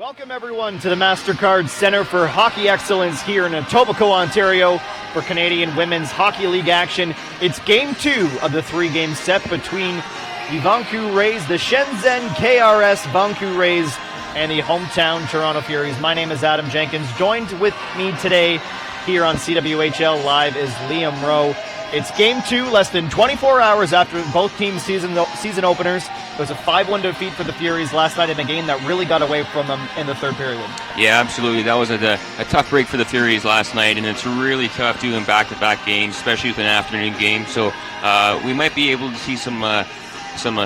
Welcome everyone to the MasterCard Center for Hockey Excellence here in Etobicoke, Ontario for Canadian Women's Hockey League action. It's Game 2 of the 3-game set between the Vanke Rays, the Shenzhen KRS Vanke Rays, and the hometown Toronto Furies. My name is Adam Jenkins. Joined with me today here on CWHL Live is Liam Rowe. It's Game 2, less than 24 hours after both teams' season openers. It was a 5-1 defeat for the Furies last night in a game that really got away from them in the third period. Yeah, absolutely. That was a tough break for the Furies last night, and it's really tough doing back-to-back games, especially with an afternoon game. So we might be able to see some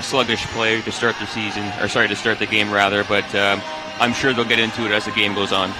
sluggish play to start the season, or sorry, to start the game rather. But I'm sure they'll get into it as the game goes on.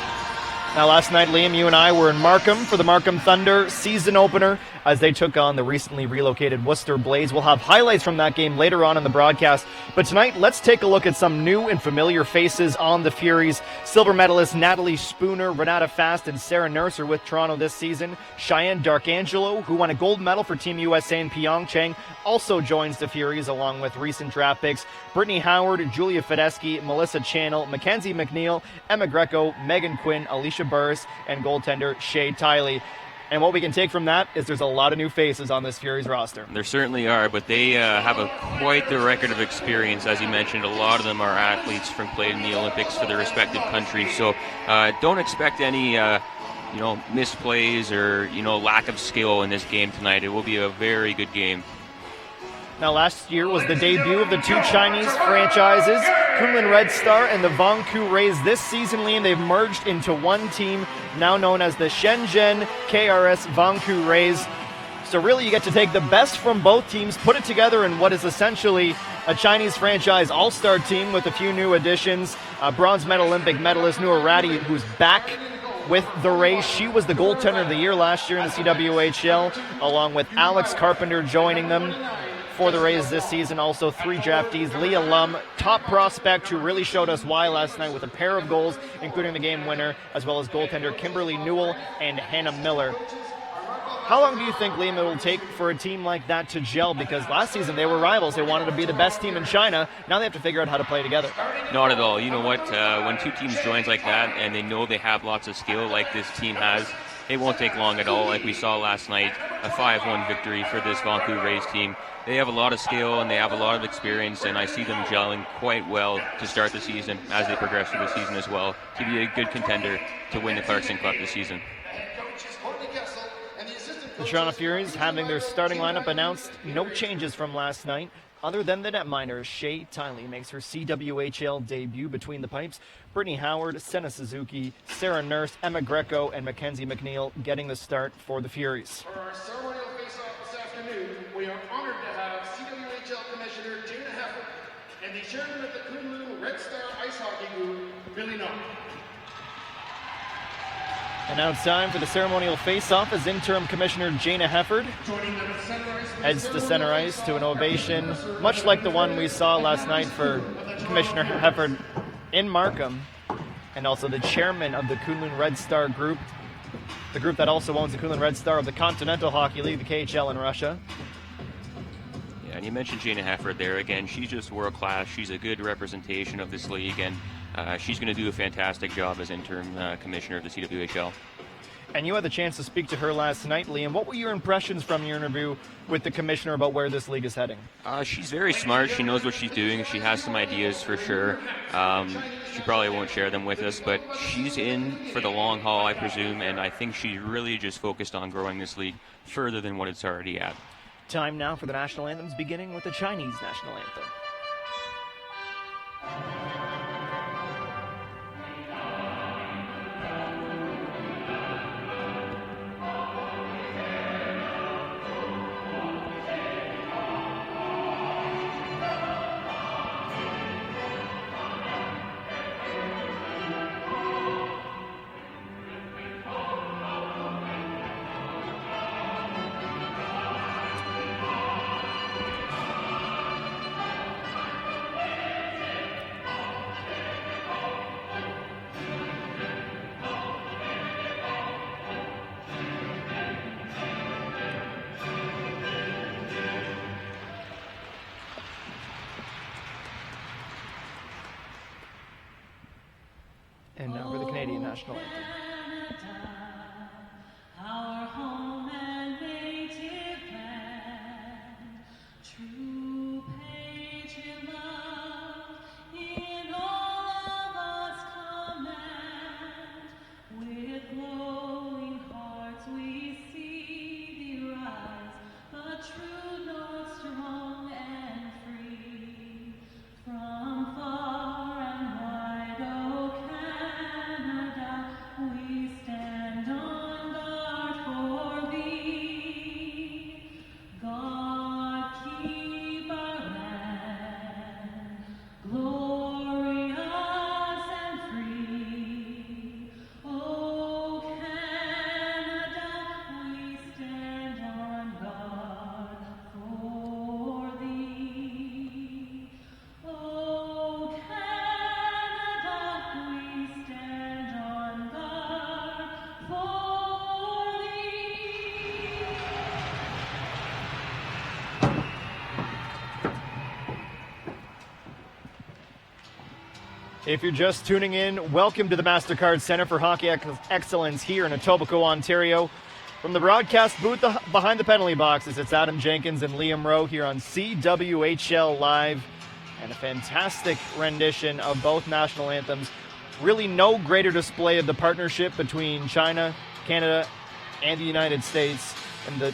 Now, last night, Liam, you and I were in Markham for the Markham Thunder season opener as they took on the recently relocated Worcester Blaze. We'll have highlights from that game later on in the broadcast. But tonight, let's take a look at some new and familiar faces on the Furies. Silver medalists Natalie Spooner, Renata Fast, and Sarah Nurse are with Toronto this season. Cheyenne Darkangelo, who won a gold medal for Team USA in Pyeongchang, also joins the Furies along with recent draft picks Brittany Howard, Julia Fedeschi, Melissa Channel, Mackenzie McNeil, Emma Greco, Megan Quinn, Alicia Burris, and goaltender Shay Tiley. And what we can take from that is there's a lot of new faces on this Furies roster. There certainly are, but they have quite the record of experience. As you mentioned, a lot of them are athletes from played in the Olympics for their respective countries. So don't expect any misplays or lack of skill in this game tonight. It will be a very good game. Now, last year was the debut of the two Chinese franchises, Kunlun Red Star and the Vanke Rays. This season, Liam, they've merged into one team, now known as the Shenzhen KRS Vanke Rays. So really, you get to take the best from both teams, put it together in what is essentially a Chinese franchise all-star team with a few new additions. Bronze medal Olympic medalist Noor Ratty, who's back with the Rays. She was the goaltender of the year last year in the CWHL, along with Alex Carpenter joining them for the Rays this season. Also 3 draftees, Leah Lum, top prospect who really showed us why last night with a pair of goals, including the game winner, as well as goaltender Kimberly Newell and Hannah Miller. How long do you think, Liam, it will take for a team like that to gel? Because last season they were rivals. They wanted to be the best team in China. Now they have to figure out how to play together. Not at all. You know what? When two teams join like that and they know they have lots of skill like this team has, it won't take long at all. Like we saw last night, a 5-1 victory for this Vanke Rays team. They have a lot of skill and they have a lot of experience, and I see them gelling quite well to start the season as they progress through the season as well, to be a good contender to win the Clarkson Cup this season. The Toronto Furies having their starting lineup announced. No changes from last night. Other than the netminder, Shay Tiley makes her CWHL debut between the pipes. Brittany Howard, Senna Suzuki, Sarah Nurse, Emma Greco, and Mackenzie McNeil getting the start for the Furies. For our ceremonial face-off this afternoon, we are honored to have CWHL Commissioner Jana Hefford and the chairman of the Kunlun Red Star Ice Hockey Group, Billy Knock. And now it's time for the ceremonial face-off as interim commissioner Jana Hefford heads to center ice to an ovation, much like the one we saw last night for Commissioner Hefford in Markham, and also the chairman of the Kunlun Red Star group, the group that also owns the Kunlun Red Star of the Continental Hockey League, the KHL in Russia. Yeah, and you mentioned Jana Hefford there again. She's just world-class. She's a good representation of this league, and she's going to do a fantastic job as interim commissioner of the CWHL. And you had the chance to speak to her last night, Liam. What were your impressions from your interview with the commissioner about where this league is heading? She's very smart. She knows what she's doing. She has some ideas for sure. She probably won't share them with us, but she's in for the long haul, I presume, and I think she's really just focused on growing this league further than what it's already at. Time now for the national anthems, beginning with the Chinese national anthem. national anthem. Our home and native land, true patriot love in all of us command. With glowing hearts we see thee rise, a true north strong and free. From far and wide, O Canada, we stand on guard for thee. God keep our land glorious and free. O Canada, we stand on guard for thee. O Canada, we stand on guard for thee. If you're just tuning in, welcome to the MasterCard Center for Hockey Excellence here in Etobicoke, Ontario. From the broadcast booth behind the penalty boxes, it's Adam Jenkins and Liam Rowe here on CWHL Live. And a fantastic rendition of both national anthems. Really no greater display of the partnership between China, Canada, and the United States and the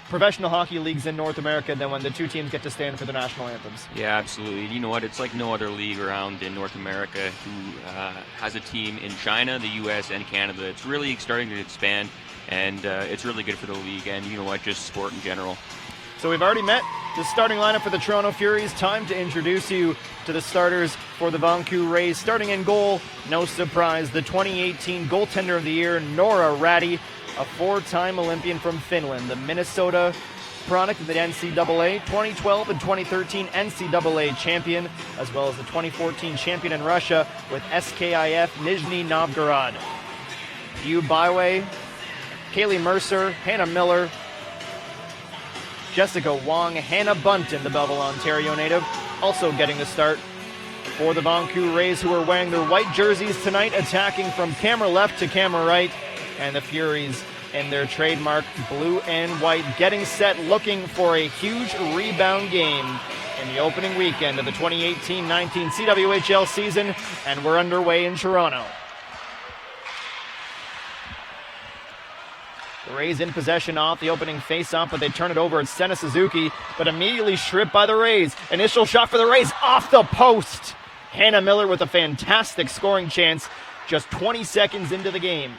professional hockey leagues in North America than when the two teams get to stand for the national anthems. Yeah, absolutely. You know what? It's like no other league around in North America who has a team in China, the U.S., and Canada. It's really starting to expand, and it's really good for the league and, you know what, just sport in general. So we've already met the starting lineup for the Toronto Furies. Time to introduce you to the starters for the Vanke Rays. Starting in goal, no surprise, the 2018 Goaltender of the Year, Noora Räty, a four-time Olympian from Finland, the Minnesota product of the NCAA, 2012 and 2013 NCAA champion, as well as the 2014 champion in Russia with SKIF Nizhny Novgorod. Yu Baiwei, Kaylee Mercer, Hannah Miller, Jessica Wong, Hannah Bunton, the Belleville, Ontario native, also getting the start for the Vanke Rays, who are wearing their white jerseys tonight, attacking from camera left to camera right, and the Furies in their trademark blue and white, getting set, looking for a huge rebound game in the opening weekend of the 2018-19 CWHL season, and we're underway in Toronto. The Rays in possession off the opening face-off, but they turn it over. It's Senna Suzuki, but immediately stripped by the Rays. Initial shot for the Rays off the post. Hannah Miller with a fantastic scoring chance just 20 seconds into the game.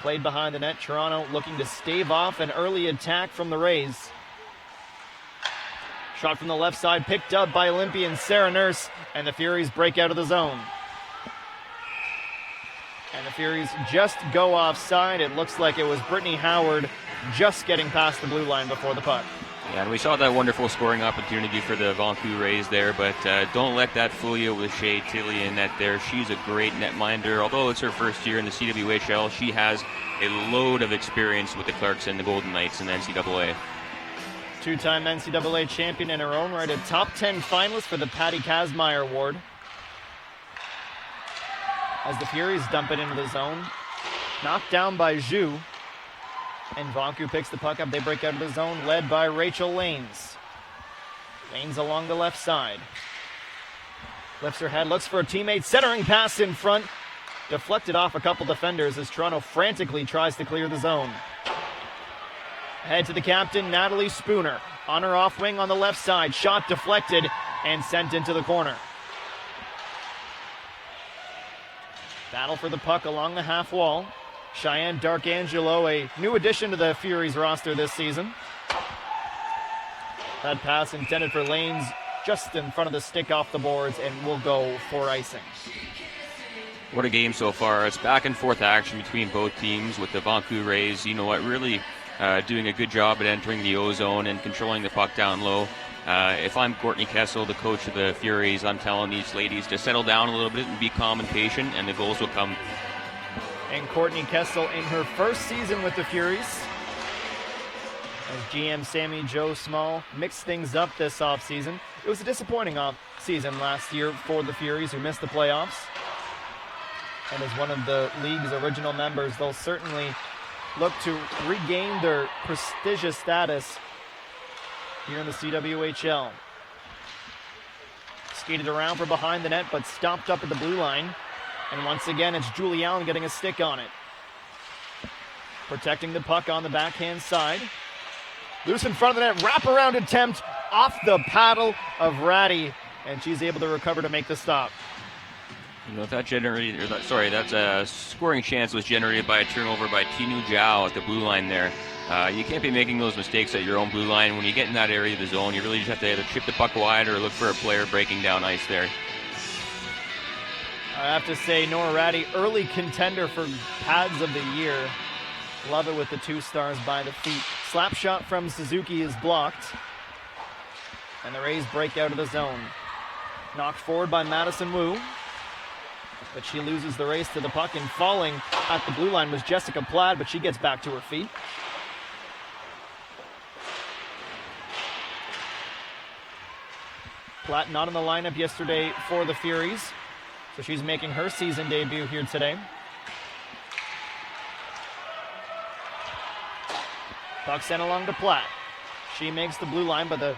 Played behind the net. Toronto looking to stave off an early attack from the Rays. Shot from the left side, picked up by Olympian Sarah Nurse, and the Furies break out of the zone. And the Furies just go offside. It looks like it was Brittany Howard just getting past the blue line before the puck. Yeah, and we saw that wonderful scoring opportunity for the Vanke Rays there, but don't let that fool you with Shay Tilley in net there. She's a great netminder. Although it's her first year in the CWHL, she has a load of experience with the Clarkson, the Golden Knights, and the NCAA. Two-time NCAA champion in her own right, a top 10 finalist for the Patty Kazmaier Award. As the Furies dump it into the zone, knocked down by Zhu. And Vanke picks the puck up. They break out of the zone, led by Rachel Lanes. Lanes along the left side. Lifts her head, looks for a teammate. Centering pass in front. Deflected off a couple defenders as Toronto frantically tries to clear the zone. Head to the captain, Natalie Spooner. On her off wing on the left side. Shot deflected and sent into the corner. Battle for the puck along the half wall. Cheyenne Darkangelo, a new addition to the Furies roster this season. That pass intended for Lanes just in front of the stick off the boards and will go for icing. What a game so far. It's back and forth action between both teams with the Vanke Rays, you know what, really doing a good job at entering the O-zone and controlling the puck down low. If I'm Courtney Kessel, the coach of the Furies, I'm telling these ladies to settle down a little bit and be calm and patient, and the goals will come. And Courtney Kessel in her first season with the Furies, as GM Sammy Joe Small mixed things up this offseason. It was a disappointing offseason last year for the Furies, who missed the playoffs. and as one of the league's original members, they'll certainly look to regain their prestigious status here in the CWHL. Skated around from behind the net, but stopped up at the blue line. And once again, it's Julie Allen getting a stick on it. Protecting the puck on the backhand side. Loose in front of the net, wraparound attempt off the paddle of Ratty, and she's able to recover to make the stop. You know, that scoring chance was generated by a turnover by Tinu Zhao at the blue line there. You can't be making those mistakes at your own blue line. When you get in that area of the zone, you really just have to either chip the puck wide or look for a player breaking down ice there. I have to say, Nora Ratty, early contender for pads of the year. Love it with the 2 stars by the feet. Slap shot from Suzuki is blocked. And the Rays break out of the zone. Knocked forward by Madison Wu. But she loses the race to the puck, and falling at the blue line was Jessica Platt, but she gets back to her feet. Platt not in the lineup yesterday for the Furies, so she's making her season debut here today. Puck sent along to Platt. She makes the blue line, but the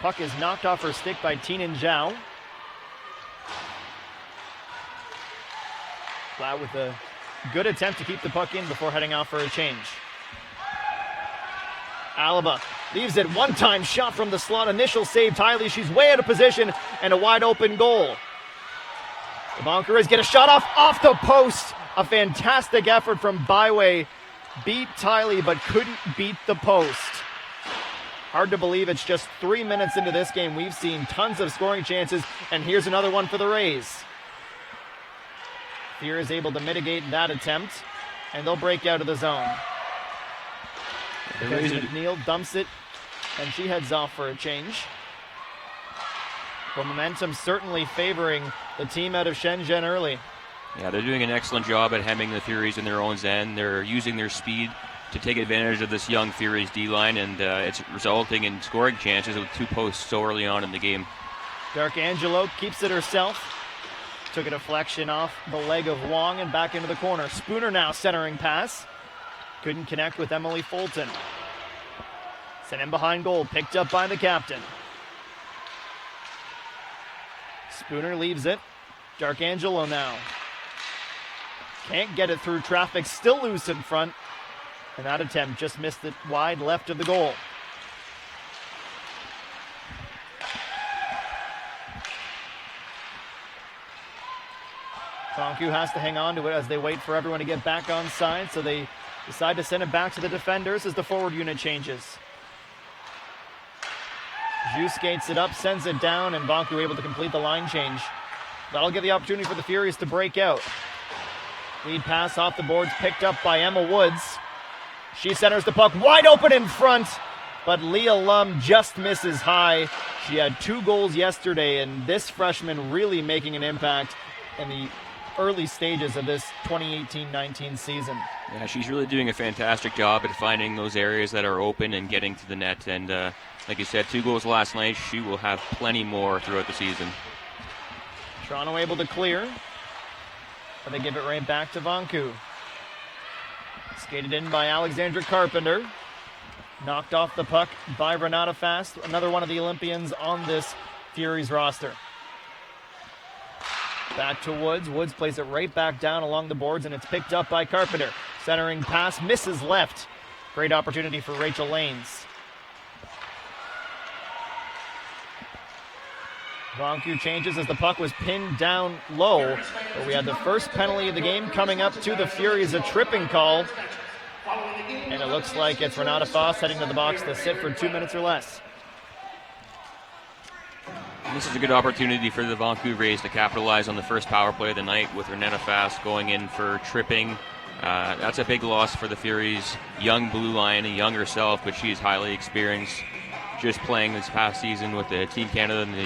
puck is knocked off her stick by Tinin Zhao. Platt with a good attempt to keep the puck in before heading out for a change. Alaba leaves it, one-time shot from the slot, initial save, Tiley, she's way out of position, and a wide open goal. The Vanke get a shot off the post. A fantastic effort from Byway. Beat Tiley, but couldn't beat the post. Hard to believe it's just 3 minutes into this game. We've seen tons of scoring chances, and here's another one for the Rays. Fear is able to mitigate that attempt, and they'll break out of the zone. McNeil dumps it, and she heads off for a change. The momentum certainly favoring the team out of Shenzhen early. Yeah, they're doing an excellent job at hemming the Furies in their own end. They're using their speed to take advantage of this young Furies D-line, and it's resulting in scoring chances with 2 posts so early on in the game. Dark Angelo keeps it herself. Took a deflection off the leg of Wong and back into the corner. Spooner now centering pass. Couldn't connect with Emily Fulton. Sent in behind goal, picked up by the captain. Spooner leaves it. Dark Angelo now. Can't get it through traffic, still loose in front. And that attempt just missed it wide left of the goal. Vanke has to hang on to it as they wait for everyone to get back on side, so they decide to send it back to the defenders as the forward unit changes. Zhu skates it up, sends it down, and Vanke able to complete the line change. That'll give the opportunity for the Furies to break out. Lead pass off the boards, picked up by Emma Woods. She centers the puck wide open in front, but Leah Lum just misses high. She had 2 goals yesterday, and this freshman really making an impact in the early stages of this 2018-19 season. Yeah, she's really doing a fantastic job at finding those areas that are open and getting to the net. And like you said, 2 goals last night. She will have plenty more throughout the season. Toronto able to clear, but they give it right back to Vanke. Skated in by Alexandra Carpenter. Knocked off the puck by Renata Fast, another one of the Olympians on this Furies roster. Back to Woods. Woods plays it right back down along the boards, and it's picked up by Carpenter. Centering pass, misses left. Great opportunity for Rachel Lanes. Vanke changes as the puck was pinned down low, but we had the first penalty of the game coming up to the Furies, a tripping call. And it looks like it's Renata Foss heading to the box to sit for 2 minutes or less. This is a good opportunity for the Vanke Rays to capitalize on the first power play of the night with Renata Fast going in for tripping. That's a big loss for the Furies. Young blue line, young herself, but she's highly experienced. Just playing this past season with the Team Canada in the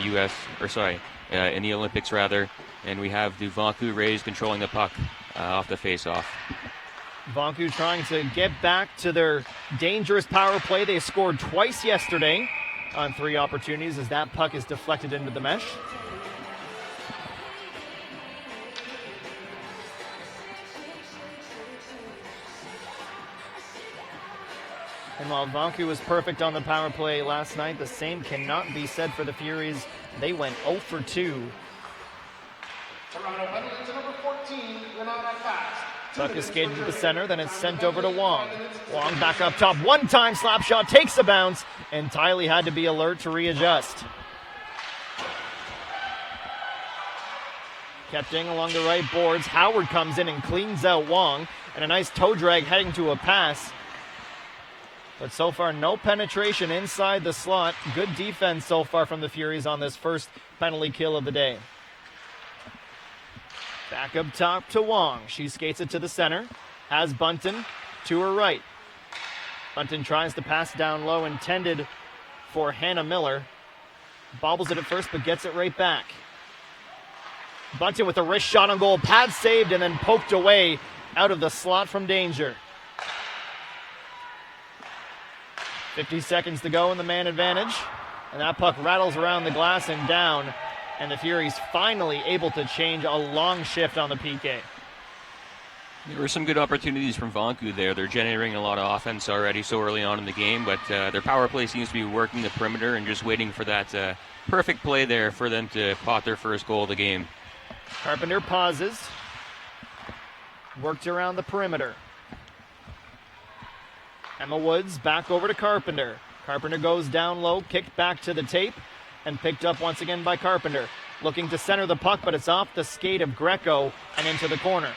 in the Olympics rather. And we have the Vanke Rays controlling the puck off the face-off. Vanke trying to get back to their dangerous power play. They scored twice yesterday on 3 opportunities as that puck is deflected into the mesh. And while Vanke was perfect on the power play last night, the same cannot be said for the Furies. They went 0 for 2. Toronto penalty to number 14, Renata Fast. Puck is skated to the center, then it's sent over to Wong. Wong back up top, one-time slap shot, takes a bounce, and Tiley had to be alert to readjust. Kept in along the right boards. Howard comes in and cleans out Wong, and a nice toe drag heading to a pass. But so far, no penetration inside the slot. Good defense so far from the Furies on this first penalty kill of the day. Back up top to Wong. She skates it to the center. Has Bunton to her right. Bunton tries to pass down low, intended for Hannah Miller. Bobbles it at first, but gets it right back. Bunton with a wrist shot on goal. Pad saved and then poked away out of the slot from danger. 50 seconds to go in the man advantage. And that puck rattles around the glass and down. And the Furies finally able to change a long shift on the PK. There were some good opportunities from Vanke there. They're generating a lot of offense already so early on in the game, but their power play seems to be working the perimeter and just waiting for that perfect play there for them to pot their first goal of the game. Carpenter pauses. Worked around the perimeter. Emma Woods back over to Carpenter. Carpenter goes down low, kicked back to the tape, and picked up once again by Carpenter. Looking to center the puck, but it's off the skate of Greco and into the corner.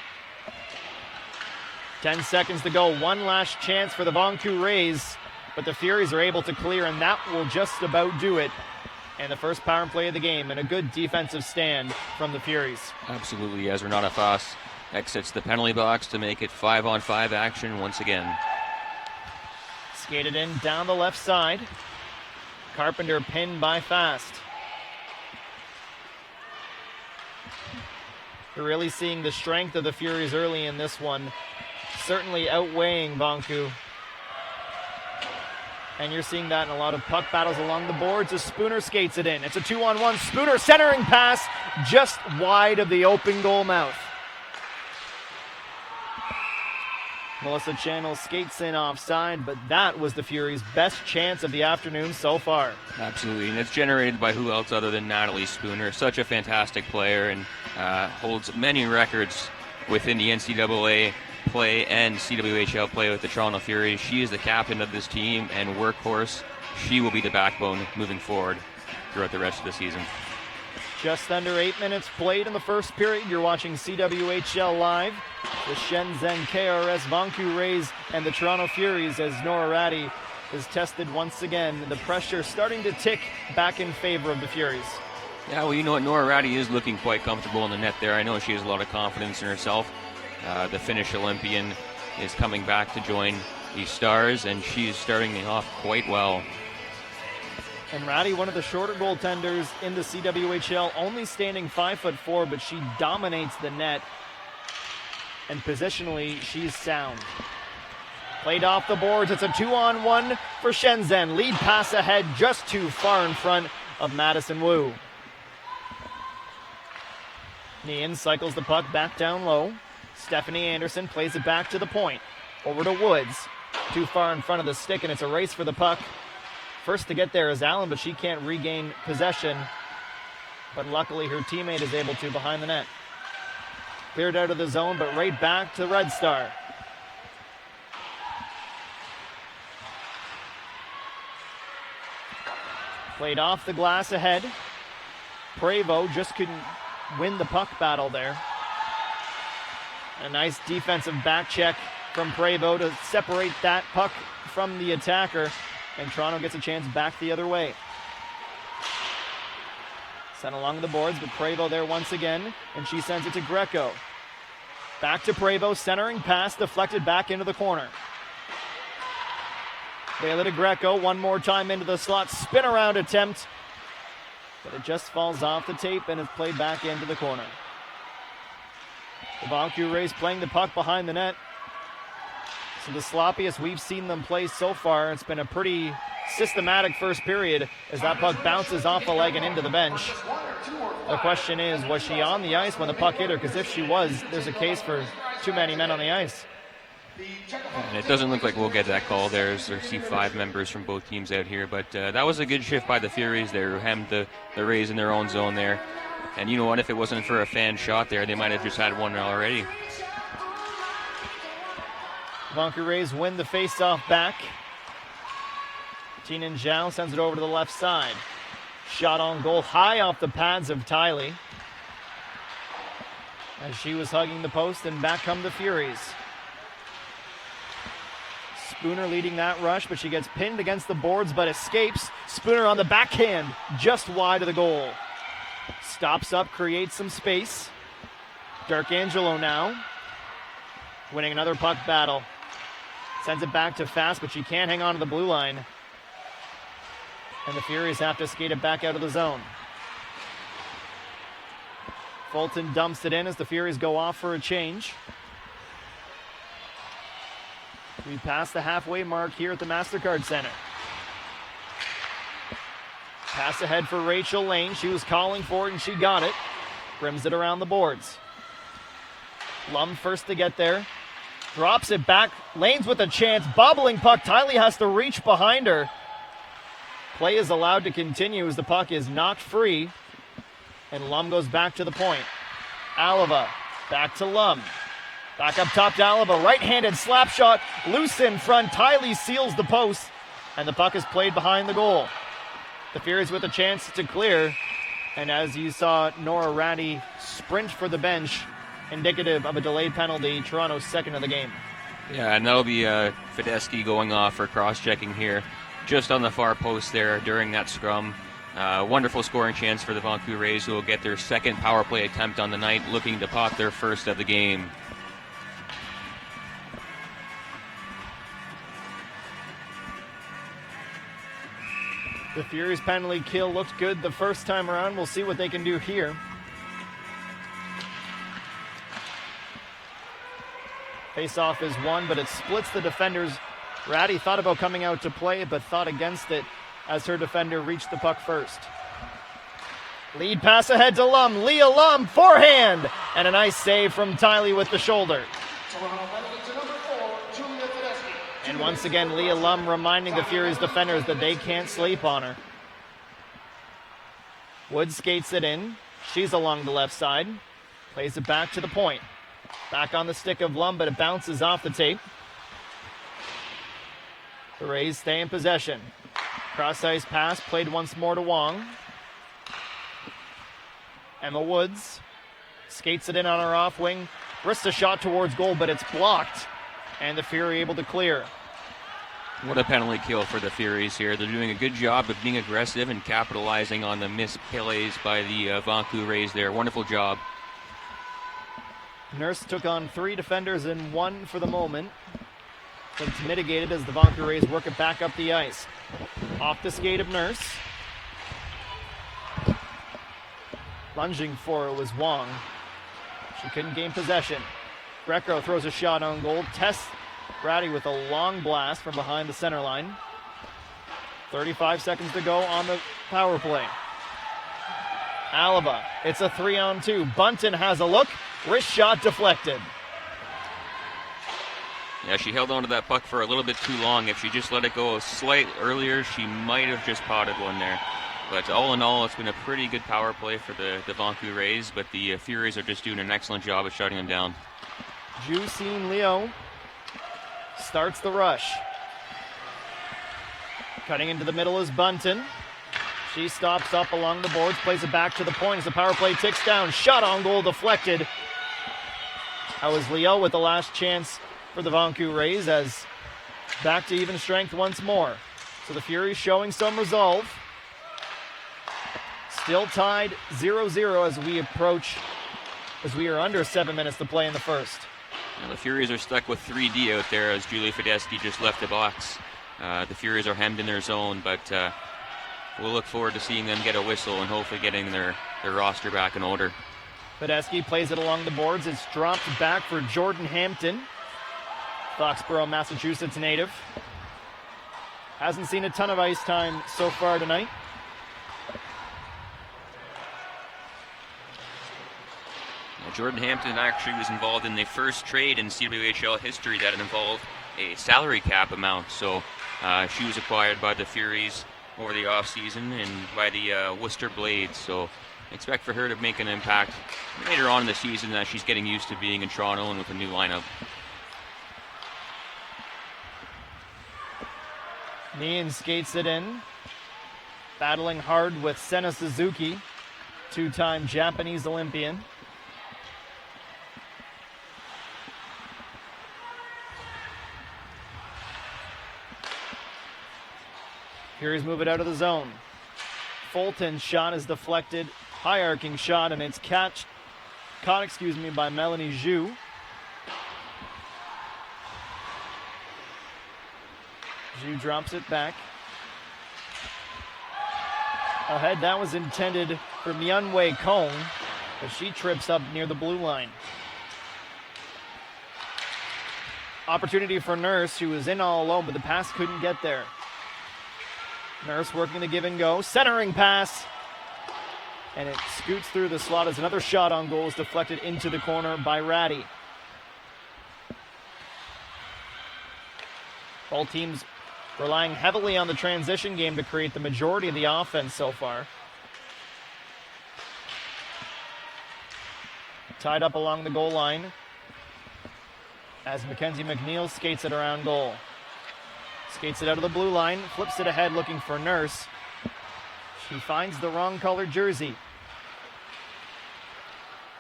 10 seconds to go. One last chance for the Vanke Rays, but the Furies are able to clear, and that will just about do it. And the first power play of the game, and a good defensive stand from the Furies. Absolutely, as Renata Foss exits the penalty box to make it 5-on-5 action once again. Skated in down the left side. Carpenter pinned by Fast. You're really seeing the strength of the Furies early in this one, certainly outweighing Vanke. And you're seeing that in a lot of puck battles along the boards as Spooner skates it in. It's a 2-on-1. Spooner centering pass just wide of the open goal mouth. Melissa Channel skates in offside, but that was the Furies' best chance of the afternoon so far. Absolutely, and it's generated by who else other than Natalie Spooner. Such a fantastic player and holds many records within the NCAA play and CWHL play with the Toronto Furies. She is the captain of this team and workhorse. She will be the backbone moving forward throughout the rest of the season. Just under 8 minutes played in the first period. You're watching CWHL Live. The Shenzhen KRS Vanke Rays and the Toronto Furies as Nora Ratty is tested once again. The pressure starting to tick back in favor of the Furies. Yeah, well, you know what? Nora Ratty is looking quite comfortable in the net there. I know she has a lot of confidence in herself. The Finnish Olympian is coming back to join the Stars, and she's starting off quite well. And Ratty, one of the shorter goaltenders in the CWHL, only standing 5'4", but she dominates the net. And positionally, she's sound. Played off the boards. It's a 2-on-1 for Shenzhen. Lead pass ahead, just too far in front of Madison Wu. Nian cycles the puck back down low. Stephanie Anderson plays it back to the point. Over to Woods. Too far in front of the stick, and it's a race for the puck. First to get there is Allen, but she can't regain possession. But luckily her teammate is able to behind the net. Cleared out of the zone, but right back to Red Star. Played off the glass ahead. Prevost just couldn't win the puck battle there. A nice defensive back check from Prevost to separate that puck from the attacker. And Toronto gets a chance back the other way. Sent along the boards, but Prevost there once again, and she sends it to Greco. Back to Prevost, centering pass, deflected back into the corner. Baylor to Greco, one more time into the slot, spin around attempt, but it just falls off the tape and is played back into the corner. The Vanke Rays playing the puck behind the net. So the sloppiest we've seen them play so far. It's been a pretty systematic first period as that puck bounces off the leg and into the bench. The question is, was she on the ice when the puck hit her? Because if she was, there's a case for too many men on the ice. And it doesn't look like we'll get that call. I see 5 members from both teams out here, but that was a good shift by the Furies. They hemmed the Rays in their own zone there. And you know what? If it wasn't for a fan shot there, they might have just had one already. Vanke Rays win the face-off back. Tinan Zhao sends it over to the left side. Shot on goal high off the pads of Tylee, as she was hugging the post, and back come the Furies. Spooner leading that rush, but she gets pinned against the boards but escapes. Spooner on the backhand, just wide of the goal. Stops up, creates some space. Darkangelo now winning another puck battle. Sends it back to Fast, but she can't hang on to the blue line. And the Furies have to skate it back out of the zone. Fulton dumps it in as the Furies go off for a change. We pass the halfway mark here at the MasterCard Center. Pass ahead for Rachel Lane. She was calling for it and she got it. Rims it around the boards. Lum first to get there. Drops it back. Lane's with a chance. Bobbling puck. Tylee has to reach behind her. Play is allowed to continue as the puck is knocked free. And Lum goes back to the point. Alava back to Lum. Back up top to Alava. Right-handed slap shot. Loose in front. Tylee seals the post. And the puck is played behind the goal. The Furies with a chance to clear. And as you saw Nora Ratty sprint for the bench, indicative of a delayed penalty, Toronto's second of the game. Yeah, and that'll be Fedeski going off for cross-checking here, just on the far post there during that scrum. Wonderful scoring chance for the Vanke Rays, who will get their second power play attempt on the night, looking to pot their first of the game. The Furies penalty kill looked good the first time around. We'll see what they can do here. Face-off is won, but it splits the defenders. Ratty thought about coming out to play, but thought against it as her defender reached the puck first. Lead pass ahead to Lum. Leah Lum, forehand! And a nice save from Tylee with the shoulder. And once again, Leah Lum reminding the Furies defenders that they can't sleep on her. Wood skates it in. She's along the left side. Plays it back to the point. Back on the stick of Lum, but it bounces off the tape. The Rays stay in possession. Cross-ice pass played once more to Wong. Emma Woods skates it in on her off wing. Risks a shot towards goal, but it's blocked. And the Fury able to clear. What a penalty kill for the Furies here. They're doing a good job of being aggressive and capitalizing on the missed plays by the Vanke Rays there. Wonderful job. Nurse took on 3 defenders and 1 for the moment. But it's mitigated as the Vanke Rays work it back up the ice. Off the skate of Nurse. Lunging for it was Wong. She couldn't gain possession. Greco throws a shot on goal. Tests Ratty with a long blast from behind the center line. 35 seconds to go on the power play. Alaba, it's a 3-on-2. Bunton has a look. Wrist shot deflected. Yeah, she held on to that puck for a little bit too long. If she just let it go a slight earlier, she might have just potted one there. But all in all, it's been a pretty good power play for the Vanke Rays, but the Furies are just doing an excellent job of shutting them down. Jusine Leo starts the rush. Cutting into the middle is Bunton. She stops up along the boards, plays it back to the point as the power play ticks down. Shot on goal deflected. That was Leo with the last chance for the Vanke Rays, as back to even strength once more. So the Furies showing some resolve. Still tied 0-0 as we are under 7 minutes to play in the first. Now the Furies are stuck with 3D out there as Julie Fedeski just left the box. The Furies are hemmed in their zone, but we'll look forward to seeing them get a whistle and hopefully getting their roster back in order. Fedeski plays it along the boards. It's dropped back for Jordan Hampton, Foxborough, Massachusetts native. Hasn't seen a ton of ice time so far tonight. Jordan Hampton actually was involved in the first trade in CWHL history that involved a salary cap amount. So she was acquired by the Furies over the offseason and by the Worcester Blades. So expect for her to make an impact later on in the season as she's getting used to being in Toronto and with a new lineup. Nian skates it in, battling hard with Sena Suzuki, two-time Japanese Olympian. Furies move it out of the zone. Fulton's shot is deflected, high arcing shot, and it's caught by Melanie Zhu. Zhu drops it back. Ahead, that was intended for Myunwei Kong, but she trips up near the blue line. Opportunity for Nurse, who was in all alone, but the pass couldn't get there. Nurse working the give and go, centering pass, and it scoots through the slot as another shot on goal is deflected into the corner by Ratty. Both teams relying heavily on the transition game to create the majority of the offense so far. Tied up along the goal line as Mackenzie McNeil skates it around goal. Skates it out of the blue line, flips it ahead looking for Nurse. She finds the wrong colored jersey.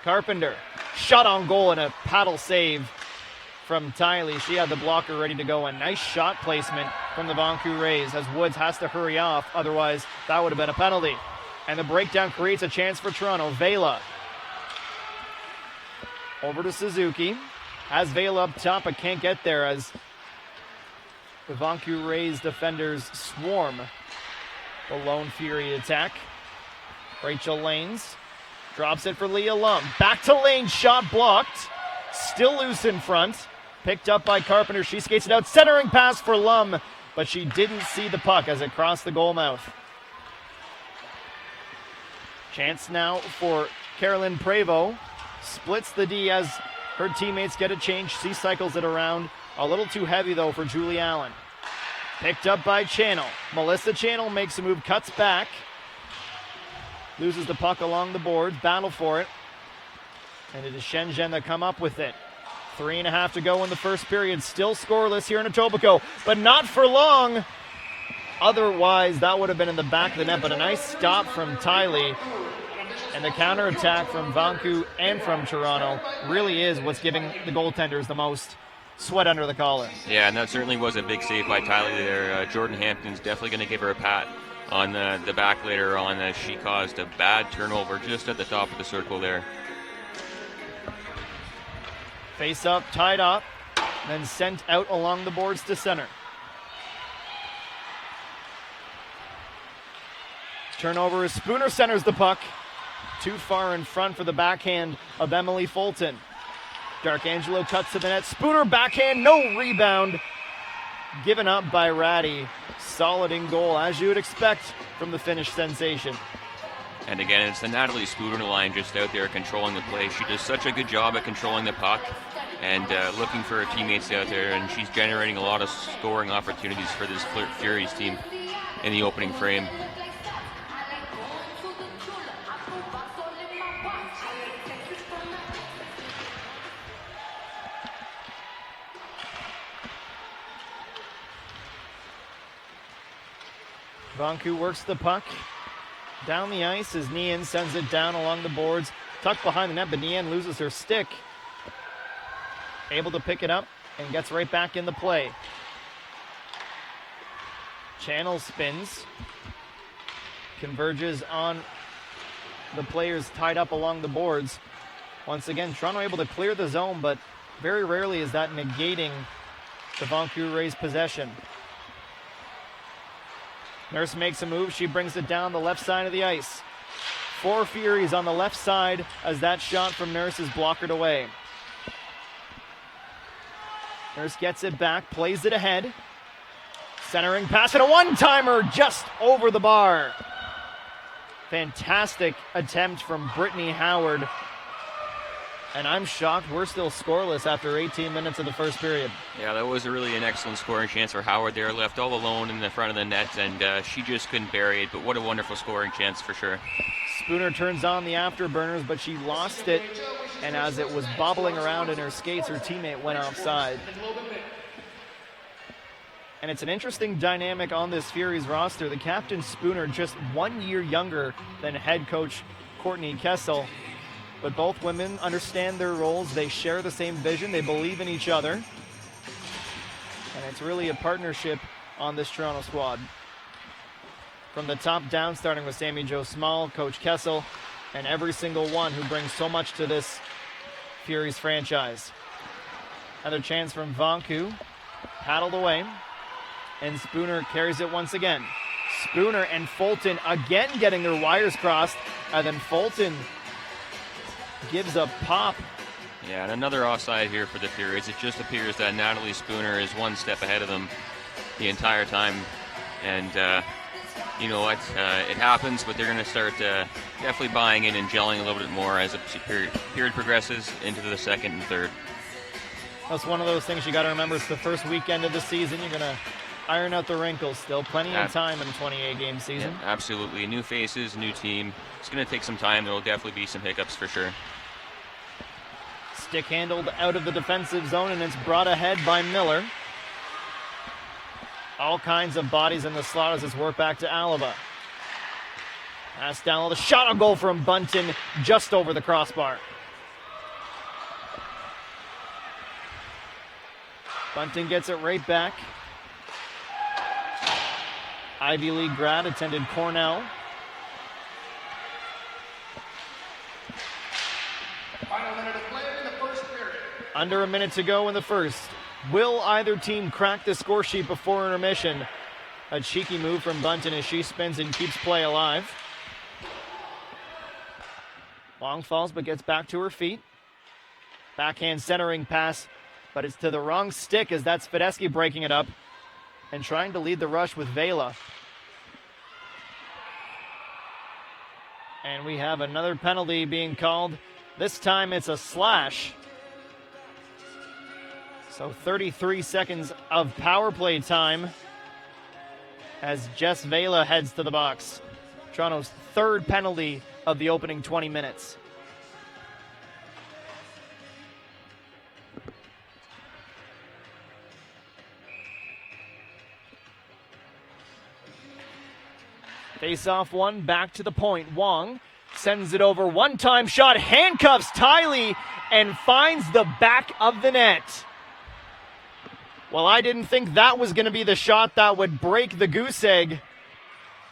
Carpenter, shot on goal and a paddle save from Tiley. She had the blocker ready to go. A nice shot placement from the Vanke Rays as Woods has to hurry off. Otherwise, that would have been a penalty. And the breakdown creates a chance for Toronto. Vela over to Suzuki. Has Vela up top, but can't get there as the Vanke Rays defenders swarm the Lone Fury attack. Rachel Lanes drops it for Leah Lum. Back to Lane, shot blocked. Still loose in front. Picked up by Carpenter. She skates it out. Centering pass for Lum, but she didn't see the puck as it crossed the goal mouth. Chance now for Carolyn Prevost. Splits the D as her teammates get a change. She cycles it around. A little too heavy, though, for Julie Allen. Picked up by Channel. Melissa Channel makes a move, cuts back. Loses the puck along the boards. Battle for it. And it is Shenzhen that come up with it. 3.5 to go in the first period. Still scoreless here in Etobicoke, but not for long. Otherwise, that would have been in the back of the net, but a nice stop from Tiley. And the counterattack from Vanku and from Toronto really is what's giving the goaltenders the most sweat under the collar. Yeah, and that certainly was a big save by Tiley there. Jordan Hampton's definitely going to give her a pat on the back later on as she caused a bad turnover just at the top of the circle there. Face up, tied up, then sent out along the boards to center. Turnover as Spooner centers the puck. Too far in front for the backhand of Emily Fulton. Darkangelo cuts to the net. Spooner backhand, no rebound. Given up by Ratty. Solid in goal, as you would expect from the Finnish sensation. And again, it's the Natalie Spooner line just out there controlling the play. She does such a good job at controlling the puck and looking for her teammates out there, and she's generating a lot of scoring opportunities for this Furies team in the opening frame. Vanku works the puck down the ice as Nian sends it down along the boards. Tucked behind the net, but Nian loses her stick. Able to pick it up and gets right back in the play. Channel spins. Converges on the players tied up along the boards. Once again, Toronto able to clear the zone, but very rarely is that negating the Vanku Rays possession. Nurse makes a move. She brings it down the left side of the ice. 4 Furies on the left side as that shot from Nurse is blockered away. Nurse gets it back, plays it ahead. Centering pass and a one-timer just over the bar. Fantastic attempt from Brittany Howard. And I'm shocked we're still scoreless after 18 minutes of the first period. Yeah, that was really an excellent scoring chance for Howard there. Left all alone in the front of the net, and she just couldn't bury it. But what a wonderful scoring chance for sure. Spooner turns on the afterburners, but she lost it. And as it was bobbling around in her skates, her teammate went offside. And it's an interesting dynamic on this Furies roster. The captain, Spooner, just 1 year younger than head coach Courtney Kessel. But both women understand their roles. They share the same vision. They believe in each other. And it's really a partnership on this Toronto squad. From the top down, starting with Sammy Jo Small, Coach Kessel, and every single one who brings so much to this Furies franchise. Another chance from Vanke, paddled away, and Spooner carries it once again. Spooner and Fulton again getting their wires crossed, and then Fulton gives a pop. Yeah, and another offside here for the Furies. It just appears that Natalie Spooner is one step ahead of them the entire time. And you know what? It happens, but they're going to start definitely buying in and gelling a little bit more as the period progresses into the second and third. That's one of those things you got to remember. It's the first weekend of the season. You're going to iron out the wrinkles still. Plenty of time in a 28-game season. Yeah, absolutely. New faces, new team. It's going to take some time. There will definitely be some hiccups for sure. Stick handled out of the defensive zone, and it's brought ahead by Miller. All kinds of bodies in the slot as it's worked back to Alaba. Pass down, the shot on goal from Bunton just over the crossbar. Bunton gets it right back. Ivy League grad, attended Cornell. Final minute of play in the first period. Under a minute to go in the first. Will either team crack the score sheet before intermission? A cheeky move from Bunton as she spins and keeps play alive. Long falls but gets back to her feet. Backhand centering pass, but it's to the wrong stick as that's Fedeski breaking it up and trying to lead the rush with Vela. And we have another penalty being called. This time it's a slash. So 33 seconds of power play time as Jess Vela heads to the box. Toronto's third penalty of the opening 20 minutes. Face-off one, back to the point. Wong sends it over, one-time shot, handcuffs Tiley, and finds the back of the net. Well, I didn't think that was going to be the shot that would break the goose egg,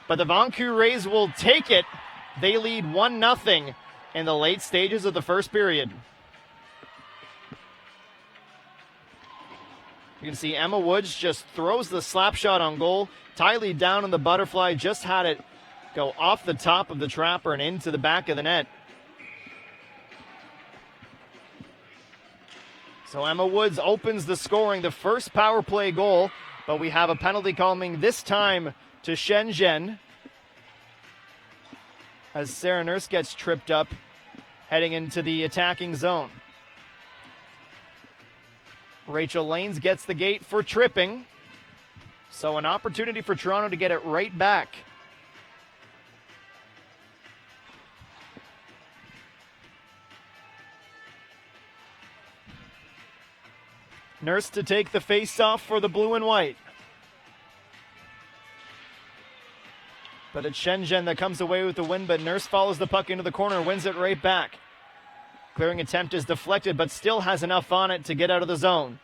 but the Vanke Rays will take it. They lead 1-0 in the late stages of the first period. You can see Emma Woods just throws the slap shot on goal. Tiley down in the butterfly, just had it go off the top of the trapper and into the back of the net. So Emma Woods opens the scoring, the first power play goal, but we have a penalty coming this time to Shenzhen as Sarah Nurse gets tripped up heading into the attacking zone. Rachel Lanes gets the gate for tripping, so an opportunity for Toronto to get it right back. Nurse to take the face-off for the blue and white. But it's Shenzhen that comes away with the win, but Nurse follows the puck into the corner, wins it right back. Clearing attempt is deflected, but still has enough on it to get out of the zone.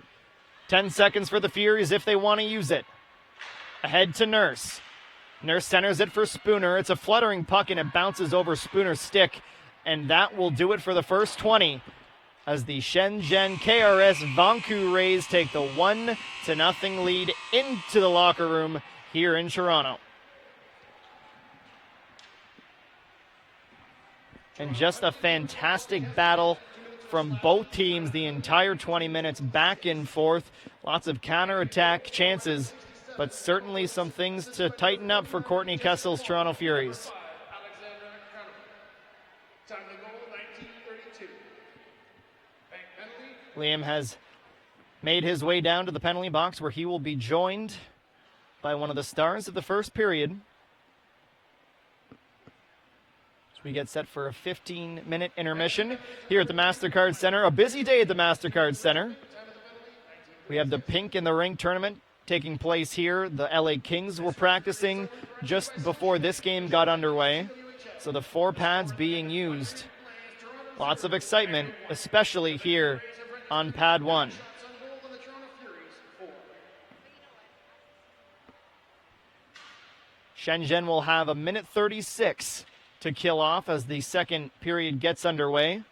10 seconds for the Furies if they want to use it. Ahead to Nurse. Nurse centers it for Spooner. It's a fluttering puck and it bounces over Spooner's stick, and that will do it for the first 20. As the Shenzhen KRS Vanke Rays take the 1-0 lead into the locker room here in Toronto. And just a fantastic battle from both teams the entire 20 minutes, back and forth. Lots of counterattack chances, but certainly some things to tighten up for Courtney Kessel's Toronto Furies. Time to goal, 19:32. Liam has made his way down to the penalty box where he will be joined by one of the stars of the first period. We get set for a 15-minute intermission here at the MasterCard Center. A busy day at the MasterCard Center. We have the Pink in the Ring tournament taking place here. The LA Kings were practicing just before this game got underway. So the 4 pads being used. Lots of excitement, especially here on pad 1. Shenzhen will have a minute 36 to kill off as the second period gets underway.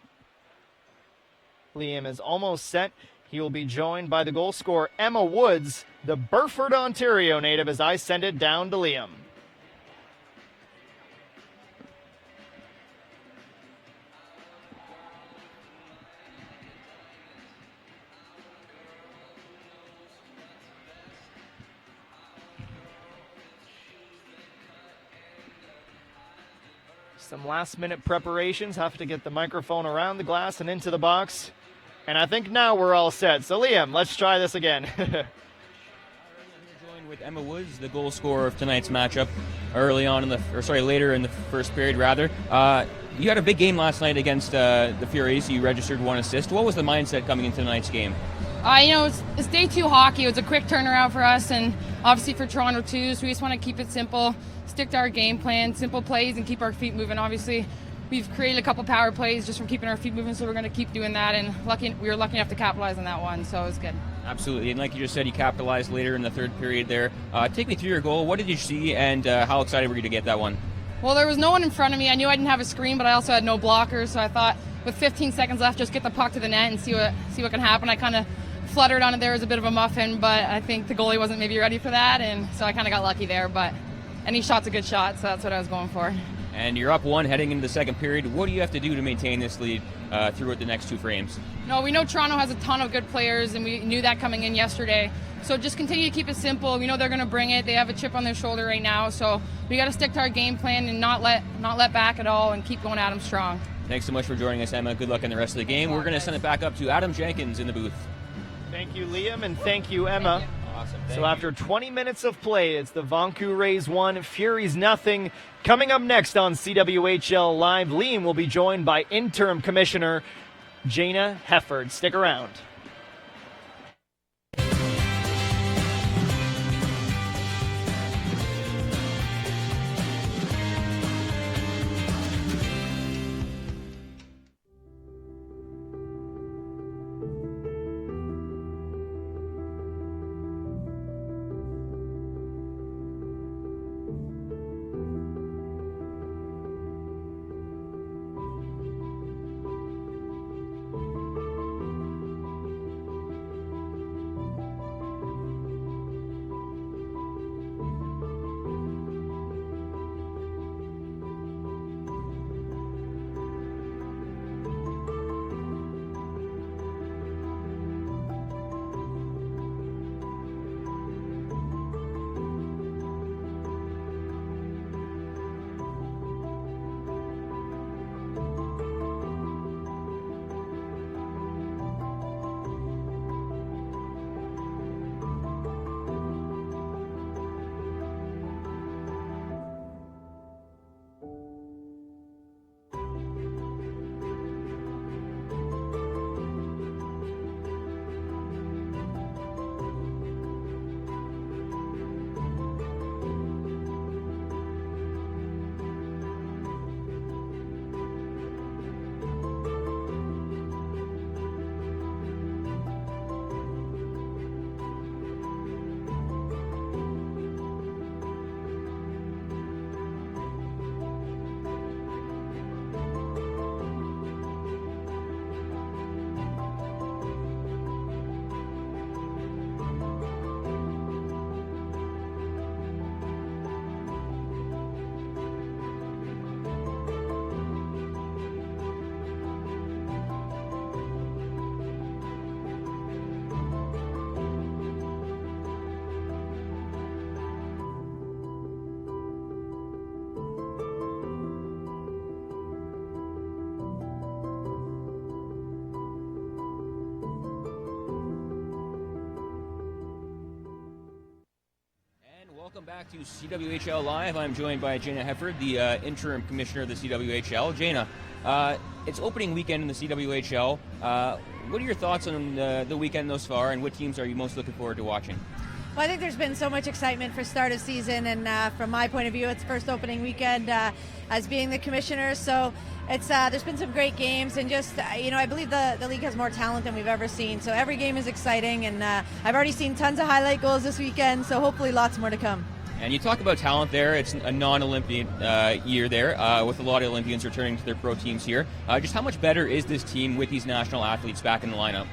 Liam is almost set. He will be joined by the goal scorer, Emma Woods, the Burford, Ontario native, as I send it down to Liam. Some last-minute preparations. Have to get the microphone around the glass and into the box. And I think now we're all set. So, Liam, let's try this again. Joined with Emma Woods, the goal scorer of tonight's matchup, later in the first period, rather. You had a big game last night against the Furies. You registered 1 assist. What was the mindset coming into tonight's game? It's day 2 hockey. It was a quick turnaround for us, and obviously for Toronto too. So we just want to keep it simple, stick to our game plan, simple plays, and keep our feet moving. Obviously, we've created a couple power plays just from keeping our feet moving, so we're going to keep doing that. And we were lucky enough to capitalize on that one, so it was good. Absolutely, and like you just said, you capitalized later in the third period there. Take me through your goal. What did you see, and how excited were you to get that one? Well, there was no one in front of me. I knew I didn't have a screen, but I also had no blockers, so I thought with 15 seconds left, just get the puck to the net and see what can happen. I kind of fluttered on it there as a bit of a muffin, but I think the goalie wasn't maybe ready for that, and so I kind of got lucky there. But any shot's a good shot, so that's what I was going for. And you're up 1 heading into the second period. What do you have to do to maintain this lead throughout the next 2 frames? No, we know Toronto has a ton of good players, and we knew that coming in yesterday. So just continue to keep it simple. We know they're going to bring it. They have a chip on their shoulder right now, so we got to stick to our game plan and not let back at all, and keep going at them strong. Thanks so much for joining us, Emma. Good luck in the rest of the game. We're going to send it back up to Adam Jenkins in the booth. Thank you, Liam, and thank you, Emma. Awesome. So after 20 minutes of play, it's the Vanke Rays 1, Furies nothing. Coming up next on CWHL Live, Liam will be joined by interim commissioner Jana Hefford. Stick around. Welcome back to CWHL Live. I'm joined by Jana Hefford, the interim commissioner of the CWHL. Jana, it's opening weekend in the CWHL. What are your thoughts on the weekend thus far, and what teams are you most looking forward to watching? Well, I think there's been so much excitement for start of season, and from my point of view, it's first opening weekend as being the commissioner. So it's there's been some great games, and just I believe the league has more talent than we've ever seen. So every game is exciting, and I've already seen tons of highlight goals this weekend. So hopefully, lots more to come. And you talk about talent there. It's a non-Olympian year there, with a lot of Olympians returning to their pro teams here. Just how much better is this team with these national athletes back in the lineup?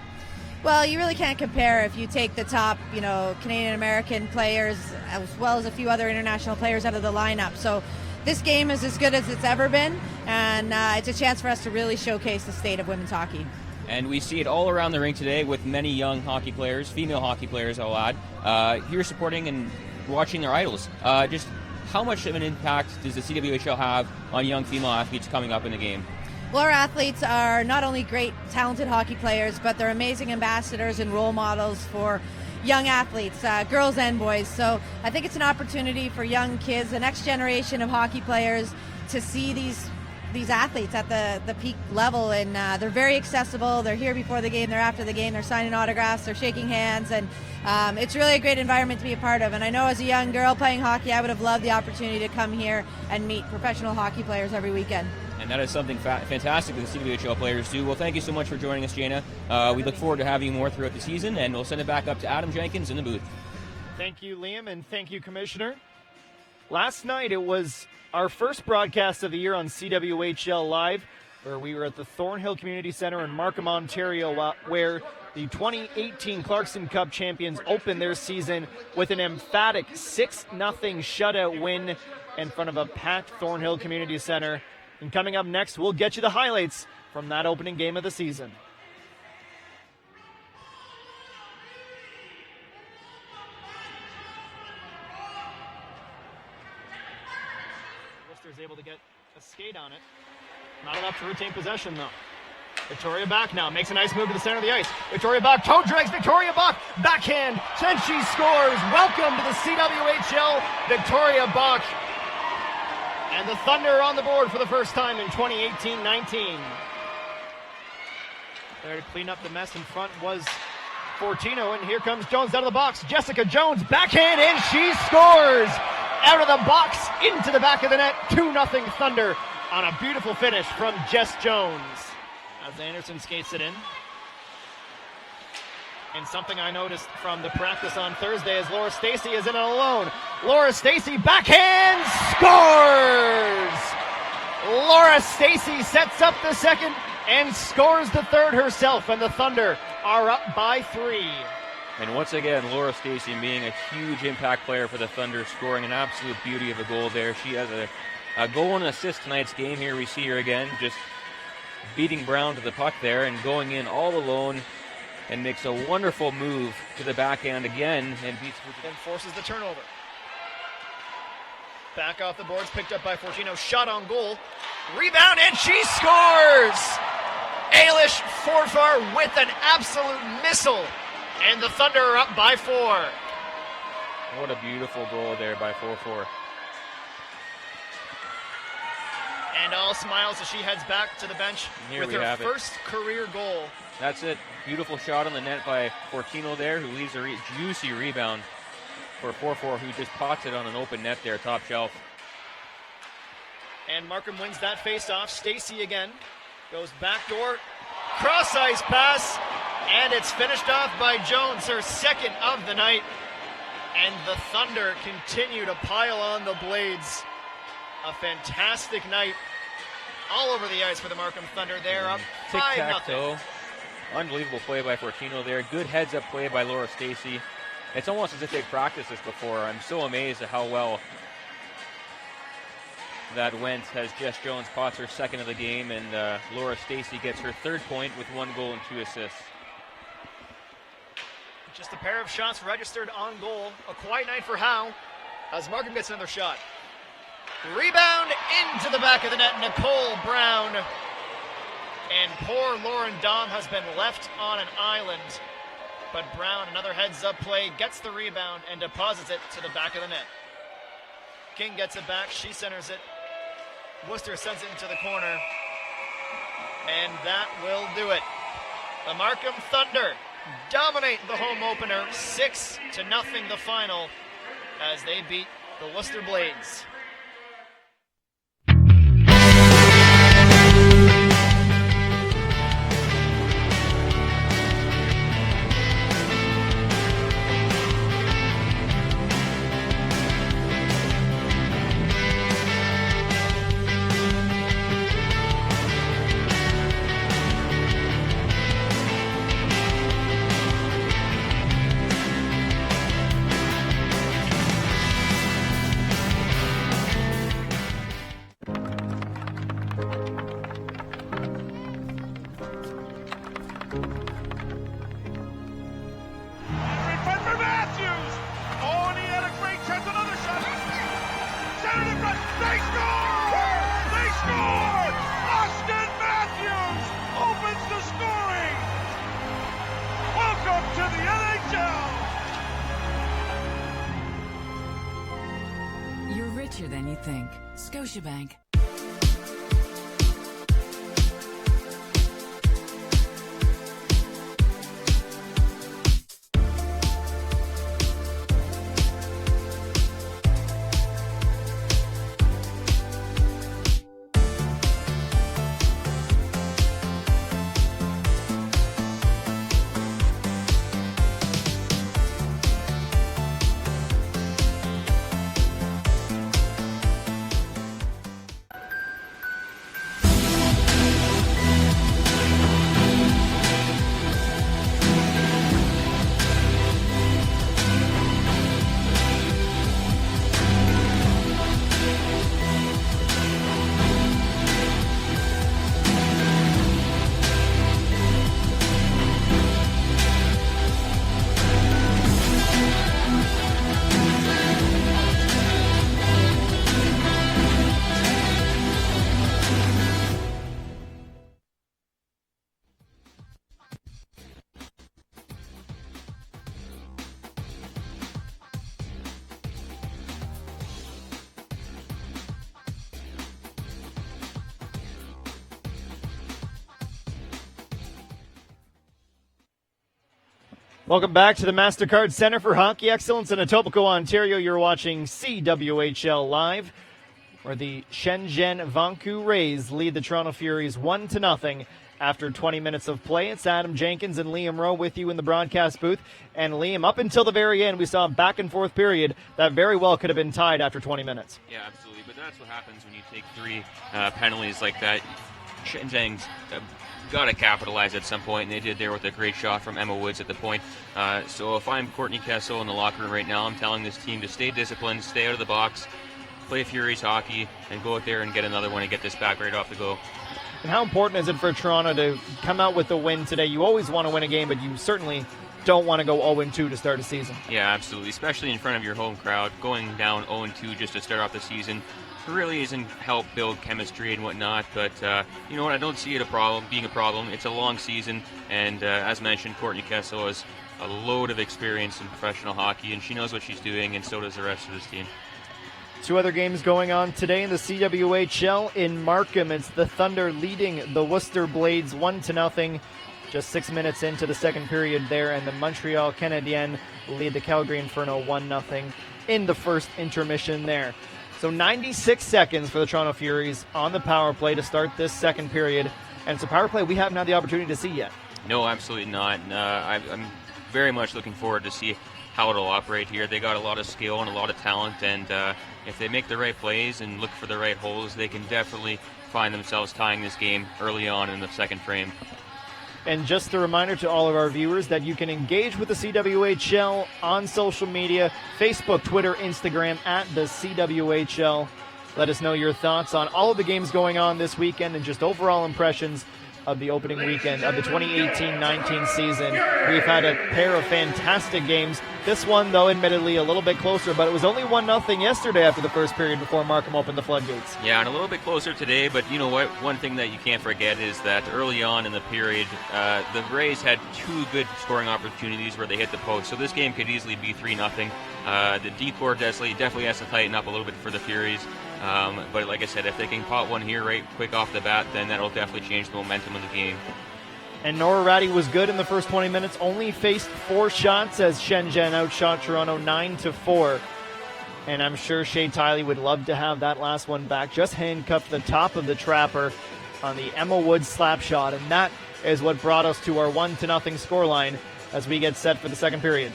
Well, you really can't compare if you take the top, Canadian-American players as well as a few other international players out of the lineup. So this game is as good as it's ever been, and it's a chance for us to really showcase the state of women's hockey. And we see it all around the rink today with many young hockey players, female hockey players, I'll add, here supporting and watching their idols. Just how much of an impact does the CWHL have on young female athletes coming up in the game? Well, our athletes are not only great, talented hockey players, but they're amazing ambassadors and role models for young athletes, girls and boys. So I think it's an opportunity for young kids, the next generation of hockey players, to see these athletes at the peak level. And they're very accessible. They're here before the game, they're after the game, they're signing autographs, they're shaking hands, and it's really a great environment to be a part of. And I know as a young girl playing hockey, I would have loved the opportunity to come here and meet professional hockey players every weekend. And that is something fantastic that the CWHL players do. Well, thank you so much for joining us, Jana. We look forward to having you more throughout the season, and we'll send it back up to Adam Jenkins in the booth. Thank you, Liam, and thank you, Commissioner. Last night it was our first broadcast of the year on CWHL Live, where we were at the Thornhill Community Centre in Markham, Ontario, where the 2018 Clarkson Cup champions opened their season with an emphatic 6-0 shutout win in front of a packed Thornhill Community Centre. And coming up next, we'll get you the highlights from that opening game of the season. Worcester's able to get a skate on it. Not enough to retain possession, though. Victoria Bach now makes a nice move to the center of the ice. Victoria Bach toe drags Victoria Bach. Backhand, and she scores. Welcome to the CWHL, Victoria Bach. And the Thunder are on the board for the first time in 2018-19. There to clean up the mess in front was Fortino, and here comes Jones out of the box. Jessica Jones, backhand, and she scores! Out of the box, into the back of the net, 2-0 Thunder on a beautiful finish from Jess Jones. As Anderson skates it in. And something I noticed from the practice on Thursday is Laura Stacey is in it alone. Laura Stacey, backhand, scores! Laura Stacey sets up the second and scores the third herself, and the Thunder are up by 3. And once again, Laura Stacey being a huge impact player for the Thunder, scoring an absolute beauty of a goal there. She has a goal and assist tonight's game. Here we see her again, just beating Brown to the puck there and going in all alone, and makes a wonderful move to the backhand again and beats and forces the turnover. Back off the boards, picked up by Fortino, shot on goal, rebound, and she scores! Ailish Forfar with an absolute missile, and the Thunder are up by 4. What a beautiful goal there by 4-4. And all smiles as she heads back to the bench with her first career goal. That's it. Beautiful shot on the net by Fortino there, who leaves a juicy rebound for 4-4, who just pots it on an open net there, top shelf. And Markham wins that face-off. Stacey again goes backdoor, cross-ice pass, and it's finished off by Jones, her second of the night. And the Thunder continue to pile on the blades. A fantastic night all over the ice for the Markham Thunder. They're up 5-0. Unbelievable play by Fortino there. Good heads-up play by Laura Stacey. It's almost as if they've practiced this before. I'm so amazed at how well that went, as Jess Jones pots her second of the game, and Laura Stacey gets her third point with 1 goal and 2 assists. Just a pair of shots registered on goal. A quiet night for Howe as Markham gets another shot. Rebound into the back of the net, Nicole Brown. And poor Lauren Dahm has been left on an island. But Brown, another heads-up play, gets the rebound and deposits it to the back of the net. King gets it back. She centers it. Worcester sends it into the corner. And that will do it. The Markham Thunder dominate the home opener, 6-0 the final, as they beat the Worcester Blades. Than you think. Scotiabank. Welcome back to the MasterCard Center for Hockey Excellence in Etobicoke, Ontario. You're watching CWHL Live, where the Shenzhen Vanke Rays lead the Toronto Furies 1-0 after 20 minutes of play. It's Adam Jenkins and Liam Rowe with you in the broadcast booth. And Liam, up until the very end, we saw a back-and-forth period that very well could have been tied after 20 minutes. Yeah, absolutely. But that's what happens when you take three penalties like that. Shenzhen's got to capitalize at some point, and they did there with a great shot from Emma Woods at the point. So if I'm Courtney Kessel in the locker room right now, I'm telling this team to stay disciplined, stay out of the box, play Furies hockey, and go out there and get another one and get this back right off the go. And how important is it for Toronto to come out with a win today? You always want to win a game, but you certainly don't want to go 0-2 to start a season. Yeah, absolutely, especially in front of your home crowd. Going down 0-2 just to start off the season really isn't help build chemistry and whatnot, but you know what, I don't see it being a problem. It's a long season, and as mentioned, Courtney Kessel has a load of experience in professional hockey, and she knows what she's doing, and so does the rest of this team. Two other games going on today in the CWHL. In Markham, it's the Thunder leading the Worcester Blades 1-0, just 6 minutes into the second period there, and the Montreal Canadiens lead the Calgary Inferno 1-0 in the first intermission there. So 96 seconds for the Toronto Furies on the power play to start this second period. And it's a power play we haven't had the opportunity to see yet. No, absolutely not. I'm very much looking forward to see how it'll operate here. They got a lot of skill and a lot of talent, and if they make the right plays and look for the right holes, they can definitely find themselves tying this game early on in the second frame. And just a reminder to all of our viewers that you can engage with the CWHL on social media, Facebook, Twitter, Instagram, at the CWHL. Let us know your thoughts on all of the games going on this weekend and just overall impressions of the opening weekend of the 2018-19 season. We've had a pair of fantastic games. This one, though, admittedly a little bit closer, but it was only 1-0 yesterday after the first period before Markham opened the floodgates. Yeah, and a little bit closer today, but you know what? One thing that you can't forget is that early on in the period, the Rays had 2 good scoring opportunities where they hit the post, so this game could easily be 3-0. The D-Corps definitely has to tighten up a little bit for the Furies. But like I said, if they can pot one here right quick off the bat, then that'll definitely change the momentum of the game. And Nora Ratty was good in the first 20 minutes, only faced 4 shots as Shenzhen outshot Toronto 9-4. And I'm sure Shea Tiley would love to have that last one back. Just handcuffed the top of the trapper on the Emma Woods slap shot. And that is what brought us to our 1-0 scoreline as we get set for the second period.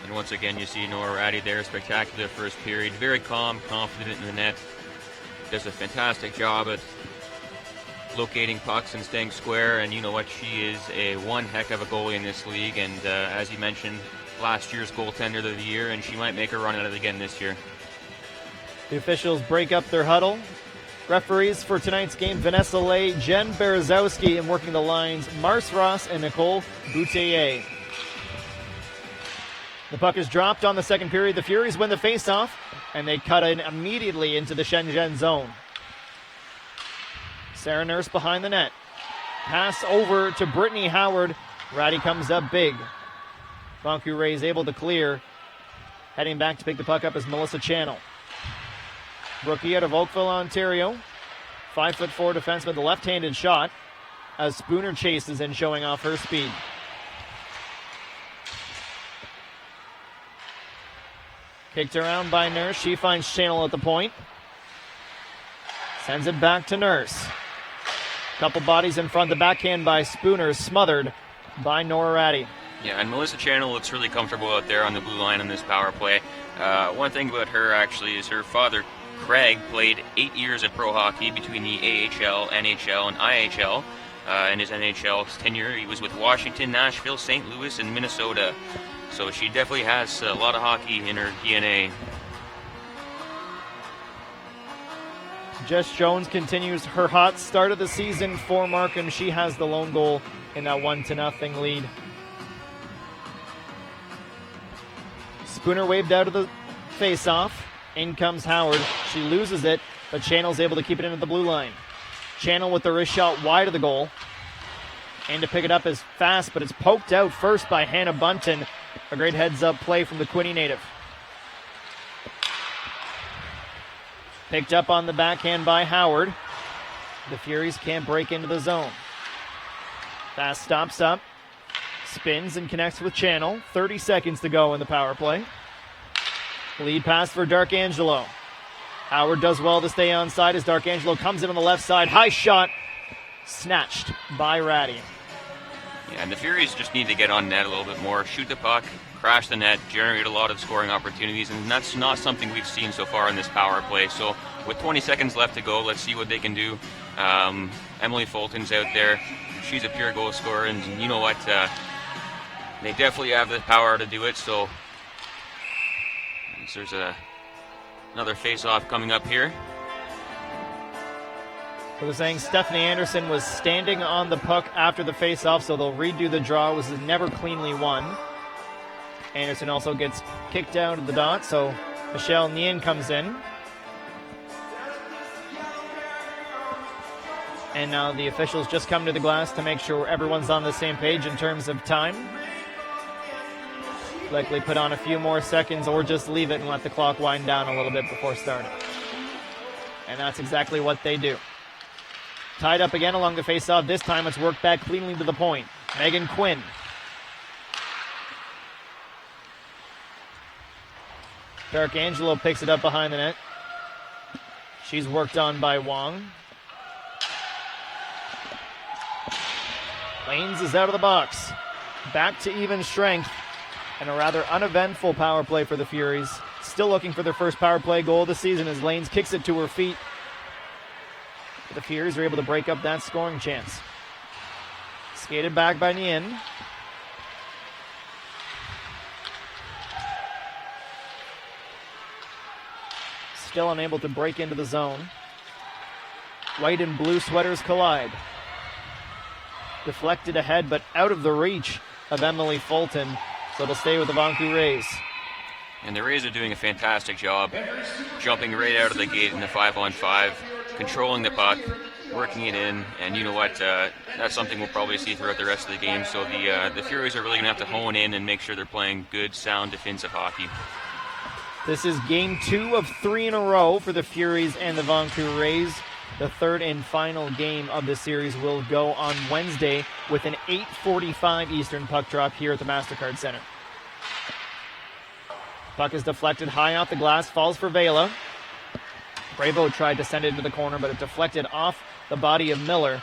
And once again, you see Nora Ratty there, spectacular first period, very calm, confident in the net, does a fantastic job at locating pucks and staying square, and you know what, she is one heck of a goalie in this league, and as you mentioned, last year's goaltender of the year, and she might make a run at it again this year. The officials break up their huddle. Referees for tonight's game, Vanessa Lay, Jen Berezowski, and working the lines, Mars Ross and Nicole Boutelier. The puck is dropped on the second period. The Furies win the faceoff, and they cut in immediately into the Shenzhen zone. Sarah Nurse behind the net. Pass over to Brittany Howard. Ratty comes up big. Vanke Rays able to clear. Heading back to pick the puck up is Melissa Channel. Brookie out of Oakville, Ontario. 5'4" defenseman, the left-handed shot as Spooner chases in, showing off her speed. Kicked around by Nurse. She finds Channel at the point. Sends it back to Nurse. Couple bodies in front. The backhand by Spooner, smothered by Nora Ratty. Yeah, and Melissa Channel looks really comfortable out there on the blue line in this power play. One thing about her, actually, is her father, Craig, played 8 years of pro hockey between the AHL, NHL, and IHL. In his NHL tenure, he was with Washington, Nashville, St. Louis, and Minnesota. So she definitely has a lot of hockey in her DNA. Jess Jones continues her hot start of the season for Markham. She has the lone goal in that 1-0 lead. Spooner waved out of the face-off. In comes Howard. She loses it, but Channel's able to keep it into the blue line. Channel with the wrist shot wide of the goal. And to pick it up is fast, but it's poked out first by Hannah Bunton. A great heads-up play from the Quinny native. Picked up on the backhand by Howard. The Furies can't break into the zone. Fast stops up. Spins and connects with Channel. 30 seconds to go in the power play. Lead pass for Darkangelo. Howard does well to stay onside as Darkangelo comes in on the left side. High shot. Snatched by Ratty. Yeah, and the Furies just need to get on net a little bit more, shoot the puck, crash the net, generate a lot of scoring opportunities, and that's not something we've seen so far in this power play. So with 20 seconds left to go, let's see what they can do. Emily Fulton's out there. She's a pure goal scorer, and you know what? They definitely have the power to do it, so there's another face-off coming up here. So they're saying Stephanie Anderson was standing on the puck after the face-off, so they'll redo the draw. It was never cleanly won. Anderson also gets kicked down to the dot, so Michelle Nien comes in. And now the officials just come to the glass to make sure everyone's on the same page in terms of time. Likely put on a few more seconds or just leave it and let the clock wind down a little bit before starting. And that's exactly what they do. Tied up again along the faceoff. This time it's worked back cleanly to the point. Megan Quinn. Darkangelo picks it up behind the net. She's worked on by Wong. Lanes is out of the box. Back to even strength. And a rather uneventful power play for the Furies. Still looking for their first power play goal of the season as Lanes kicks it to her feet. The Furies are able to break up that scoring chance. Skated back by Nien. still unable to break into the zone. White and blue sweaters collide. Deflected ahead, but out of the reach of Emily Fulton, so it'll stay with the Vanke Rays. And the Rays are doing a fantastic job jumping right out of the gate in the 5-on-5, controlling the puck, working it in, and you know what, that's something we'll probably see throughout the rest of the game. So the Furies are really going to have to hone in and make sure they're playing good, sound defensive hockey. This is game 2 of 3 in a row for the Furies and the Vanke Rays. The third and final game of the series will go on Wednesday with an 8:45 Eastern puck drop here at the MasterCard Center. Puck is deflected high off the glass, falls for Vela. Bravo tried to send it into the corner, but it deflected off the body of Miller.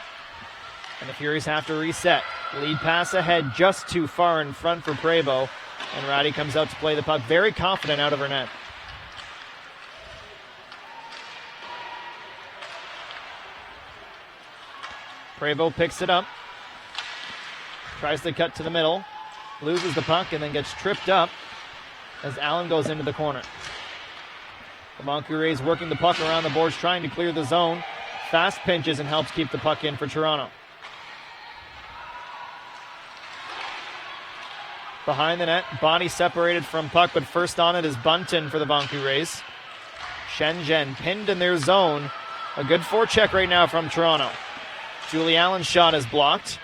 And the Furies have to reset. Lead pass ahead, just too far in front for Bravo. And Ratty comes out to play the puck, very confident out of her net. Prevost picks it up. Tries to cut to the middle. Loses the puck and then gets tripped up as Allen goes into the corner. The Vanke Rays working the puck around the boards, trying to clear the zone. Fast pinches and helps keep the puck in for Toronto. Behind the net, body separated from puck, but first on it is Bunton for the Vanke Rays. Shenzhen pinned in their zone. A good forecheck right now from Toronto. Julie Allen's shot is blocked.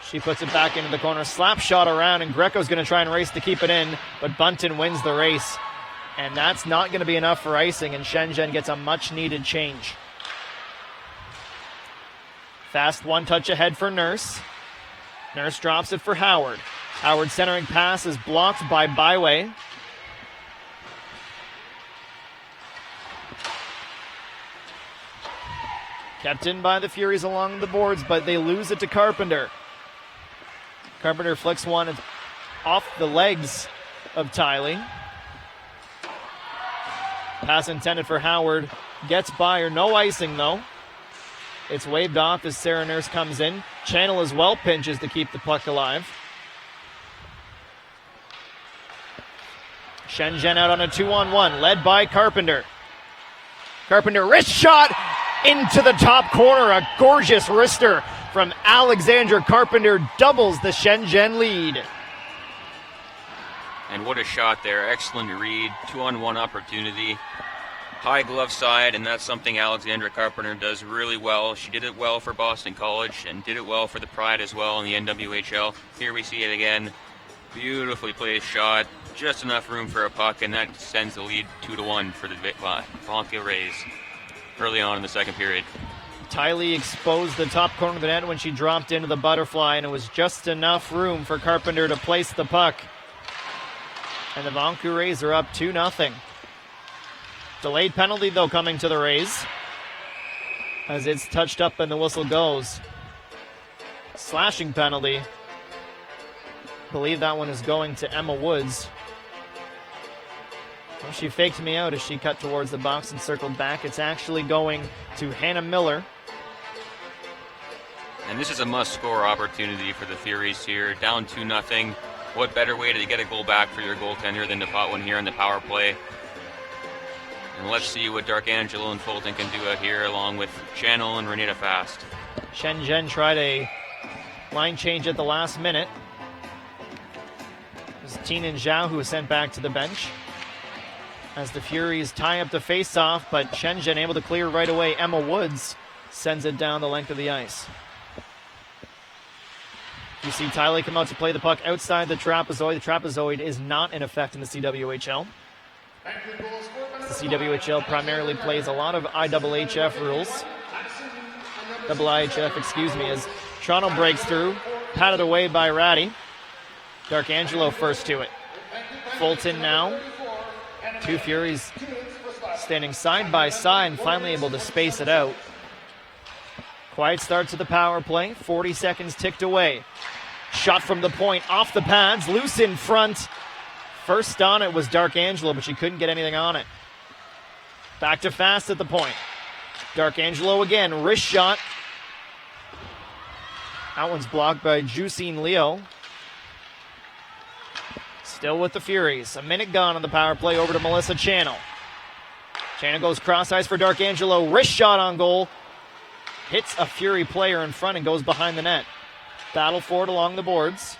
She puts it back into the corner. Slap shot around, and Greco's going to try and race to keep it in, but Bunton wins the race. And that's not going to be enough for icing, and Shenzhen gets a much-needed change. Fast one-touch ahead for Nurse. Nurse drops it for Howard. Howard's centering pass is blocked by Byway. Kept in by the Furies along the boards, but they lose it to Carpenter. Carpenter flicks one off the legs of Tiley. Pass intended for Howard. Gets by her. No icing, though. It's waved off as Sarah Nurse comes in. Channel as well pinches to keep the puck alive. Shenzhen out on a 2-on-1, led by Carpenter. Carpenter wrist shot into the top corner. A gorgeous wrister from Alexandra Carpenter doubles the Shenzhen lead. And what a shot there. Excellent read. 2-on-1 opportunity. High glove side, and that's something Alexandra Carpenter does really well. She did it well for Boston College and did it well for the Pride as well in the NWHL. Here we see it again. Beautifully placed shot. Just enough room for a puck, and that sends the lead 2-1 for the Vanke Rays early on in the second period. Tiley exposed the top corner of the net when she dropped into the butterfly, and it was just enough room for Carpenter to place the puck. And the Vanke Rays are up 2-0. Delayed penalty, though, coming to the Rays as it's touched up and the whistle goes. Slashing penalty. I believe that one is going to Emma Woods. Well, she faked me out as she cut towards the box and circled back. It's actually going to Hannah Miller. And this is a must-score opportunity for the Furies here. Down 2-0. What better way to get a goal back for your goaltender than to pot one here on the power play? And let's see what Darkangelo and Fulton can do out here along with Channel and Renita Fast. Shenzhen tried a line change at the last minute. It was Tina Zhao who was sent back to the bench as the Furies tie up the face-off, but Shenzhen able to clear right away. Emma Woods sends it down the length of the ice. You see Tiley come out to play the puck outside the trapezoid. The trapezoid is not in effect in the CWHL. The CWHL primarily plays a lot of IHF rules. IHF, as Toronto breaks through, patted away by Ratty. Darkangelo first to it. Fulton now. Two Furies standing side by side and finally able to space it out. Quiet start to the power play. 40 seconds ticked away. Shot from the point, off the pads, loose in front. First on it was Darkangelo, but she couldn't get anything on it. Back to Fast at the point. Darkangelo again, wrist shot. That one's blocked by Jusine Leo. Still with the Furies. A minute gone on the power play, over to Melissa Channel. Shayna goes cross ice for Darkangelo. Wrist shot on goal. Hits a Fury player in front and goes behind the net. Battle for it along the boards.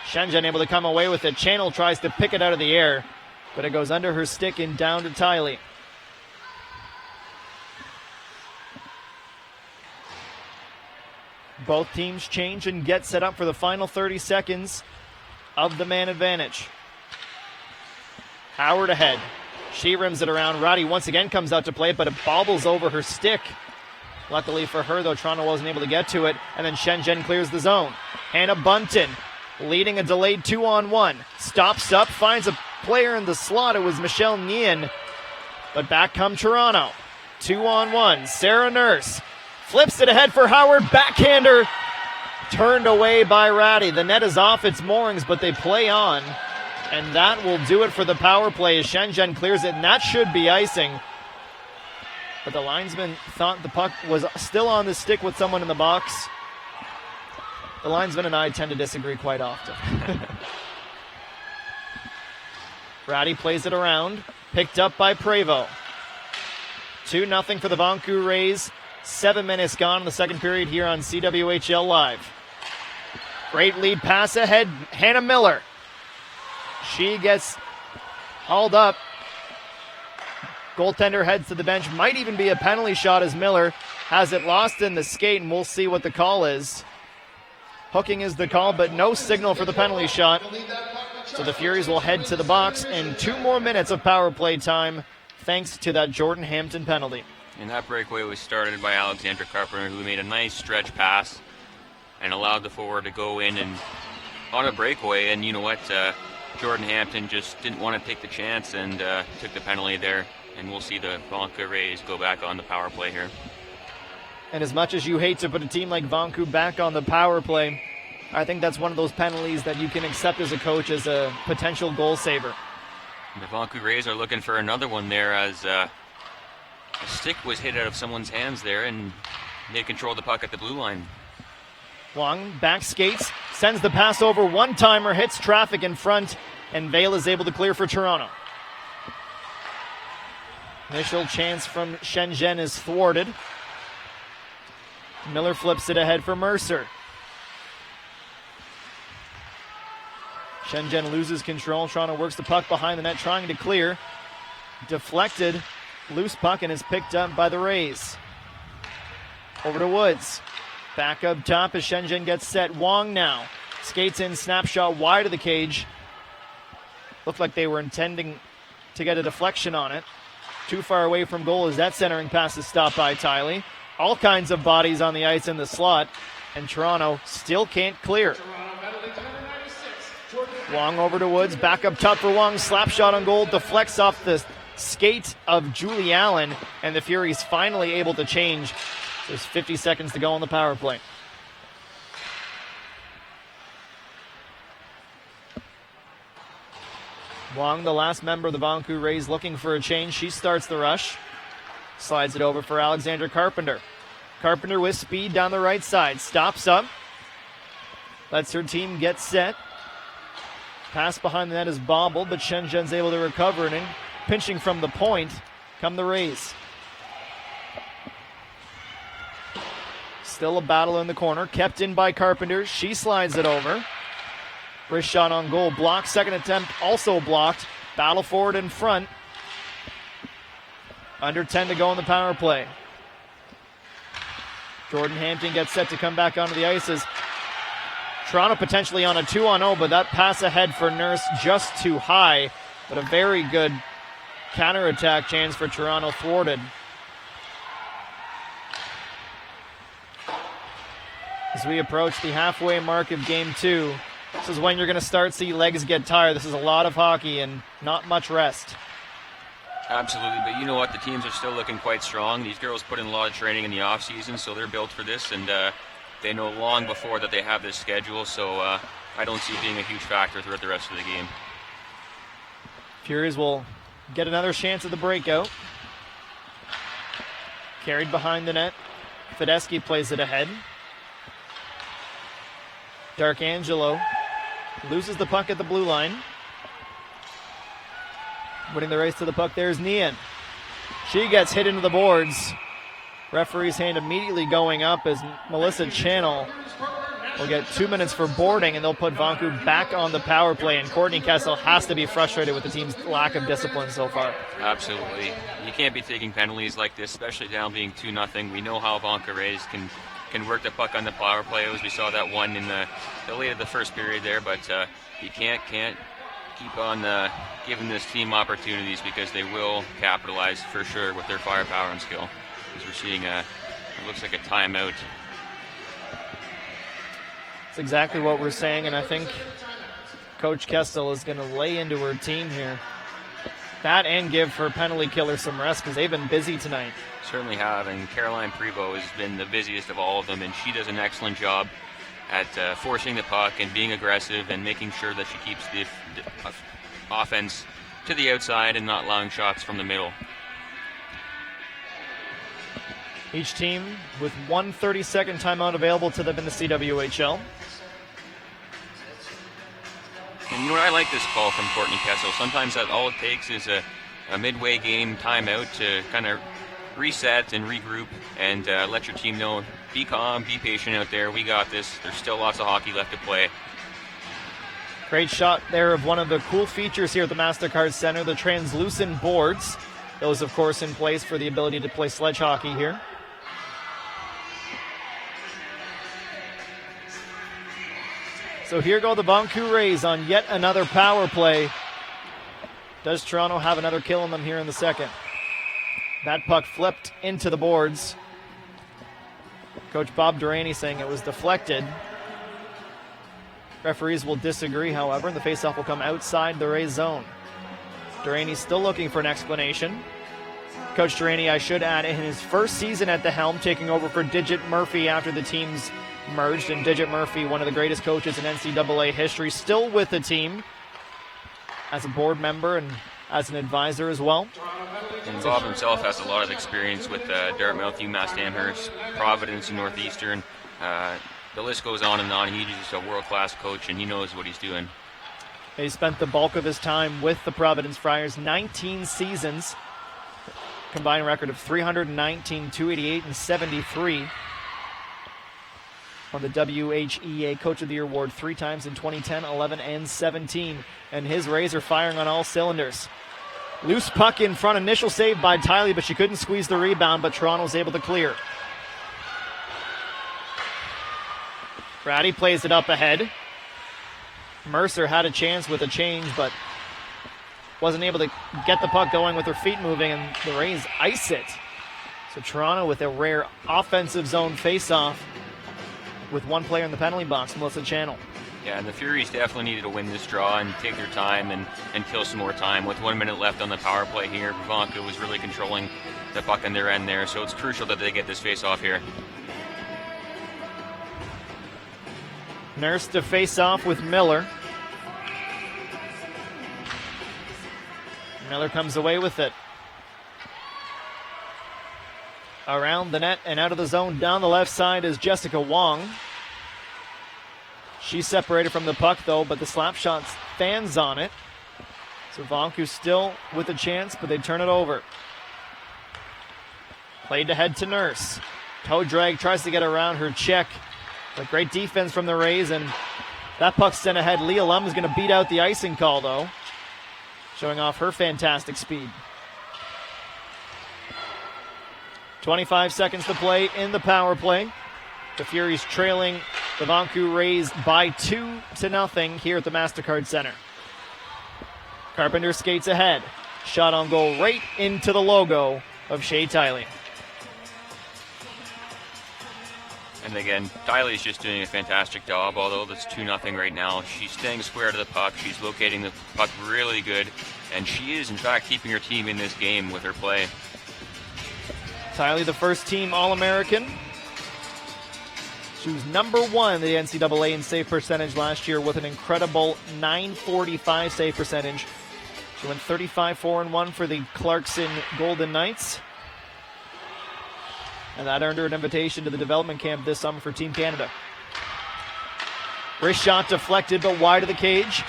Shenzhen able to come away with it. Channel tries to pick it out of the air, but it goes under her stick and down to Tylee. Both teams change and get set up for the final 30 seconds of the man advantage. Howard ahead. She rims it around. Roddy once again comes out to play it, but it bobbles over her stick. Luckily for her, though, Toronto wasn't able to get to it, and then Shenzhen clears the zone. Hannah Bunton leading a delayed 2-on-1. Stops up, finds a player in the slot. It was Michelle Nian, but back come Toronto. 2-on-1. Sarah Nurse flips it ahead for Howard. Backhander turned away by Ratty. The net is off its moorings, but they play on, and that will do it for the power play as Shenzhen clears it, and that should be icing. But the linesman thought the puck was still on the stick with someone in the box. The linesman and I tend to disagree quite often. Ratty plays it around. Picked up by Prevost. 2-0 for the Vanke Rays. 7 minutes gone in the second period here on CWHL Live. Great lead pass ahead. Hannah Miller. She gets hauled up. Goaltender heads to the bench. Might even be a penalty shot as Miller has it lost in the skate, and we'll see what the call is. Hooking is the call, but no signal for the penalty shot. So the Furies will head to the box, and 2 more minutes of power play time thanks to that Jordan Hampton penalty. And that breakaway was started by Alexandra Carpenter, who made a nice stretch pass and allowed the forward to go in and on a breakaway. And you know what? Jordan Hampton just didn't want to take the chance and took the penalty there. And we'll see the Vanke Rays go back on the power play here. And as much as you hate to put a team like Vanke back on the power play, I think that's one of those penalties that you can accept as a coach as a potential goal saver. The Vanke Rays are looking for another one there as a stick was hit out of someone's hands there, and they control the puck at the blue line. Wong back skates, sends the pass over, one-timer, hits traffic in front, and Vale is able to clear for Toronto. Initial chance from Shenzhen is thwarted. Miller flips it ahead for Mercer. Shenzhen loses control. Toronto works the puck behind the net, trying to clear. Deflected, loose puck, and is picked up by the Rays. Over to Woods. Back up top as Shenzhen gets set. Wong now skates in, snapshot wide of the cage. Looked like they were intending to get a deflection on it. Too far away from goal as that centering pass is stopped by Tylee. All kinds of bodies on the ice in the slot, and Toronto still can't clear. Wong over to Woods, back up top for Wong, slap shot on goal, deflects off the skate of Julie Allen, and the Furies finally able to change. There's 50 seconds to go on the power play. Wong, the last member of the Vanke Rays, looking for a change. She starts the rush. Slides it over for Alexandra Carpenter. Carpenter with speed down the right side. Stops up. Lets her team get set. Pass behind the net is bobbled, but Shenzhen's able to recover it. And pinching from the point come the Rays. Still a battle in the corner. Kept in by Carpenter. She slides it over. Wrist shot on goal, blocked. Second attempt also blocked. Battle forward in front. Under 10 to go on the power play. Jordan Hampton gets set to come back onto the ice as Toronto potentially on a 2-on-0, but that pass ahead for Nurse just too high. But a very good counterattack chance for Toronto thwarted. As we approach the halfway mark of Game 2, this is when you're going to start see legs get tired. This is a lot of hockey and not much rest. Absolutely, but you know what? The teams are still looking quite strong. These girls put in a lot of training in the offseason, so they're built for this, and they know long before that they have this schedule, so I don't see it being a huge factor throughout the rest of the game. Furies will get another chance at the breakout. Carried behind the net. Fedeschi plays it ahead. Darkangelo loses the puck at the blue line. Winning the race to the puck, there's Nian. She gets hit into the boards. Referee's hand immediately going up as Melissa Channel will get 2 minutes for boarding, and they'll put Vanke back on the power play. And Courtney Kessel has to be frustrated with the team's lack of discipline so far. Absolutely. You can't be taking penalties like this, especially down being 2-0. We know how Vanke Rays can work the puck on the power play. As we saw that one in the late of the first period there, but you can't keep on giving this team opportunities, because they will capitalize for sure with their firepower and skill. As we're seeing it looks like a timeout. That's exactly what we're saying, and I think Coach Kessel is going to lay into her team here. That and give her penalty killer some rest, because they've been busy tonight. Certainly have, and Caroline Prevost has been the busiest of all of them, and she does an excellent job at forcing the puck and being aggressive and making sure that she keeps the offense to the outside and not allowing shots from the middle. Each team with 1 30-second timeout available to them in the CWHL. And you know what, I like this call from Courtney Kessel. Sometimes that all it takes is a midway game timeout to kind of reset and regroup and let your team know, be calm, be patient out there. We got this. There's still lots of hockey left to play. Great shot there of one of the cool features here at the MasterCard Center, the translucent boards. Those, of course, in place for the ability to play sledge hockey here. So here go the Vanke Rays on yet another power play. Does Toronto have another kill on them here in the second? That puck flipped into the boards. Coach Bob Durrani saying it was deflected. Referees will disagree, however, and the faceoff will come outside the Rays zone. Durrani's still looking for an explanation. Coach Durrani, I should add, in his first season at the helm, taking over for Digit Murphy after the teams merged, and Digit Murphy, one of the greatest coaches in NCAA history, still with the team as a board member and as an advisor as well. And Bob himself has a lot of experience with Dartmouth, UMass Amherst, Providence, and Northeastern. The list goes on and on. He's just a world-class coach, and he knows what he's doing. He spent the bulk of his time with the Providence Friars, 19 seasons, combined record of 319, 288, and 73. On the WHEA Coach of the Year award 3 times in 2010, 11, and 17. And his Rays are firing on all cylinders. Loose puck in front, initial save by Tiley, but she couldn't squeeze the rebound, but Toronto's able to clear. Brady plays it up ahead. Mercer had a chance with a change, but wasn't able to get the puck going with her feet moving, and the Rays ice it. So Toronto with a rare offensive zone faceoff with one player in the penalty box, Melissa Channel. Yeah, and the Furies definitely needed to win this draw and take their time and kill some more time. With 1 minute left on the power play here, Vanke was really controlling the puck on their end there, so it's crucial that they get this face-off here. Nurse to face off with Miller. Miller comes away with it. Around the net and out of the zone down the left side is Jessica Wong. She's separated from the puck though, but the slap shot fans on it. So Vanke still with a chance, but they turn it over. Played ahead to Nurse. Toe drag, tries to get around her check. But great defense from the Rays, and that puck sent ahead. Leah Lum is going to beat out the icing call though, showing off her fantastic speed. 25 seconds to play in the power play. The Furies trailing the Vanke Rays by 2-0 here at the MasterCard Center. Carpenter skates ahead. Shot on goal right into the logo of Shea Tiley. And again, Tiley's just doing a fantastic job, although it's 2-0 right now. She's staying square to the puck. She's locating the puck really good. And she is, in fact, keeping her team in this game with her play. Tiley, the first team All-American. She was number 1 in the NCAA in save percentage last year with an incredible .945 save percentage. She went 35-4-1 for the Clarkson Golden Knights. And that earned her an invitation to the development camp this summer for Team Canada. Wrist shot deflected, but wide of the cage.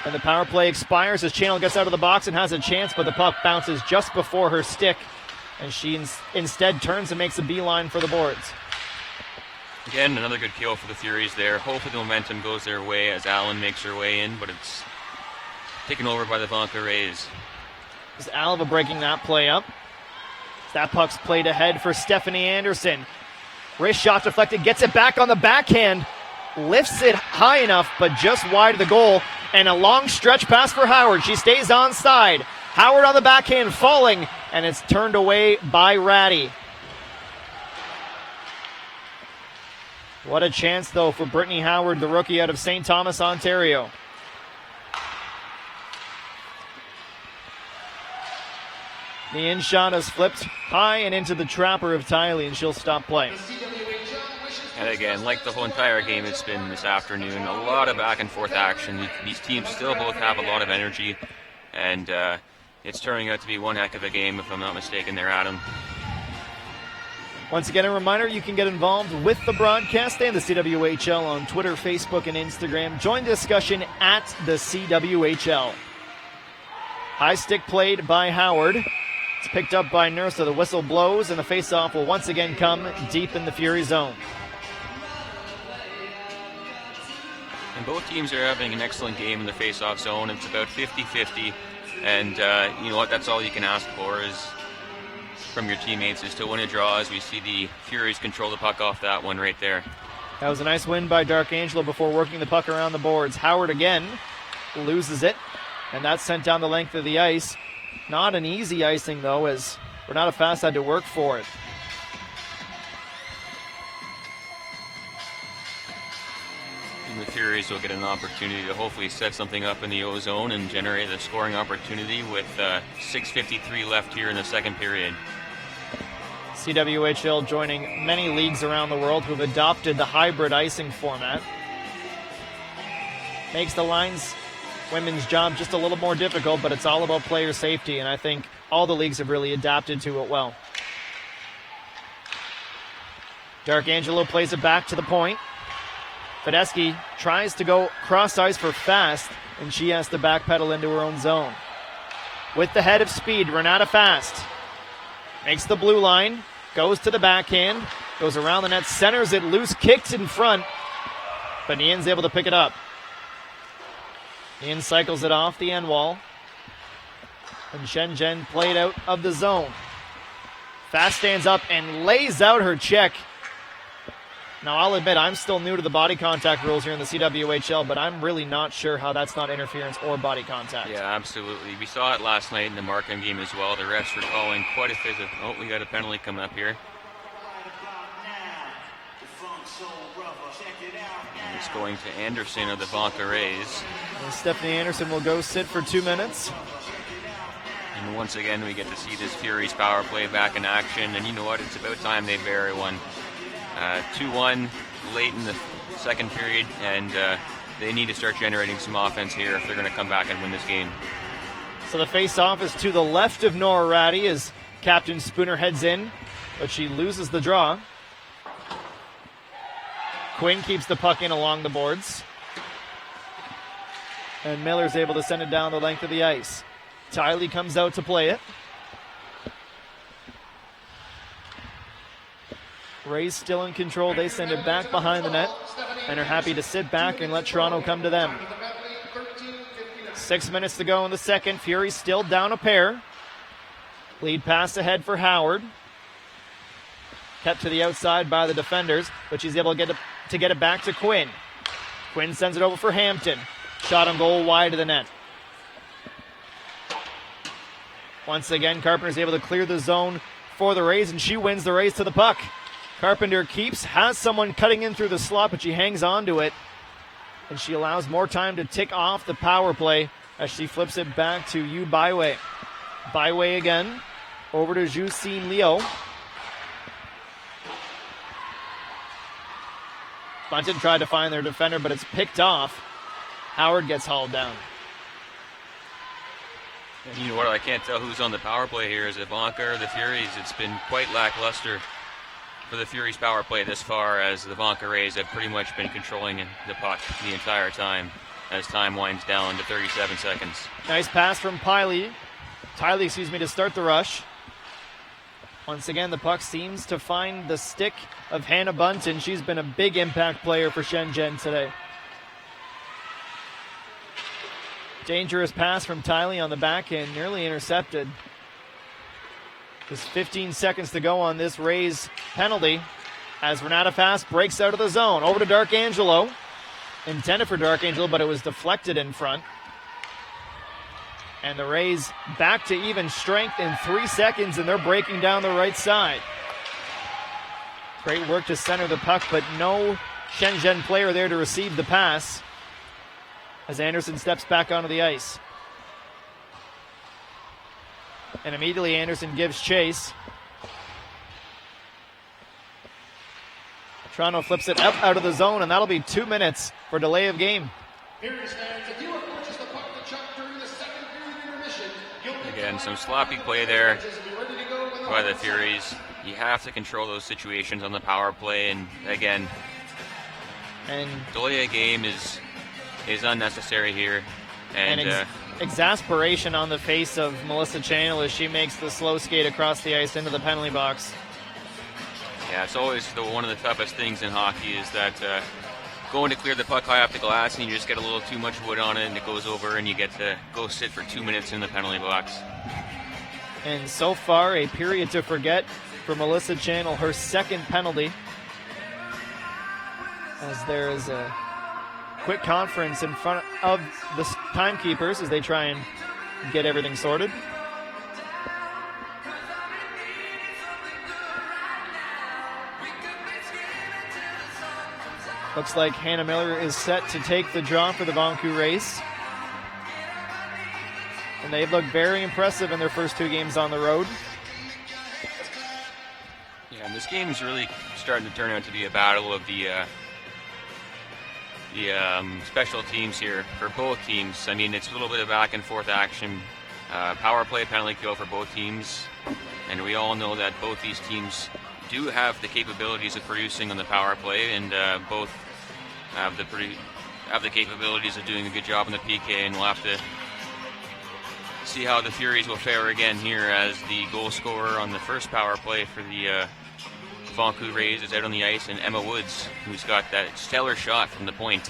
And the power play expires as Channel gets out of the box and has a chance, but the puck bounces just before her stick And she instead turns and makes a beeline for the boards. Again, another good kill for the Furies there. Hopefully the momentum goes their way as Allen makes her way in, but it's taken over by the Vanke Rays. Is Alva breaking that play up. That puck's played ahead for Stephanie Anderson. Wrist shot deflected, gets it back on the backhand. Lifts it high enough, but just wide of the goal. And a long stretch pass for Howard. She stays onside. Howard on the backhand falling, and it's turned away by Ratty. What a chance, though, for Brittany Howard, the rookie out of St. Thomas, Ontario. The in shot is flipped high and into the trapper of Tiley, and she'll stop play. And again, like the whole entire game it's been this afternoon, a lot of back and forth action. These teams still both have a lot of energy, and it's turning out to be one heck of a game, if I'm not mistaken there, Adam. Once again, a reminder, you can get involved with the broadcast and the CWHL on Twitter, Facebook, and Instagram. Join the discussion at the CWHL. High stick played by Howard. It's picked up by Nurse, so the whistle blows, and the face-off will once again come deep in the Fury zone. And both teams are having an excellent game in the face-off zone. It's about 50-50, and you know what? That's all you can ask for is from your teammates is to win a draw, as we see the Furies control the puck off that one right there. That was a nice win by Dark Angelo before working the puck around the boards. Howard again loses it, and that's sent down the length of the ice. Not an easy icing, though, as Renata Fast had to work for it. And the Furies will get an opportunity to hopefully set something up in the O-zone and generate a scoring opportunity with 6:53 left here in the second period. CWHL joining many leagues around the world who have adopted the hybrid icing format. Makes the Lions women's job just a little more difficult, but it's all about player safety, and I think all the leagues have really adapted to it well. Dark Angelo plays it back to the point. Fedeski tries to go cross ice for Fast, and she has to backpedal into her own zone. With the head of speed, Renata Fast makes the blue line, goes to the backhand, goes around the net, centers it loose, kicks in front, but Ian's able to pick it up. Ian cycles it off the end wall, and Shenzhen played out of the zone. Fast stands up and lays out her check. Now, I'll admit, I'm still new to the body contact rules here in the CWHL, but I'm really not sure how that's not interference or body contact. Yeah, absolutely. We saw it last night in the Markham game as well. The refs were calling quite a bit of... Oh, we got a penalty coming up here. And it's going to Anderson of the Vanke Rays. And Stephanie Anderson will go sit for 2 minutes. And once again, we get to see this Furies power play back in action. And you know what? It's about time they bury one. 2-1 late in the second period, and they need to start generating some offense here if they're going to come back and win this game. So the face-off is to the left of Nora Ratty as Captain Spooner heads in, but she loses the draw. Quinn keeps the puck in along the boards. And Miller's able to send it down the length of the ice. Tiley comes out to play it. Rays still in control. They send it back behind the net and are happy to sit back and let Toronto come to them. 6 minutes to go in the second. Fury still down a pair. Lead pass ahead for Howard. Kept to the outside by the defenders, but she's able to get it back to Quinn. Quinn sends it over for Hampton. Shot on goal wide of the net. Once again, Carpenter's able to clear the zone for the Rays, and she wins the race to the puck. Carpenter keeps, has someone cutting in through the slot, but she hangs on to it. And she allows more time to tick off the power play as she flips it back to Yu Baiwei. Baiwei again, over to Zhu Xin Liu. Bunton tried to find their defender, but it's picked off. Howard gets hauled down. And you know what? I can't tell who's on the power play here. Is it Vanke or the Furies? It's been quite lackluster for the Furies power play this far, as the Vanke Rays have pretty much been controlling the puck the entire time as time winds down to 37 seconds. Nice pass from Tiley, to start the rush. Once again, the puck seems to find the stick of Hannah Bunton. She's been a big impact player for Shenzhen today. Dangerous pass from Tiley on the backhand, nearly intercepted. Just 15 seconds to go on this Rays penalty as Renata Fast breaks out of the zone. Over to Darkangelo. Intended for Darkangelo, but it was deflected in front. And the Rays back to even strength in 3 seconds, and they're breaking down the right side. Great work to center the puck, but no Shenzhen player there to receive the pass as Anderson steps back onto the ice. And immediately Anderson gives chase. Toronto flips it up out of the zone, and that'll be 2 minutes for delay of game. Furies fans, if you have purchased the puck to Chuck during the second period intermission, you'll get Again, some sloppy play there just be ready to go when by the horn Furies. You have to control those situations on the power play, and again, And delay a game is unnecessary here. And exasperation on the face of Melissa Channel as she makes the slow skate across the ice into the penalty box. yeah, it's always one of the toughest things in hockey is that going to clear the puck high off the glass and you just get a little too much wood on it and it goes over and you get to go sit for 2 minutes in the penalty box. And so far, a period to forget for Melissa Channel, her second penalty. As there is a quick conference in front of the timekeepers as they try and get everything sorted. Looks like Hannah Miller is set to take the draw for the Vanke Race. And they've looked very impressive in their first 2 games on the road. Yeah, and this game is really starting to turn out to be a battle of the special teams here for both teams. I mean, it's a little bit of back and forth action. Power play, penalty kill for both teams. And we all know that both these teams do have the capabilities of producing on the power play, and both have the capabilities of doing a good job in the PK, and we'll have to see how the Furies will fare again here as the goal scorer on the first power play for the Vanke Rays is out on the ice, and Emma Woods, who's got that stellar shot from the point.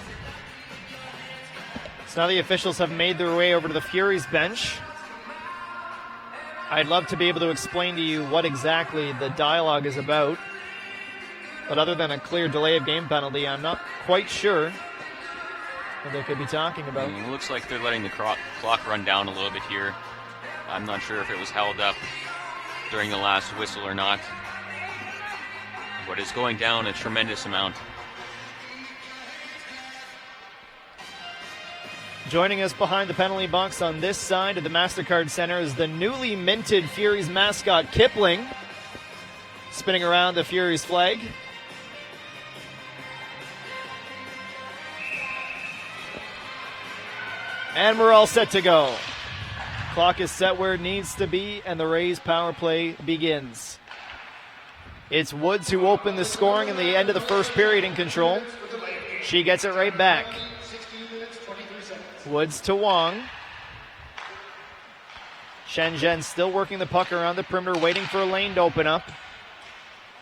So now the officials have made their way over to the Furies bench. I'd love to be able to explain to you what exactly the dialogue is about. But other than a clear delay of game penalty, I'm not quite sure what they could be talking about. It looks like they're letting the clock run down a little bit here. I'm not sure if it was held up during the last whistle or not. But it's going down a tremendous amount. Joining us behind the penalty box on this side of the MasterCard Center is the newly minted Furies mascot, Kipling, spinning around the Furies flag. And we're all set to go. Clock is set where it needs to be, and the Rays power play begins. It's Woods who opened the scoring in the end of the first period in control. She gets it right back. 16 minutes, 23 seconds. Woods to Wong. Shenzhen still working the puck around the perimeter, waiting for a lane to open up.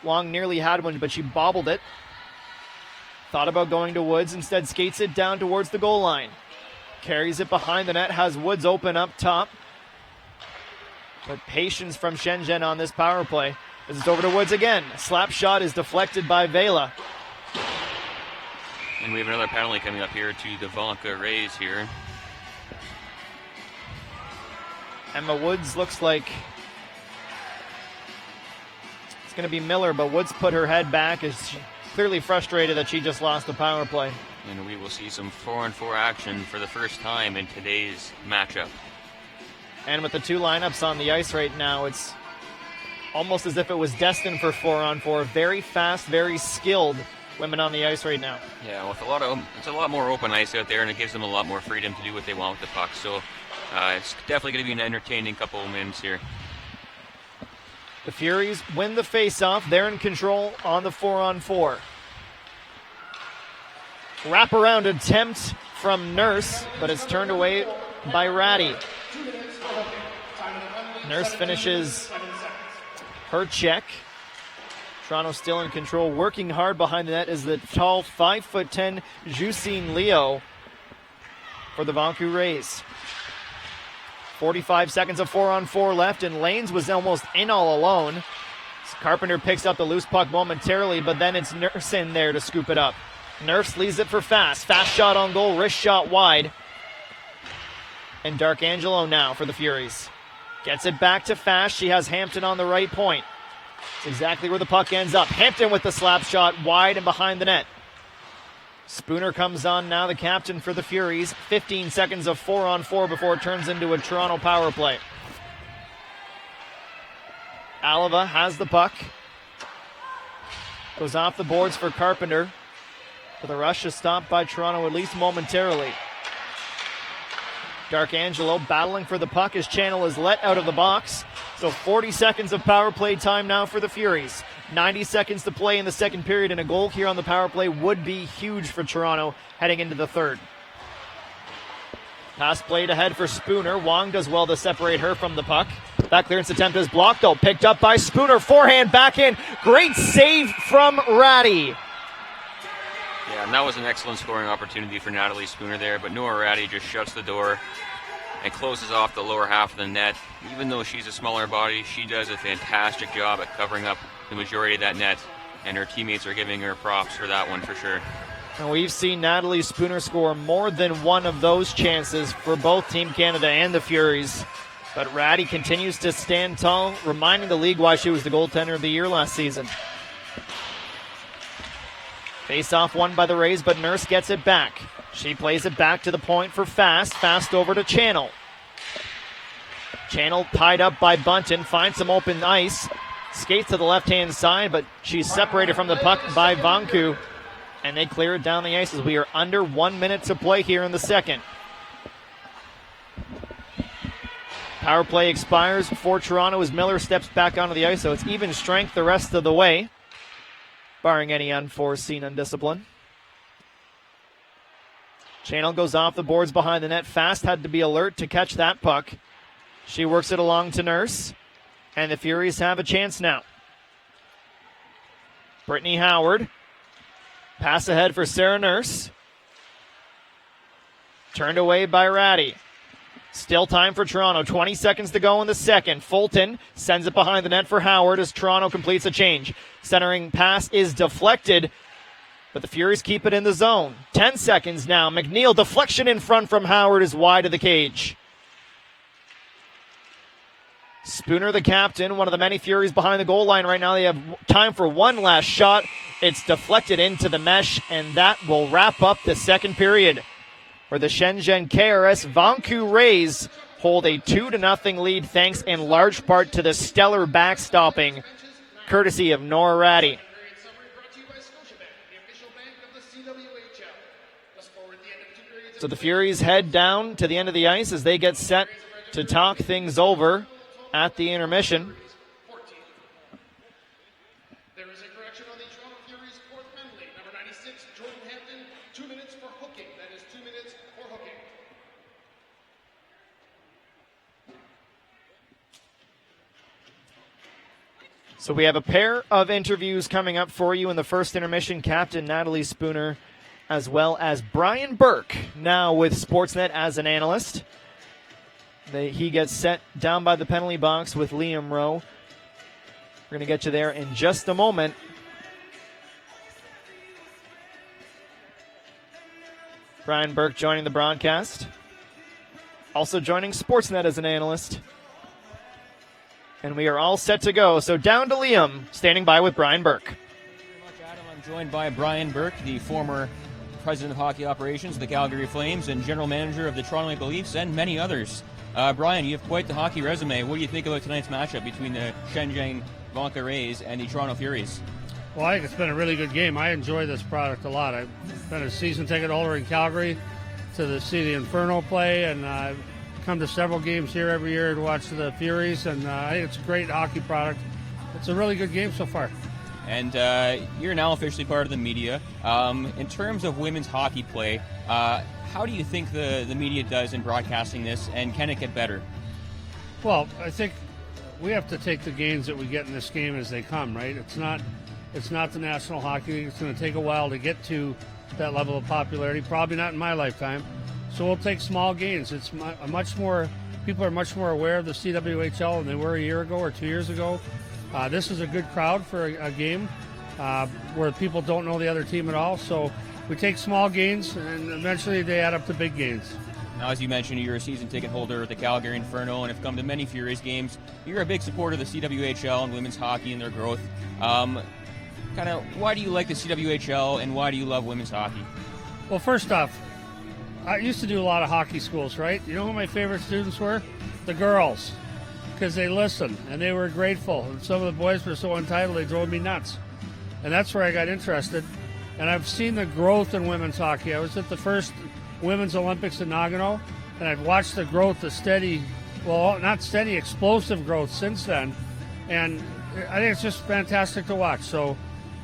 Wong nearly had one, but she bobbled it. Thought about going to Woods, instead skates it down towards the goal line. Carries it behind the net, has Woods open up top. But patience from Shenzhen on this power play. As it's over to Woods again. Slap shot is deflected by Vela. And we have another penalty coming up here to the Vanke Rays here. Emma Woods looks like it's going to be Miller, but Woods put her head back as she clearly frustrated that she just lost the power play. And we will see some 4-on-4 action for the first time in today's matchup. And with the 2 lineups on the ice right now, it's almost as if it was destined for 4-on-4. Very fast, very skilled women on the ice right now. Yeah, with it's a lot more open ice out there, and it gives them a lot more freedom to do what they want with the puck. So it's definitely going to be an entertaining couple of minutes here. The Furies win the face-off. They're in control on the 4-on-4. Wraparound attempt from Nurse, but it's turned away by Ratty. Nurse finishes her check. Toronto still in control. Working hard behind the net is the tall 5'10" Jusine Leo for the Vanke Rays. 45 seconds of 4-on-4 left, and Lanes was almost in all alone. Carpenter picks up the loose puck momentarily, but then it's Nurse in there to scoop it up. Nurse leaves it for Fast. Fast shot on goal, wrist shot wide. And Darkangelo now for the Furies. Gets it back to Fast. She has Hampton on the right point. It's exactly where the puck ends up. Hampton with the slap shot wide and behind the net. Spooner comes on now, the captain for the Furies. 15 seconds of 4-on-4 before it turns into a Toronto power play. Alava has the puck. Goes off the boards for Carpenter. But the rush is stopped by Toronto at least momentarily. Darkangelo battling for the puck as Channel is let out of the box. So 40 seconds of power play time now for the Furies. 90 seconds to play in the second period, and a goal here on the power play would be huge for Toronto heading into the third. Pass played ahead for Spooner. Wong does well to separate her from the puck. That clearance attempt is blocked, though. Picked up by Spooner. Forehand back in. Great save from Ratty. Yeah, and that was an excellent scoring opportunity for Natalie Spooner there, but Nora Ratty just shuts the door and closes off the lower half of the net. Even though she's a smaller body, she does a fantastic job at covering up the majority of that net, and her teammates are giving her props for that one for sure. And we've seen Natalie Spooner score more than one of those chances for both Team Canada and the Furies. But Ratty continues to stand tall, reminding the league why she was the goaltender of the year last season. Face-off won by the Rays, but Nurse gets it back. She plays it back to the point for Fast. Fast over to Channel. Channel tied up by Bunton, finds some open ice. Skates to the left-hand side, but she's separated from the puck by Vanku. And they clear it down the ice as we are under 1 minute to play here in the second. Power play expires for Toronto as Miller steps back onto the ice, so it's even strength the rest of the way, barring any unforeseen undiscipline. Channel goes off the boards behind the net. Fast had to be alert to catch that puck. She works it along to Nurse, and the Furies have a chance now. Brittany Howard. Pass ahead for Sarah Nurse. Turned away by Ratty. Still time for Toronto. 20 seconds to go in the second. Fulton sends it behind the net for Howard as Toronto completes a change. Centering pass is deflected, but the Furies keep it in the zone. 10 seconds now. McNeil deflection in front from Howard is wide of the cage. Spooner, the captain, one of the many Furies behind the goal line right now. They have time for one last shot. It's deflected into the mesh, and that will wrap up the second period, where the Shenzhen KRS Vanku Rays hold a 2-0 lead, thanks in large part to the stellar backstopping, courtesy of Nora Ratty. So the Furies head down to the end of the ice as they get set to talk things over at the intermission. There is a correction on the Toronto Furies fourth penalty. Number 96, Jordan Hampton, 2 minutes for hooking. That is 2 minutes for hooking. So we have a pair of interviews coming up for you in the first intermission. Captain Natalie Spooner, as well as Brian Burke, now with Sportsnet as an analyst. He gets set down by the penalty box with Liam Rowe. We're going to get you there in just a moment. Brian Burke joining the broadcast. Also joining Sportsnet as an analyst. And we are all set to go. So down to Liam, standing by with Brian Burke. Thank you very much, Adam. I'm joined by Brian Burke, the former president of hockey operations of the Calgary Flames and general manager of the Toronto Maple Leafs and many others. Brian, you have quite the hockey resume. What do you think about tonight's matchup between the Shenzhen Vanke Rays and the Toronto Furies? Well, I think it's been a really good game. I enjoy this product a lot. I've been a season ticket holder in Calgary to see the Inferno play, and I've come to several games here every year to watch the Furies, and I think it's a great hockey product. It's a really good game so far. And you're now officially part of the media. In terms of women's hockey play, how do you think the media does in broadcasting this, and can it get better? Well, I think we have to take the gains that we get in this game as they come, right? It's not the National Hockey League. It's going to take a while to get to that level of popularity, probably not in my lifetime. So we'll take small gains. It's people are much more aware of the CWHL than they were a year ago or 2 years ago. This is a good crowd for a game where people don't know the other team at all. So we take small gains, and eventually they add up to big gains. Now, as you mentioned, you're a season ticket holder at the Calgary Inferno and have come to many Furies games. You're a big supporter of the CWHL and women's hockey and their growth. Why do you like the CWHL and why do you love women's hockey? Well, first off, I used to do a lot of hockey schools, right? You know who my favorite students were? The girls, because they listened and they were grateful. And some of the boys were so entitled they drove me nuts. And that's where I got interested. And I've seen the growth in women's hockey. I was at the first Women's Olympics in Nagano, and I've watched the growth, explosive growth since then. And I think it's just fantastic to watch. So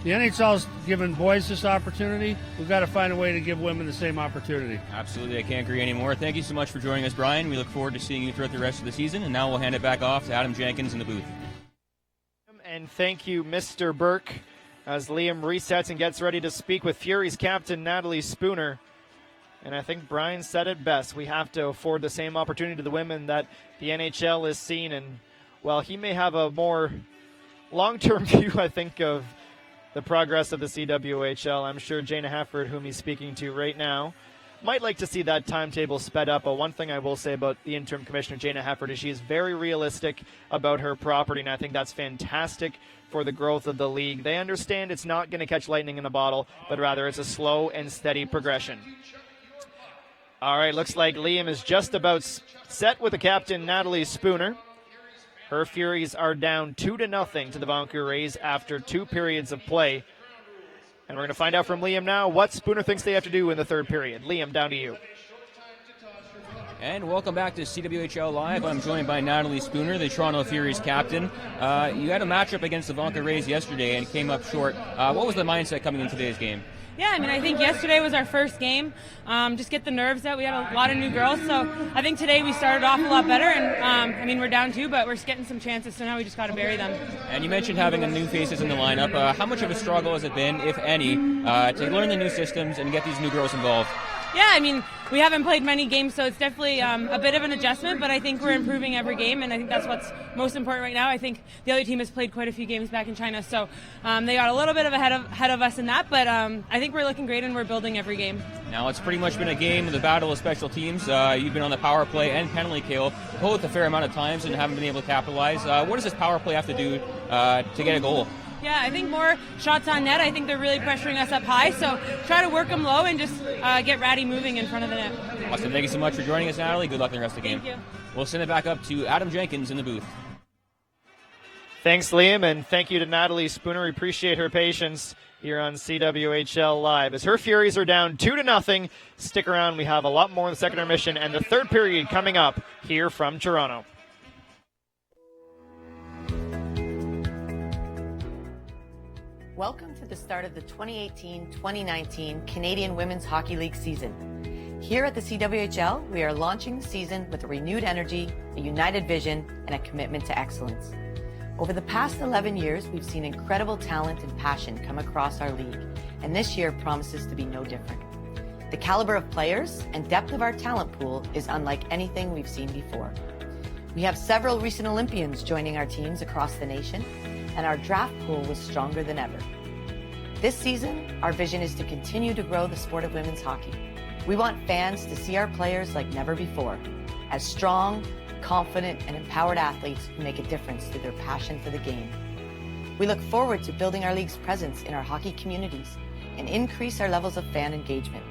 the NHL's given boys this opportunity. We've got to find a way to give women the same opportunity. Absolutely, I can't agree anymore. Thank you so much for joining us, Brian. We look forward to seeing you throughout the rest of the season. And now we'll hand it back off to Adam Jenkins in the booth. And thank you, Mr. Burke, as Liam resets and gets ready to speak with Furies captain Natalie Spooner. And I think Brian said it best. We have to afford the same opportunity to the women that the NHL is seeing. And while he may have a more long-term view, I think, of the progress of the CWHL, I'm sure Jana Hafford, whom he's speaking to right now, might like to see that timetable sped up. But one thing I will say about the interim commissioner, Jana Hafford, is she is very realistic about her property, and I think that's fantastic for the growth of the league. They understand it's not going to catch lightning in a bottle, but rather it's a slow and steady progression. All right, looks like Liam is just about set with the captain, Natalie Spooner. Her Furies are down 2-0 to the Vanke Rays after 2 periods of play. And we're going to find out from Liam now what Spooner thinks they have to do in the third period. Liam, down to you. And welcome back to CWHL Live. I'm joined by Natalie Spooner, the Toronto Furies captain. You had a matchup against the Vanke Rays yesterday and came up short. What was the mindset coming in today's game? Yeah, I think yesterday was our first game. Just get the nerves out. We had a lot of new girls, so I think today we started off a lot better. And we're down 2, but we're getting some chances, so now we just got to bury them. And you mentioned having new faces in the lineup. How much of a struggle has it been, if any, to learn the new systems and get these new girls involved? Yeah, we haven't played many games, so it's definitely a bit of an adjustment, but I think we're improving every game, and I think that's what's most important right now. I think the other team has played quite a few games back in China, so they got a little bit of ahead of us in that, but I think we're looking great, and we're building every game. Now, it's pretty much been a game of the battle of special teams. You've been on the power play and penalty kill both a fair amount of times and haven't been able to capitalize. What does this power play have to do to get a goal? Yeah, I think more shots on net. I think they're really pressuring us up high, so try to work them low and just get Ratty moving in front of the net. Awesome. Thank you so much for joining us, Natalie. Good luck in the rest of the game. Thank you. We'll send it back up to Adam Jenkins in the booth. Thanks, Liam, and thank you to Natalie Spooner. We appreciate her patience here on CWHL Live. As her Furies are down 2-0, stick around. We have a lot more in the second intermission and the third period coming up here from Toronto. Welcome to the start of the 2018-2019 Canadian Women's Hockey League season. Here at the CWHL, we are launching the season with a renewed energy, a united vision, and a commitment to excellence. Over the past 11 years, we've seen incredible talent and passion come across our league, and this year promises to be no different. The caliber of players and depth of our talent pool is unlike anything we've seen before. We have several recent Olympians joining our teams across the nation, and our draft pool was stronger than ever. This season, our vision is to continue to grow the sport of women's hockey. We want fans to see our players like never before, as strong, confident, and empowered athletes who make a difference through their passion for the game. We look forward to building our league's presence in our hockey communities and increase our levels of fan engagement.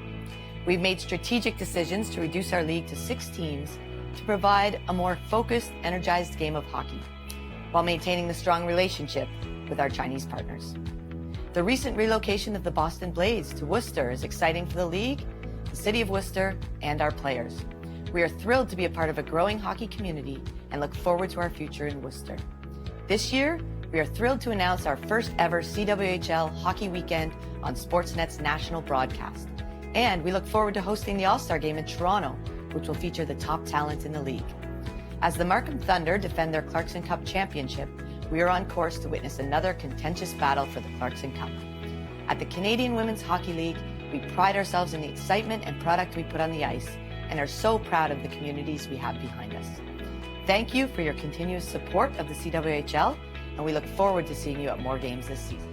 We've made strategic decisions to reduce our league to 6 teams to provide a more focused, energized game of hockey, while maintaining the strong relationship with our Chinese partners. The recent relocation of the Boston Blaze to Worcester is exciting for the league, the city of Worcester, and our players. We are thrilled to be a part of a growing hockey community and look forward to our future in Worcester. This year, we are thrilled to announce our first ever CWHL Hockey Weekend on Sportsnet's national broadcast. And we look forward to hosting the All-Star Game in Toronto, which will feature the top talent in the league. As the Markham Thunder defend their Clarkson Cup championship, we are on course to witness another contentious battle for the Clarkson Cup. At the Canadian Women's Hockey League, we pride ourselves in the excitement and product we put on the ice and are so proud of the communities we have behind us. Thank you for your continuous support of the CWHL, and we look forward to seeing you at more games this season.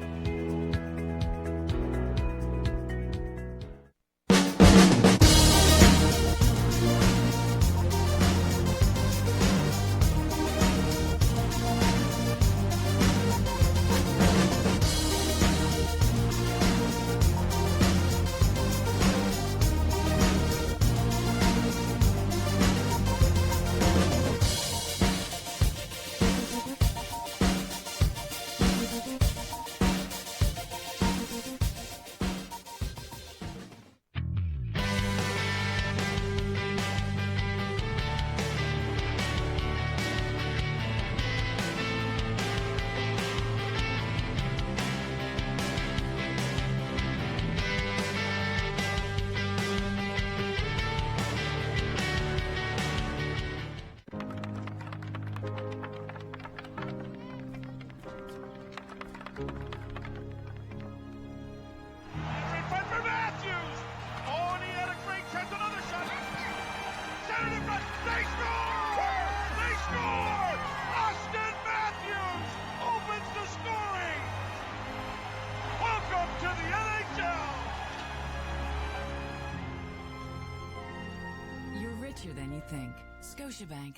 You're richer than you think. Scotiabank.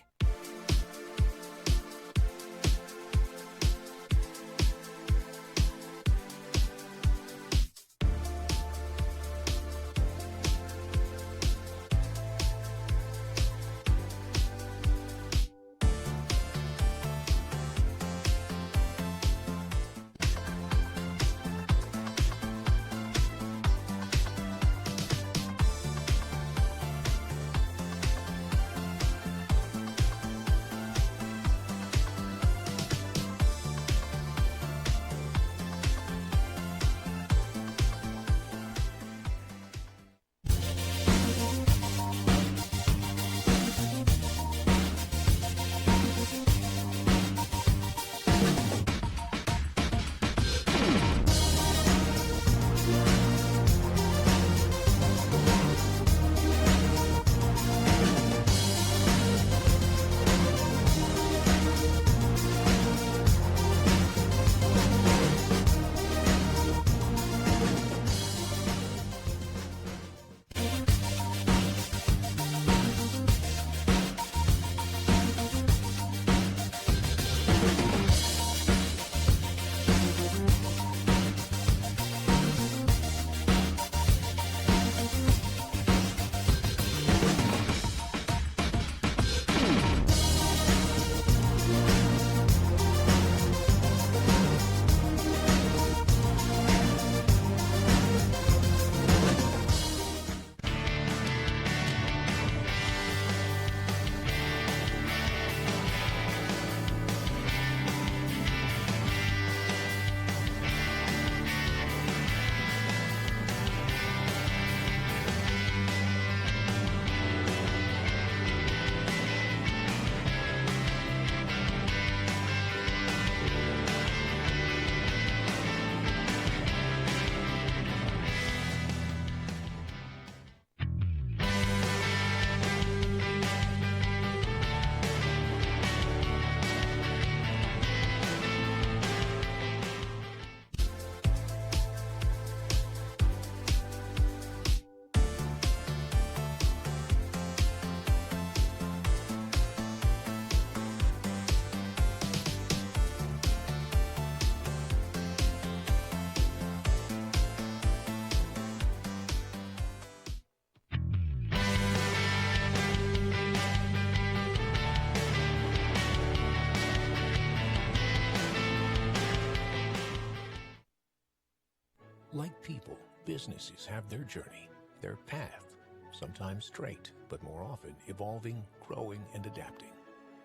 Like people, businesses have their journey, their path, sometimes straight, but more often evolving, growing, and adapting.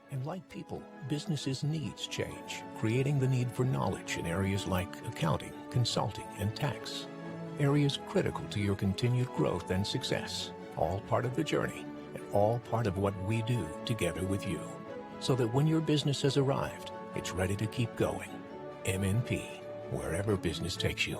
And like people, businesses' needs change, creating the need for knowledge in areas like accounting, consulting, and tax. Areas critical to your continued growth and success, all part of the journey, and all part of what we do together with you. so that when your business has arrived, it's ready to keep going. MNP, wherever business takes you.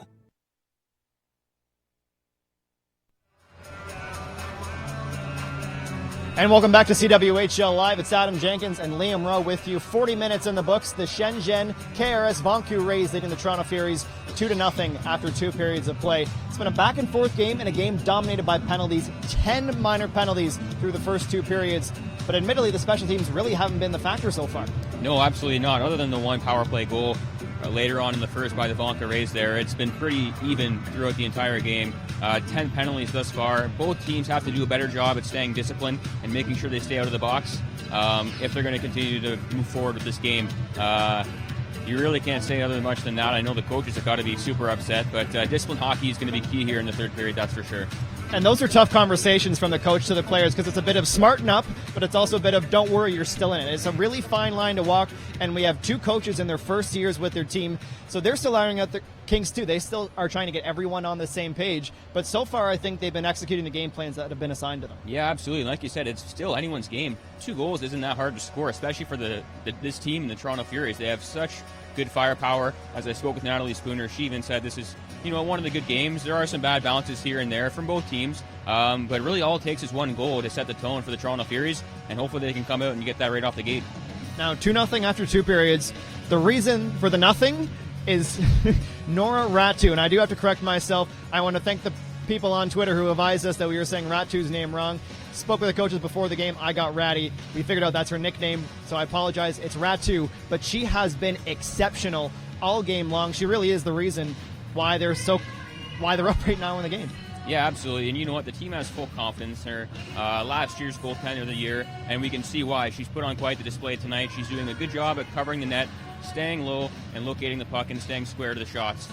And welcome back to CWHL Live. It's Adam Jenkins and Liam Rowe with you. 40 minutes in the books. The Shenzhen KRS Vanke Rays leading the Toronto Furies 2-0 after 2 periods of play. It's been a back and forth game and a game dominated by penalties. 10 minor penalties through the first 2 periods. But admittedly, the special teams really haven't been the factor so far. No, absolutely not. Other than the one power play goal later on in the first by the Vanke Rays there, it's been pretty even throughout the entire game. 10 penalties thus far. Both teams have to do a better job at staying disciplined and making sure they stay out of the box if they're going to continue to move forward with this game. You really can't say other much than that. I know the coaches have got to be super upset, but disciplined hockey is going to be key here in the third period, that's for sure. And those are tough conversations from the coach to the players because it's a bit of smarten up, but it's also a bit of don't worry, you're still in it. It's a really fine line to walk, and we have 2 coaches in their first years with their team, so they're still ironing out the kinks too. They still are trying to get everyone on the same page, but so far I think they've been executing the game plans that have been assigned to them. Yeah, absolutely. Like you said, it's still anyone's game. 2 goals isn't that hard to score, especially for this team, the Toronto Furies. They have such good firepower. As I spoke with Natalie Spooner, she even said this is, one of the good games. There are some bad bounces here and there from both teams, but really all it takes is 1 goal to set the tone for the Toronto Furies, and hopefully they can come out and get that right off the gate. Now, 2-0 after 2 periods. The reason for the nothing is Nora Ratu, and I do have to correct myself. I want to thank the people on Twitter who advised us that we were saying Ratu's name wrong. Spoke with the coaches before the game. I got Ratty. We figured out that's her nickname, so I apologize. It's Ratu, but she has been exceptional all game long. She really is the reason why they're up right now in the game. Yeah, absolutely. And you know what? The team has full confidence in her. Last year's goaltender of the year, and we can see why. She's put on quite the display tonight. She's doing a good job at covering the net, staying low, and locating the puck and staying square to the shots.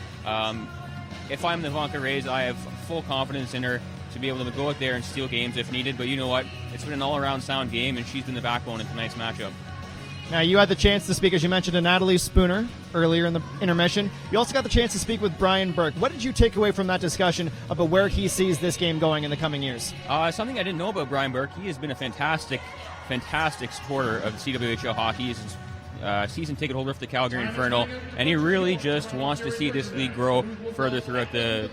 If I'm the Vanke Rays, I have full confidence in her to be able to go out there and steal games if needed. But you know what? It's been an all-around sound game, and she's been the backbone in tonight's matchup. Now, you had the chance to speak, as you mentioned, to Natalie Spooner earlier in the intermission. You also got the chance to speak with Brian Burke. What did you take away from that discussion about where he sees this game going in the coming years? Something I didn't know about Brian Burke. He has been a fantastic supporter of CWHL hockey. He's season ticket holder for the Calgary Inferno, and he really just wants to see this league grow further throughout the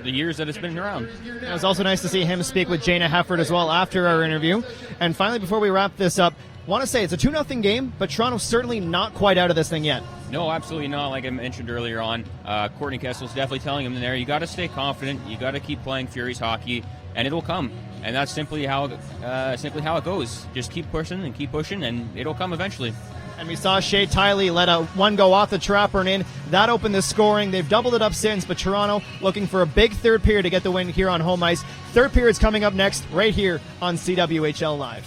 years that it's been around. It was also nice to see him speak with Jana Hefford as well after our interview. And finally, before we wrap this up, want to say it's a 2-0 game, but Toronto's certainly not quite out of this thing yet. No, absolutely not. Like I mentioned earlier on, Courtney Kessel's definitely telling him there, you got to stay confident, you got to keep playing Furies hockey, and it'll come. And that's simply how it goes. Just keep pushing, and it'll come eventually. And we saw Shea Tiley let one go off the trapper and in. That opened the scoring. They've doubled it up since, but Toronto looking for a big third period to get the win here on home ice. Third period's coming up next, right here on CWHL Live.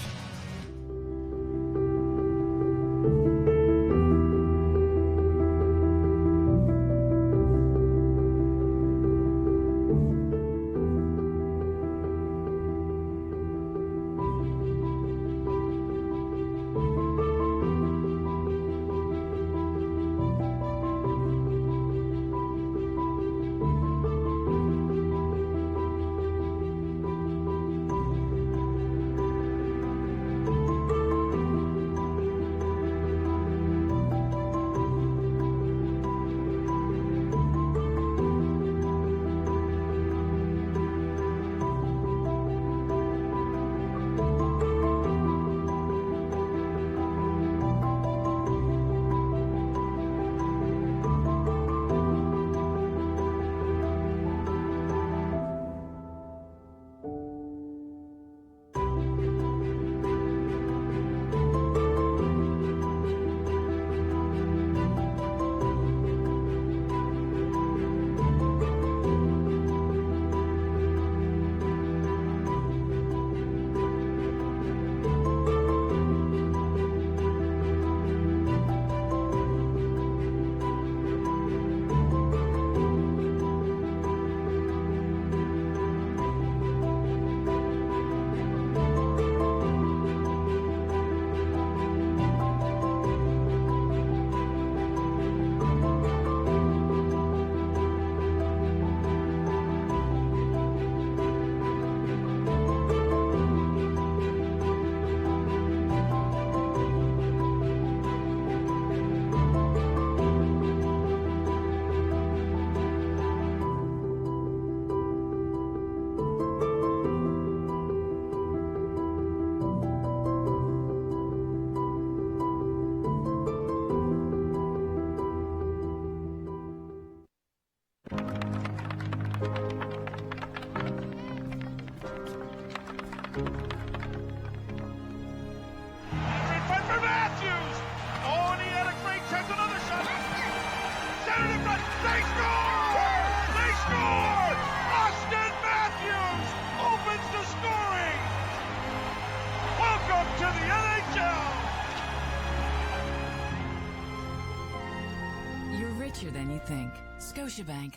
richer than you think. Scotiabank.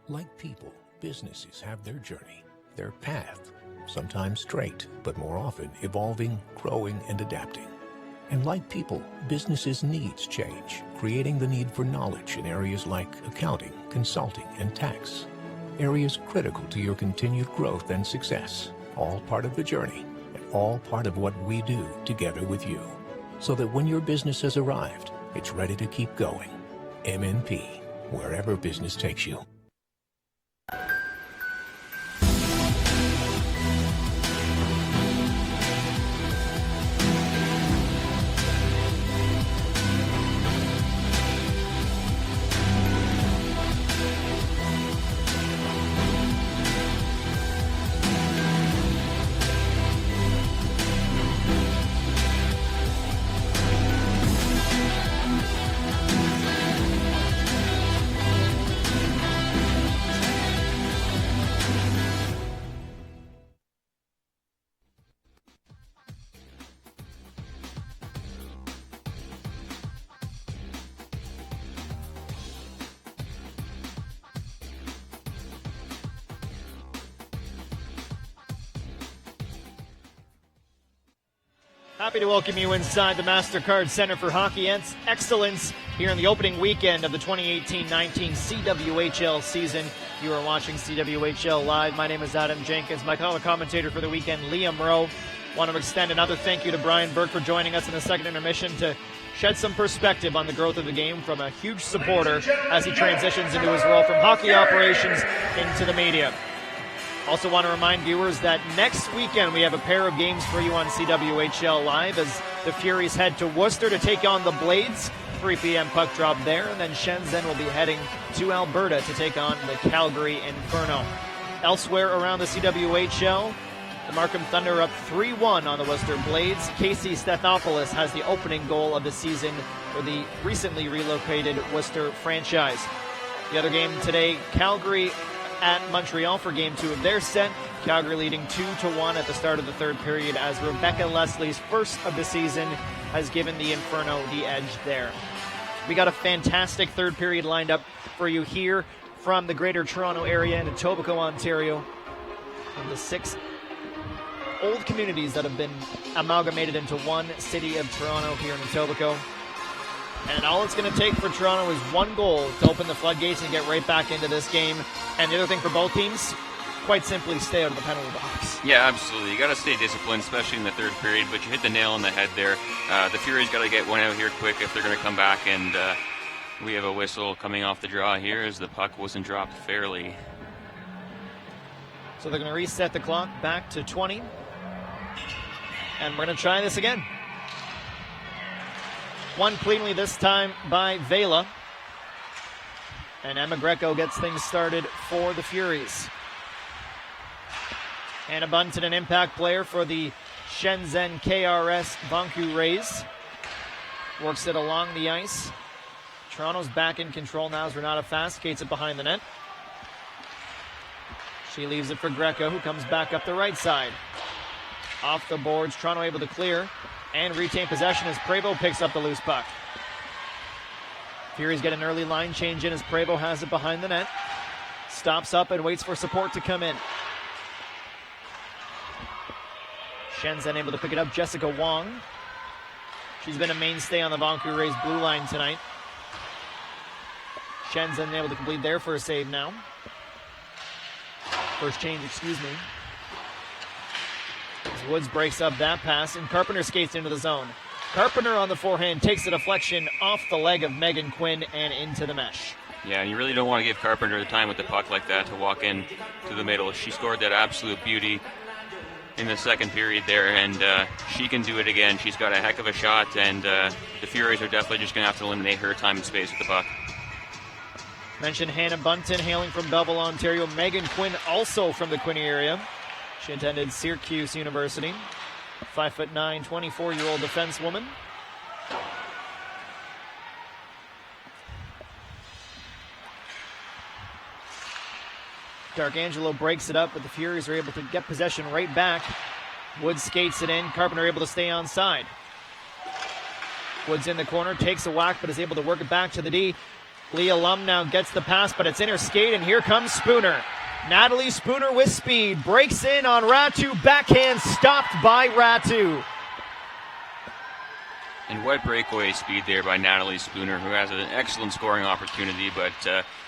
Like people, businesses have their journey, their path, sometimes straight, but more often evolving, growing, and adapting. And like people, businesses' needs change, creating the need for knowledge in areas like accounting, consulting, and tax. Areas critical to your continued growth and success, all part of the journey, and all part of what we do together with you. So that when your business has arrived, it's ready to keep going. MNP, wherever business takes you. Happy to welcome you inside the MasterCard Center for Hockey Excellence here in the opening weekend of the 2018-19 CWHL season. You are watching CWHL Live. My name is Adam Jenkins. My color commentator for the weekend, Liam Rowe. Want to extend another thank you to Brian Burke for joining us in the second intermission to shed some perspective on the growth of the game from a huge supporter as he transitions into his role from hockey operations into the media. Also want to remind viewers that next weekend we have a pair of games for you on CWHL Live as the Furies head to Worcester to take on the Blades. 3 p.m. puck drop there, and then Shenzhen will be heading to Alberta to take on the Calgary Inferno. Elsewhere around the CWHL, the Markham Thunder up 3-1 on the Worcester Blades. Casey Stethopoulos has the opening goal of the season for the recently relocated Worcester franchise. The other game today, Calgary at Montreal for Game 2 of their set. Calgary leading 2-1 at the start of the third period as Rebecca Leslie's first of the season has given the Inferno the edge there. We got a fantastic third period lined up for you here from the Greater Toronto area in Etobicoke, Ontario. From the 6 old communities that have been amalgamated into one city of Toronto here in Etobicoke. And all it's going to take for Toronto is one goal to open the floodgates and get right back into this game. And the other thing for both teams, quite simply stay out of the penalty box. Yeah, absolutely. You got to stay disciplined, especially in the third period, but you hit the nail on the head there. The Furies got to get one out here quick if they're going to come back, and we have a whistle coming off the draw here as the puck wasn't dropped fairly. So they're going to reset the clock back to 20. And we're going to try this again. Won cleanly this time by Vela. And Emma Greco gets things started for the Furies. Anna Bunton, an impact player for the Shenzhen KRS Vanke Rays. Works it along the ice. Toronto's back in control now as Renata Fast skates it behind the net. She leaves it for Greco, who comes back up the right side. Off the boards, Toronto able to clear and retain possession as Prevo picks up the loose puck. Furies get an early line change in as Prevo has it behind the net. Stops up and waits for support to come in. Shenzhen able to pick it up. Jessica Wong. She's been a mainstay on the Vanke Rays blue line tonight. Shenzhen able to complete their first save now. First change, excuse me. As Woods breaks up that pass, and Carpenter skates into the zone. Carpenter on the forehand takes a deflection off the leg of Megan Quinn and into the mesh. Yeah, and you really don't want to give Carpenter the time with the puck like that to walk in to the middle. She scored that absolute beauty in the second period there, and she can do it again. She's got a heck of a shot, and the Furies are definitely just going to have to eliminate her time and space with the puck. Mentioned Hannah Bunton, hailing from Belleville, Ontario. Megan Quinn, also from the Quinny area. She attended Syracuse University. 5'9", 24-year-old defensewoman. D'Arcangelo breaks it up, but the Furies are able to get possession right back. Woods skates it in. Carpenter able to stay on side. Woods in the corner, takes a whack, but is able to work it back to the D. Leah Lum now gets the pass, but it's in her skate, and here comes Spooner. Natalie Spooner with speed, breaks in on Ratu, backhand stopped by Ratu. And what breakaway speed there by Natalie Spooner, who has an excellent scoring opportunity, but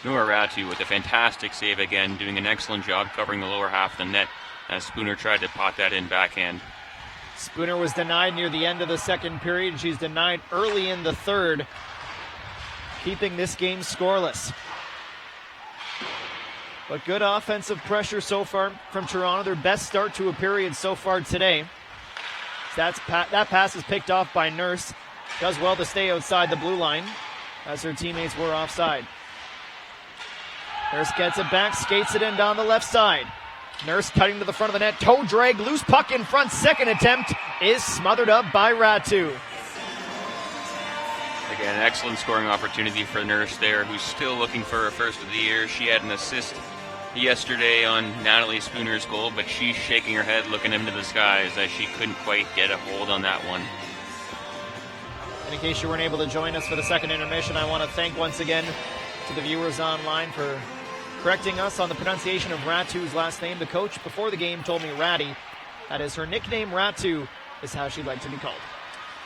Nora Ratu with a fantastic save again, doing an excellent job covering the lower half of the net as Spooner tried to pot that in backhand. Spooner was denied near the end of the second period. She's denied early in the third, keeping this game scoreless. But good offensive pressure so far from Toronto. Their best start to a period so far today. That pass is picked off by Nurse. Does well to stay outside the blue line as her teammates were offside. Nurse gets it back, skates it in down the left side. Nurse cutting to the front of the net. Toe drag, loose puck in front. Second attempt is smothered up by Ratu. Again, an excellent scoring opportunity for Nurse there, who's still looking for her first of the year. She had an assist yesterday on Natalie Spooner's goal, but she's shaking her head looking into the skies as she couldn't quite get a hold on that one. And in case you weren't able to join us for the second intermission, I want to thank once again to the viewers online for correcting us on the pronunciation of Ratu's last name. The coach before the game told me Ratty. That is her nickname. Ratu is how she'd like to be called.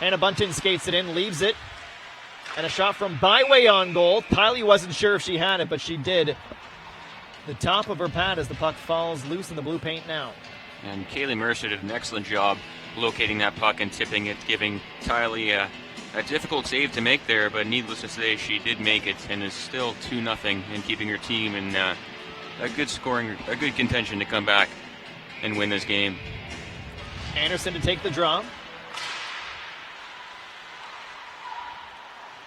Hannah Bunton skates it in, leaves it, and a shot from Byway on goal. Kylie wasn't sure if she had it, but she did. The top of her pad as the puck falls loose in the blue paint now. And Kaylee Mercer did an excellent job locating that puck and tipping it, giving Kylie a difficult save to make there, but needless to say, she did make it and is still 2-0 and keeping her team in a good contention to come back and win this game. Anderson to take the draw.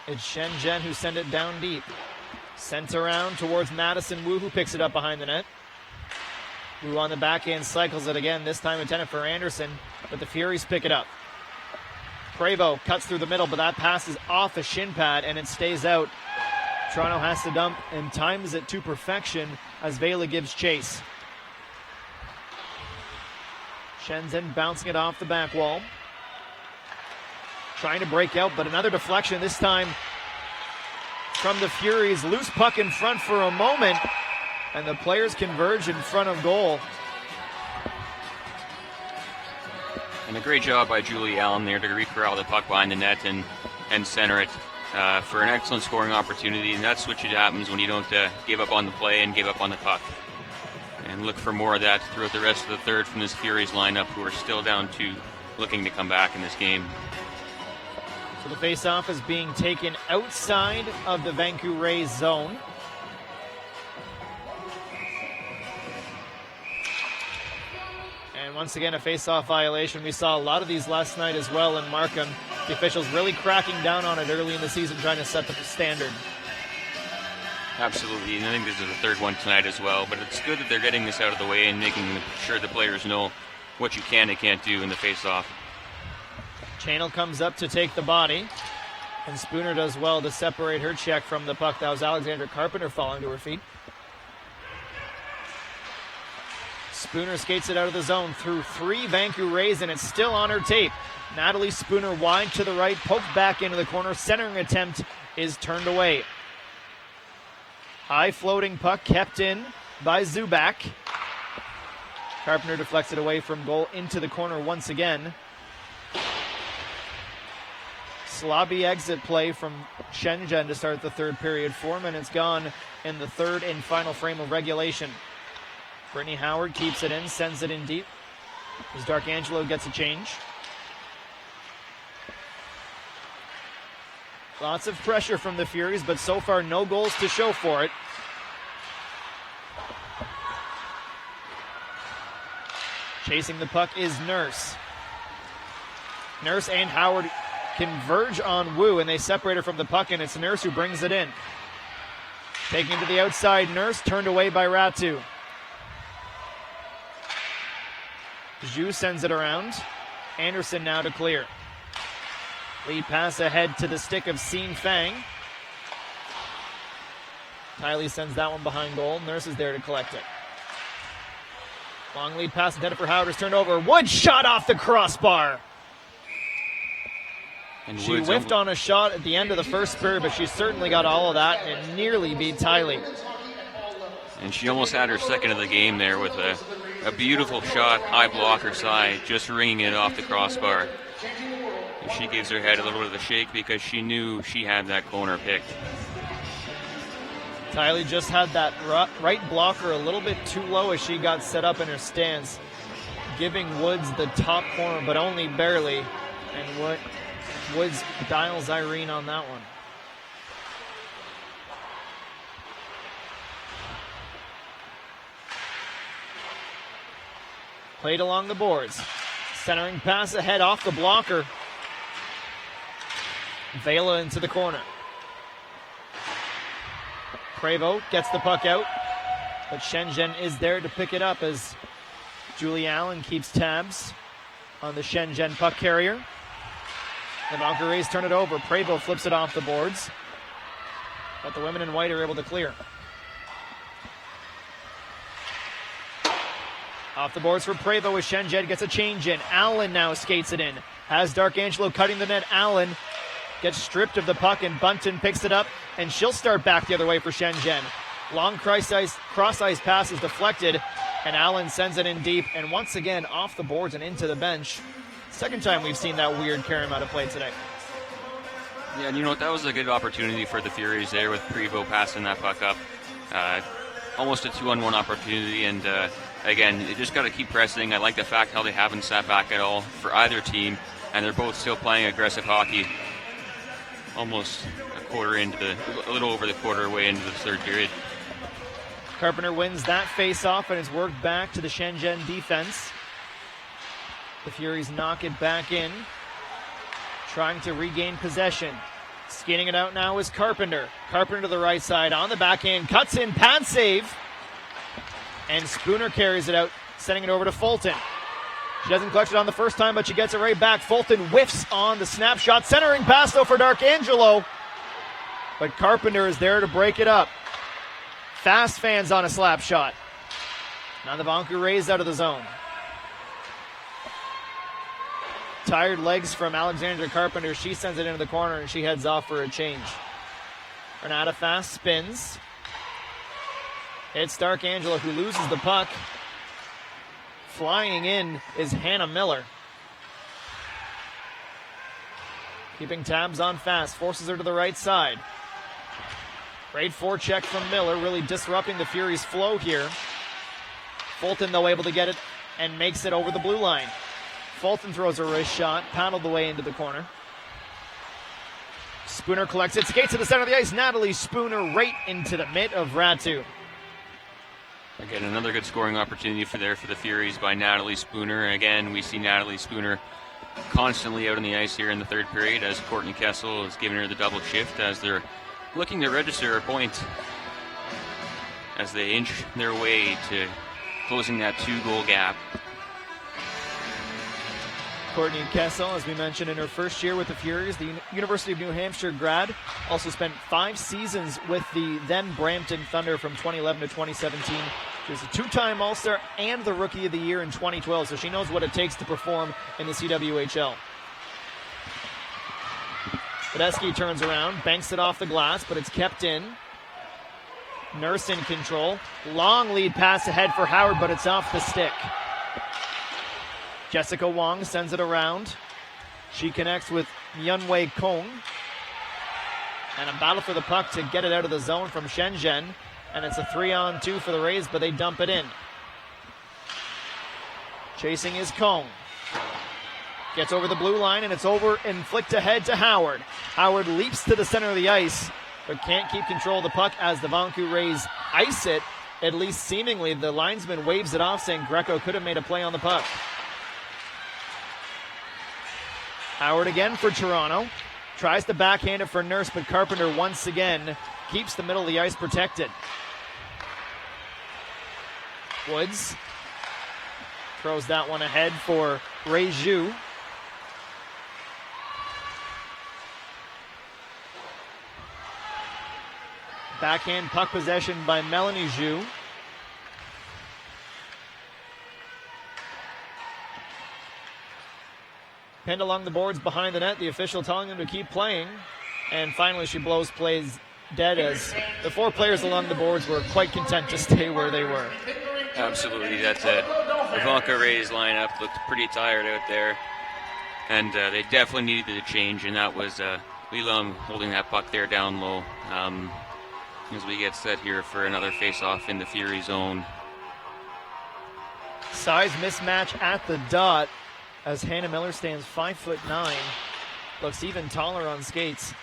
It's Shenzhen who send it down deep. Sent around towards Madison Wu, who picks it up behind the net. Wu on the backhand cycles it again, this time intended for Anderson, but the Furies pick it up. Prevost cuts through the middle, but that passes off a shin pad and it stays out. Toronto has to dump and times it to perfection as Vela gives chase. Shenzhen bouncing it off the back wall. Trying to break out, but another deflection, this time from the Furies. Loose puck in front for a moment, and the players converge in front of goal. And a great job by Julie Allen there to re-corral the puck behind the net and center it for an excellent scoring opportunity. And that's what happens when you don't give up on the play and give up on the puck. And look for more of that throughout the rest of the third from this Furies lineup, who are still down 2, looking to come back in this game. So the face-off is being taken outside of the Vanke Rays zone. And once again, a face-off violation. We saw a lot of these last night as well in Markham. The officials really cracking down on it early in the season, trying to set the standard. Absolutely, and I think this is the third one tonight as well. But it's good that they're getting this out of the way and making sure the players know what you can and can't do in the face-off. Channel comes up to take the body, and Spooner does well to separate her check from the puck. That was Alexandra Carpenter falling to her feet. Spooner skates it out of the zone through 3 Vanke Rays, and it's still on her tape. Natalie Spooner wide to the right, poked back into the corner. Centering attempt is turned away. High floating puck kept in by Zubak. Carpenter deflects it away from goal into the corner once again. sloppy exit play from Shenzhen to start the third period. 4 minutes gone in the third and final frame of regulation. Brittany Howard keeps it in, sends it in deep as D'Arcangelo gets a change. Lots of pressure from the Furies, but so far no goals to show for it. Chasing the puck is Nurse. Nurse and Howard converge on Wu, and they separate her from the puck, and it's Nurse who brings it in. Taking it to the outside, Nurse turned away by Ratu. Zhu sends it around. Anderson now to clear. Lead pass ahead to the stick of Xin Fang. Tiley sends that one behind goal. Nurse is there to collect it. Long lead pass intended for Howard is turned over. Wood shot off the crossbar. And She Woods whiffed on a shot at the end of the first period, but she certainly got all of that and nearly beat Tiley. And she almost had her second of the game there with a beautiful shot, high blocker side, just ringing it off the crossbar. And she gives her head a little bit of a shake because she knew she had that corner picked. Tiley just had that right blocker a little bit too low as she got set up in her stance, giving Woods the top corner, but only barely. And Woods dials Irene on that one. Played along the boards. Centering pass ahead off the blocker. Vela into the corner. Prevost gets the puck out, but Shenzhen is there to pick it up as Julie Allen keeps tabs on the Shenzhen puck carrier. The Vanke Rays turn it over. Prevost flips it off the boards, but the women in white are able to clear. Off the boards for Prevost as Shenzhen gets a change in. Allen now skates it in. Has D'Arcangelo cutting the net. Allen gets stripped of the puck, and Bunton picks it up, and she'll start back the other way for Shenzhen. Long cross-ice pass is deflected, and Allen sends it in deep, and once again off the boards and into the bench. Second time we've seen that weird Karam out of play today. Yeah, and you know what? That was a good opportunity for the Furies there with Prevost passing that puck up. Almost a 2-on-1 opportunity, and again, you just got to keep pressing. I like the fact how they haven't sat back at all for either team, and they're both still playing aggressive hockey. Almost a little over the quarter way into the third period. Carpenter wins that face-off, and it's worked back to the Shenzhen defense. The Furies knock it back in, trying to regain possession. Skating it out now is Carpenter. Carpenter to the right side, on the backhand, cuts in, pad save. And Spooner carries it out, sending it over to Fulton. She doesn't clutch it on the first time, but she gets it right back. Fulton whiffs on the snapshot. Centering pass though for D'Arcangelo. But Carpenter is there to break it up. Fast fans on a slap shot. Now the Vanke Rays out of the zone. Tired legs from Alexandra Carpenter. She sends it into the corner and she heads off for a change. Renata fast spins. It's D'Arcangelo who loses the puck. Flying in is Hannah Miller. Keeping tabs on Fast, forces her to the right side. Great forecheck from Miller, really disrupting the Furies' flow here. Fulton, though, able to get it and makes it over the blue line. Fulton throws a wrist shot, paddled the way into the corner. Spooner collects it, skates to the center of the ice. Natalie Spooner right into the mitt of Ratu. Again, another good scoring opportunity for the Furies by Natalie Spooner. Again, we see Natalie Spooner constantly out on the ice here in the third period as Courtney Kessel is giving her the double shift as they're looking to register a point as they inch their way to closing that 2-goal gap. Courtney Kessel, as we mentioned, in her first year with the Furies, the University of New Hampshire grad, also spent 5 seasons with the then Brampton Thunder from 2011 to 2017. She was a 2-time All-Star and the Rookie of the Year in 2012, so she knows what it takes to perform in the CWHL. Badesky turns around, banks it off the glass, but it's kept in. Nurse in control. Long lead pass ahead for Howard, but it's off the stick. Jessica Wong sends it around. She connects with Yunwei Kong. And a battle for the puck to get it out of the zone from Shenzhen. And it's a 3-on-2 for the Rays, but they dump it in. Chasing is Kong. Gets over the blue line, and it's over and flicked ahead to Howard. Howard leaps to the center of the ice, but can't keep control of the puck as the Vanke Rays ice it. At least seemingly, the linesman waves it off, saying Greco could have made a play on the puck. Howard again for Toronto. Tries to backhand it for Nurse, but Carpenter once again keeps the middle of the ice protected. Woods throws that one ahead for Ray Zhu. Backhand puck possession by Melanie Zhu. Pinned along the boards behind the net, the official telling them to keep playing. And finally she blows plays dead as the 4 players along the boards were quite content to stay where they were. Absolutely, that's it. The Vanke Rays lineup looked pretty tired out there. And they definitely needed a change, and that was Lilum holding that puck there down low. As we get set here for another face-off in the Fury zone. Size mismatch at the dot as Hannah Miller stands 5'9". Looks even taller on skates,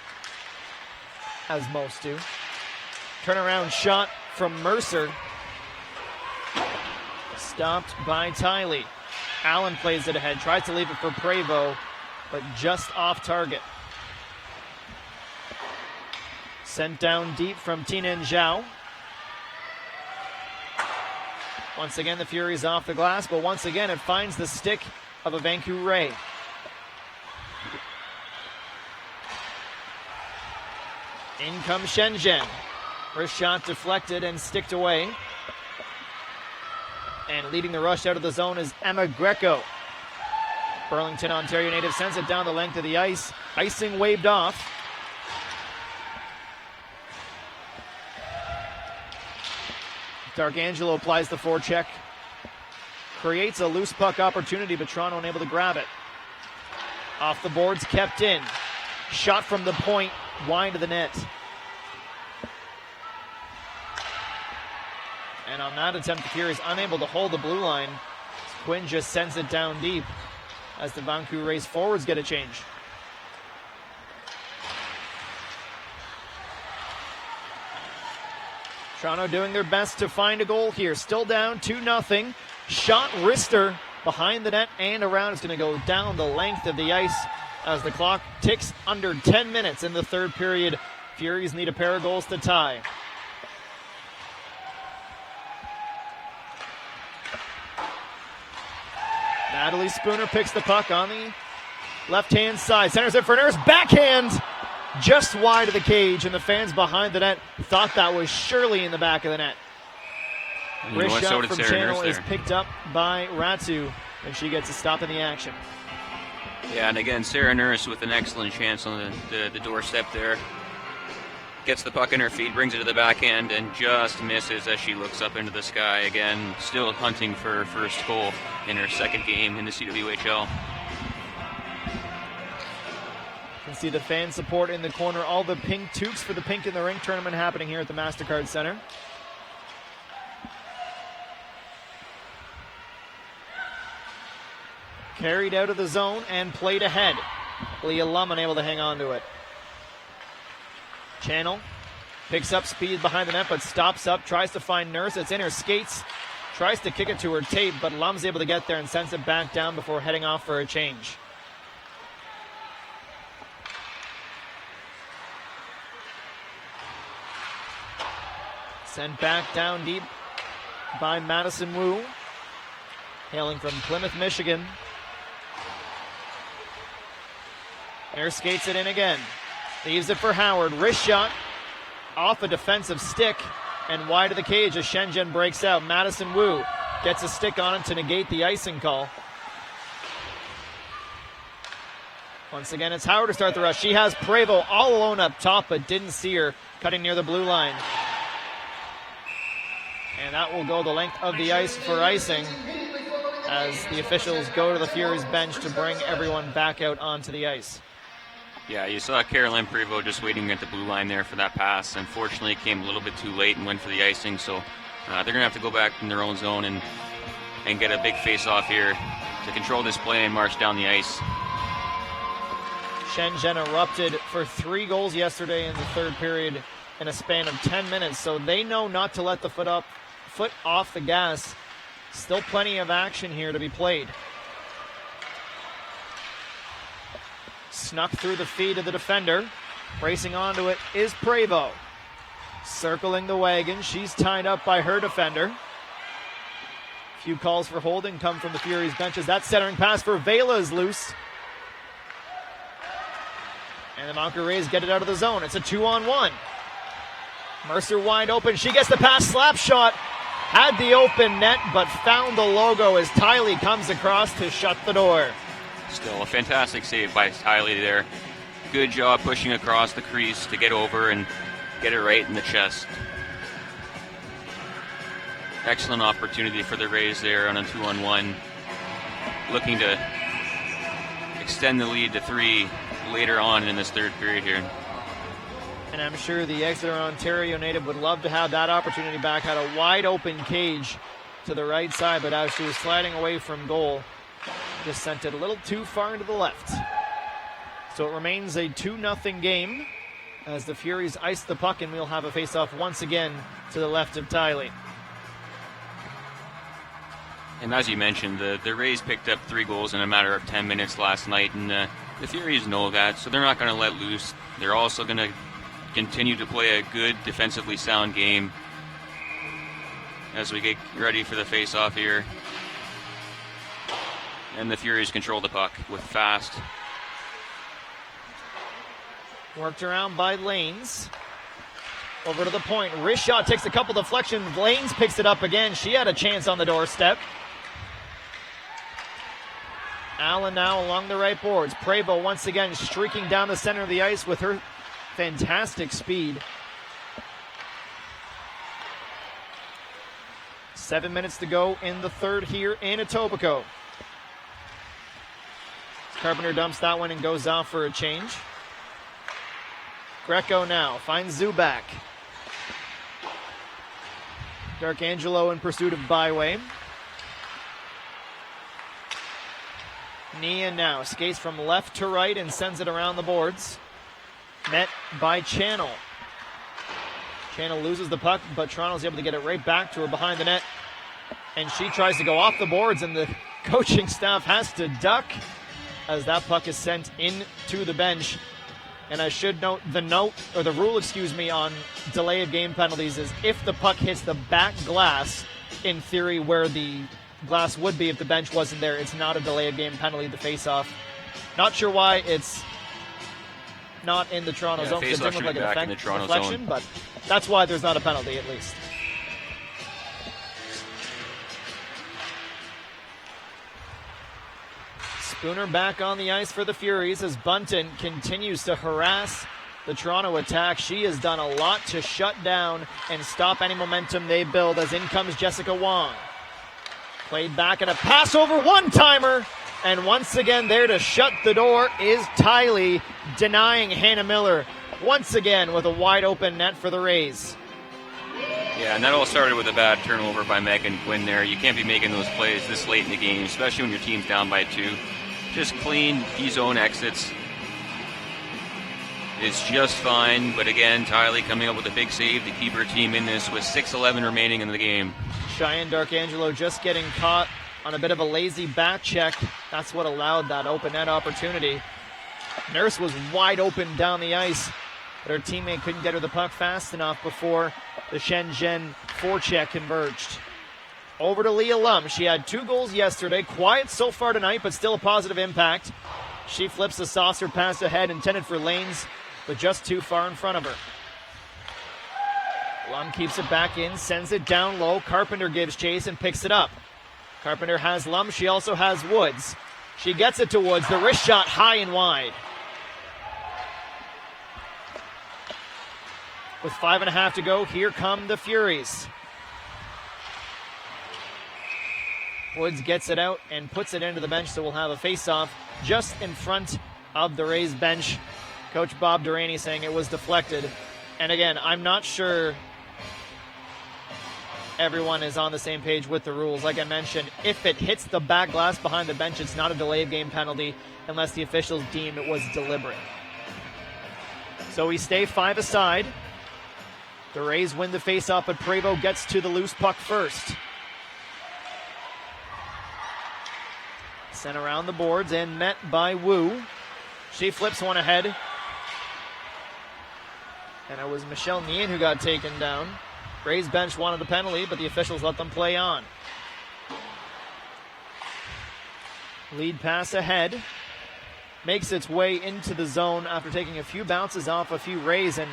as most do. Turnaround shot from Mercer. Stopped by Tiley. Allen plays it ahead, tries to leave it for Prevost, but just off target. Sent down deep from Tinan Zhao. Once again, the Furies off the glass, but once again, it finds the stick of a Vanke Ray. In comes Shenzhen. First shot deflected and sticked away. And leading the rush out of the zone is Emma Greco. Burlington, Ontario native sends it down the length of the ice. Icing waved off. D'Arcangelo applies the forecheck. Creates a loose puck opportunity, but Toronto unable to grab it. Off the boards, kept in. Shot from the point, wide of the net. And on that attempt, the Furies unable to hold the blue line. Quinn just sends it down deep as the Vanke Rays forwards get a change. Toronto doing their best to find a goal here. Still down 2-0. Shot wrister behind the net and around. It's going to go down the length of the ice as the clock ticks under 10 minutes in the third period. Furies need a pair of goals to tie. Natalie Spooner picks the puck on the left-hand side. Centers it for Nurse. Backhand just wide of the cage, and the fans behind the net thought that was surely in the back of the net. Wrist shot from Channel is picked up by Ratu, and she gets a stop in the action. Yeah, and again, Sarah Nurse with an excellent chance on the doorstep there. Gets the puck in her feet, brings it to the backhand, and just misses as she looks up into the sky. Again, still hunting for her first goal in her second game in the CWHL. You can see the fan support in the corner. All the pink toques for the Pink in the Ring tournament happening here at the MasterCard Center. Carried out of the zone and played ahead. Leah Lum unable to hang on to it. Channel picks up speed behind the net, but stops up, tries to find Nurse. It's in her skates, tries to kick it to her tape, but Lum's able to get there and sends it back down before heading off for a change. Sent back down deep by Madison Wu, hailing from Plymouth, Michigan. Air skates it in again. Leaves it for Howard. Wrist shot off a defensive stick and wide of the cage as Shenzhen breaks out. Madison Wu gets a stick on it to negate the icing call. Once again, it's Howard to start the rush. She has Prevost all alone up top, but didn't see her cutting near the blue line. And that will go the length of the ice for icing as the officials go to the Furies bench to bring everyone back out onto the ice. Yeah, you saw Caroline Prevost just waiting at the blue line there for that pass. Unfortunately, it came a little bit too late and went for the icing, so they're going to have to go back in their own zone and get a big face-off here to control this play and march down the ice. Shenzhen erupted for 3 goals yesterday in the third period in a span of 10 minutes, so they know not to let the foot off the gas. Still plenty of action here to be played. Snuck through the feet of the defender. Racing onto it is Prevost. Circling the wagon. She's tied up by her defender. Few calls for holding come from the Furies benches. That centering pass for Vela is loose. And the Vanke Rays get it out of the zone. It's a 2-on-1. Mercer wide open. She gets the pass. Slap shot. Had the open net, but found the logo as Tiley comes across to shut the door. Still a fantastic save by Tiley there. Good job pushing across the crease to get over and get it right in the chest. Excellent opportunity for the Rays there on a 2-on-1. Looking to extend the lead to 3 later on in this third period here. And I'm sure the Exeter, Ontario native would love to have that opportunity back. Had a wide open cage to the right side, but as she was sliding away from goal, just sent it a little too far into the left. So it remains a 2-0 game as the Furies ice the puck, and we'll have a face-off once again to the left of Tiley. And as you mentioned, the Rays picked up 3 goals in a matter of 10 minutes last night, and the Furies know that, so they're not going to let loose. They're also going to continue to play a good, defensively sound game as we get ready for the face-off here. And the Furies control the puck with fast. Worked around by Lanes. Over to the point. Wrist shot takes a couple deflections. Lanes picks it up again. She had a chance on the doorstep. Allen now along the right boards. Prevost once again streaking down the center of the ice with her fantastic speed. 7 minutes to go in the third here in Etobicoke. Carpenter dumps that one and goes off for a change. Greco now finds Zubak. D'Arcangelo in pursuit of Byway. Nia now skates from left to right and sends it around the boards. Met by Channel. Channel loses the puck, but Toronto's able to get it right back to her behind the net. And she tries to go off the boards, and the coaching staff has to duck as that puck is sent into the bench. And I should note the rule on delay of game penalties is if the puck hits the back glass, in theory where the glass would be if the bench wasn't there, it's not a delay of game penalty, the face-off. Not sure why it's not in the Toronto zone, because it didn't look like an deflection, but that's why there's not a penalty at least. Spooner back on the ice for the Furies as Bunton continues to harass the Toronto attack. She has done a lot to shut down and stop any momentum they build as in comes Jessica Wong. Played back and a pass over one-timer. And once again there to shut the door is Tiley, denying Hannah Miller once again with a wide open net for the Rays. Yeah, and that all started with a bad turnover by Megan Quinn there. You can't be making those plays this late in the game, especially when your team's down by 2. Just clean D-zone exits is just fine. But again, Tiley coming up with a big save to keep her team in this with 6:11 remaining in the game. Cheyenne D'Arcangelo just getting caught on a bit of a lazy back check. That's what allowed that open net opportunity. Nurse was wide open down the ice, but her teammate couldn't get her the puck fast enough before the Shenzhen forecheck converged. Over to Leah Lum. She had 2 goals yesterday. Quiet so far tonight, but still a positive impact. She flips the saucer pass ahead, intended for Lanes, but just too far in front of her. Lum keeps it back in, sends it down low. Carpenter gives chase and picks it up. Carpenter has Lum. She also has Woods. She gets it to Woods. The wrist shot high and wide. With 5.5 to go, here come the Furies. Woods gets it out and puts it into the bench, so we'll have a face-off just in front of the Rays bench. Coach Bob Durrani saying it was deflected. And again, I'm not sure everyone is on the same page with the rules. Like I mentioned, if it hits the back glass behind the bench, it's not a delay of game penalty unless the officials deem it was deliberate. So we stay 5 aside. The Rays win the faceoff, but Prevost gets to the loose puck first. Sent around the boards and met by Wu. She flips one ahead. And it was Michelle Nien who got taken down. Rays bench wanted the penalty, but the officials let them play on. Lead pass ahead. Makes its way into the zone after taking a few bounces off a few Rays, and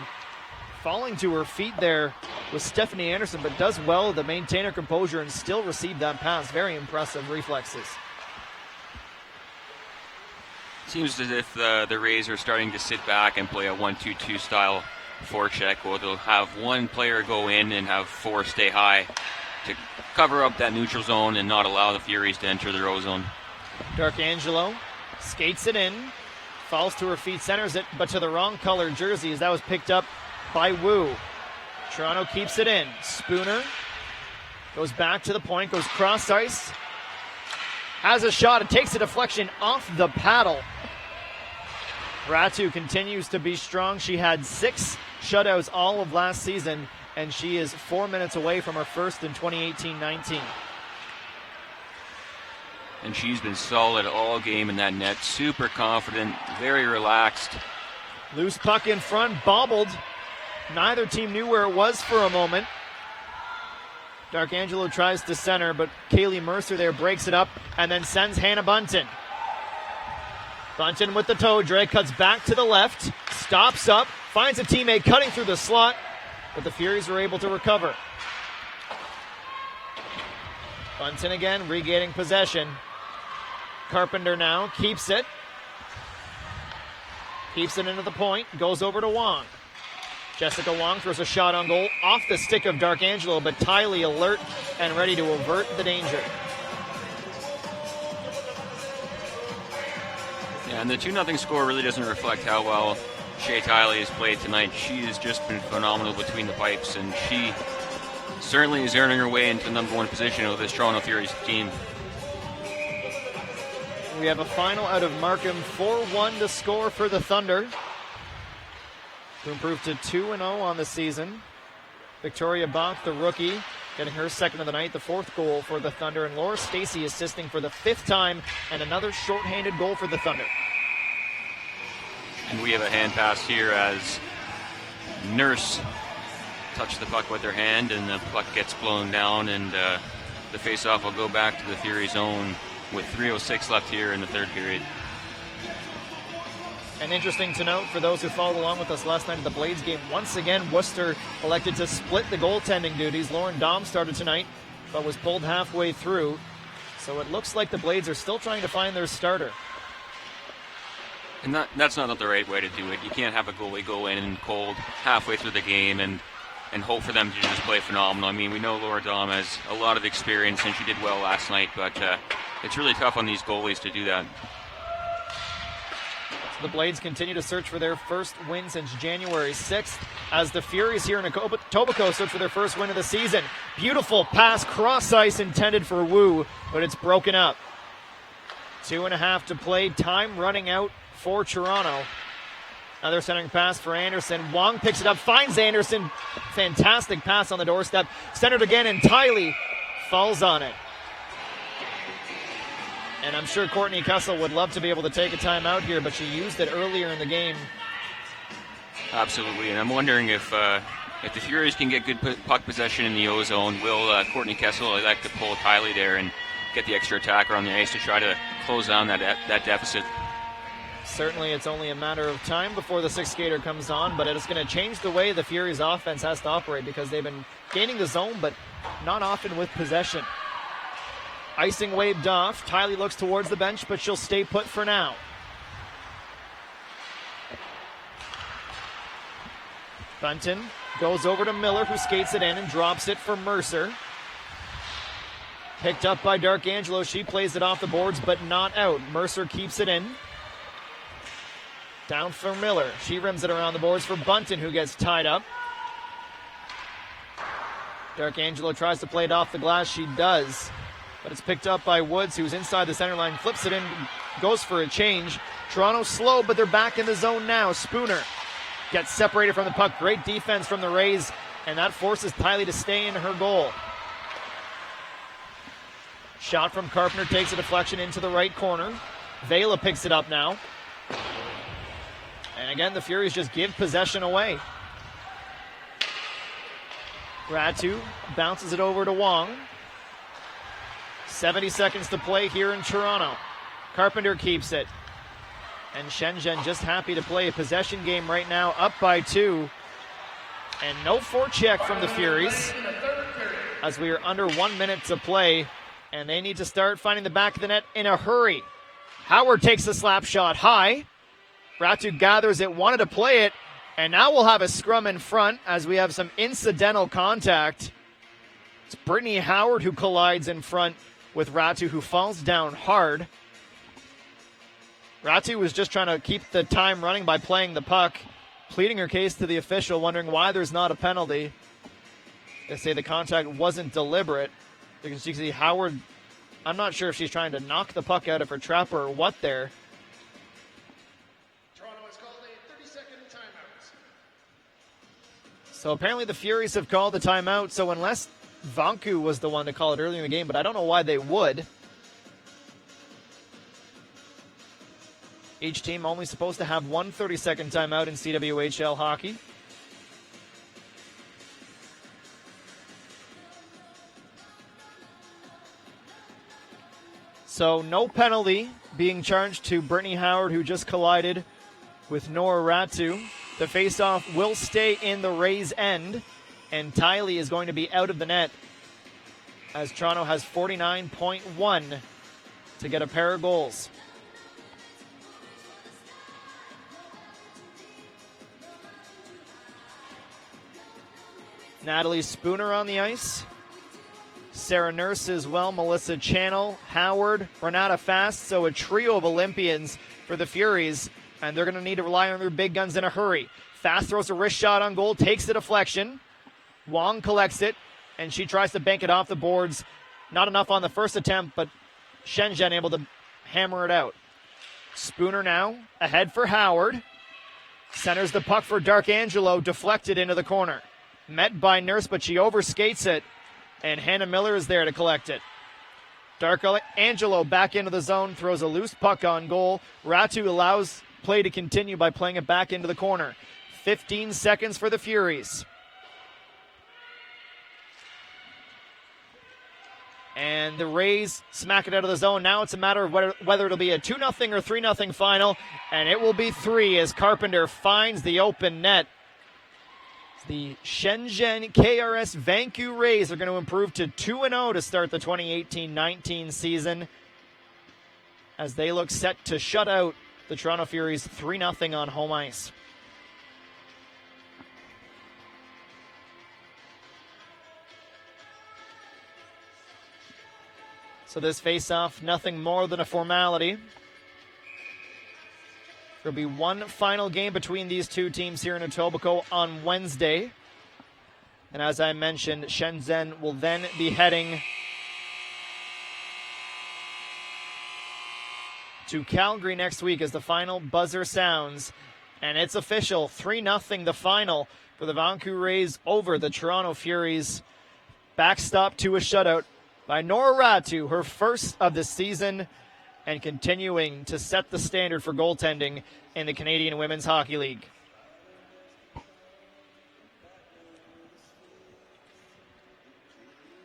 falling to her feet there was Stephanie Anderson, but does well to maintain her composure and still receive that pass. Very impressive reflexes. Seems as if the Rays are starting to sit back and play a 1-2-2 style forecheck, where they'll have one player go in and have 4 stay high to cover up that neutral zone and not allow the Furies to enter the row zone. Darkangelo skates it in, falls to her feet, centers it, but to the wrong color jersey as that was picked up by Wu. Toronto keeps it in. Spooner goes back to the point, goes cross ice, has a shot and takes a deflection off the paddle. Ratu continues to be strong. She had 6 shutouts all of last season, and she is 4 minutes away from her first in 2018-19. And she's been solid all game in that net. Super confident, very relaxed. Loose puck in front, bobbled. Neither team knew where it was for a moment. Darkangelo tries to center, but Kaylee Mercer there breaks it up and then sends Hannah Bunton. Bunton with the toe drag, cuts back to the left, stops up, finds a teammate cutting through the slot, but the Furies are able to recover. Bunton again, regaining possession. Carpenter now keeps it. Keeps it into the point, goes over to Wong. Jessica Wong throws a shot on goal off the stick of Darkangelo, but Tylee alert and ready to avert the danger. Yeah, and the 2-0 score really doesn't reflect how well Shea Tylee has played tonight. She has just been phenomenal between the pipes, and she certainly is earning her way into the number 1 position of this Toronto Furies team. We have a final out of Markham, 4-1 to score for the Thunder, to improve to 2-0 on the season. Victoria Bach, the rookie, getting her second of the night, the 4th goal for the Thunder, and Laura Stacey assisting for the 5th time, and another shorthanded goal for the Thunder. And we have a hand pass here as Nurse touched the puck with her hand, and the puck gets blown down, and the faceoff will go back to the Fury zone with 3:06 left here in the 3rd period. And interesting to note, for those who followed along with us last night at the Blades game, once again, Worcester elected to split the goaltending duties. Lauren Dahm started tonight, but was pulled halfway through. So it looks like the Blades are still trying to find their starter. And that's not the right way to do it. You can't have a goalie go in cold halfway through the game and hope for them to just play phenomenal. I mean, we know Laura Dahm has a lot of experience, and she did well last night, but it's really tough on these goalies to do that. The Blades continue to search for their first win since January 6th as the Furies here in Etobicoke search for their first win of the season. Beautiful pass, cross ice intended for Wu, but it's broken up. 2.5 to play, time running out for Toronto. Another centering pass for Anderson. Wong picks it up, finds Anderson. Fantastic pass on the doorstep. Centered again, and Tylee falls on it. And I'm sure Courtney Kessel would love to be able to take a timeout here, but she used it earlier in the game. Absolutely, and I'm wondering if the Furies can get good puck possession in the O zone, will Courtney Kessel elect to pull Tylee there and get the extra attacker on the ice to try to close down that deficit? Certainly, it's only a matter of time before the 6th skater comes on, but it's going to change the way the Furies offense has to operate because they've been gaining the zone, but not often with possession. Icing waved off. Tylee looks towards the bench, but she'll stay put for now. Bunton goes over to Miller, who skates it in and drops it for Mercer. Picked up by Darkangelo. She plays it off the boards, but not out. Mercer keeps it in. Down for Miller. She rims it around the boards for Bunton, who gets tied up. D'Arcangelo tries to play it off the glass. She does. But it's picked up by Woods, who's inside the center line, flips it in, goes for a change. Toronto slow, but they're back in the zone now. Spooner gets separated from the puck. Great defense from the Rays, and that forces Tiley to stay in her goal. Shot from Carpenter takes a deflection into the right corner. Vela picks it up now. And again, the Furies just give possession away. Ratu bounces it over to Wong. 70 seconds to play here in Toronto. Carpenter keeps it. And Shenzhen just happy to play a possession game right now, up by 2. And no forecheck from the Furies, as we are under 1 minute to play. And they need to start finding the back of the net in a hurry. Howard takes the slap shot high. Ratu gathers it, wanted to play it. And now we'll have a scrum in front as we have some incidental contact. It's Brittany Howard who collides in front with Ratu, who falls down hard. Ratu was just trying to keep the time running by playing the puck, pleading her case to the official, wondering why there's not a penalty. They say the contact wasn't deliberate. You can see Howard, I'm not sure if she's trying to knock the puck out of her trapper or what there. Toronto has called a 30-second timeout. So apparently the Furies have called the timeout, so unless Vanke was the one to call it early in the game, but I don't know why they would. Each team only supposed to have one 30-second timeout in CWHL hockey. So no penalty being charged to Brittany Howard, who just collided with Nora Ratu. The faceoff will stay in the Rays' end, and Tiley is going to be out of the net, as Toronto has 49.1 to get a pair of goals. Natalie Spooner on the ice. Sarah Nurse as well, Melissa Channel, Howard, Renata Fast. So a trio of Olympians for the Furies, and they're going to need to rely on their big guns in a hurry. Fast throws a wrist shot on goal, takes the deflection. Wong collects it, and she tries to bank it off the boards. Not enough on the first attempt, but Shenzhen able to hammer it out. Spooner now ahead for Howard. Centers the puck for D'Arcangelo, deflected into the corner. Met by Nurse, but she overskates it, and Hannah Miller is there to collect it. D'Arcangelo back into the zone, throws a loose puck on goal. Ratu allows play to continue by playing it back into the corner. 15 seconds for the Furies. And the Rays smack it out of the zone. Now it's a matter of whether it'll be a 2-0 or 3-0 final, and it will be 3 as Carpenter finds the open net. The Shenzhen KRS Vanke Rays are going to improve to 2-0 to start the 2018-19 season, as they look set to shut out the Toronto Furies 3-0 on home ice. So this face-off, nothing more than a formality. There'll be one final game between these two teams here in Etobicoke on Wednesday. And as I mentioned, Shenzhen will then be heading to Calgary next week as the final buzzer sounds. And it's official, 3-0 the final for the Vanke Rays over the Toronto Furies. Backstop to a shutout by Nora Ratu, her first of the season, and continuing to set the standard for goaltending in the Canadian Women's Hockey League.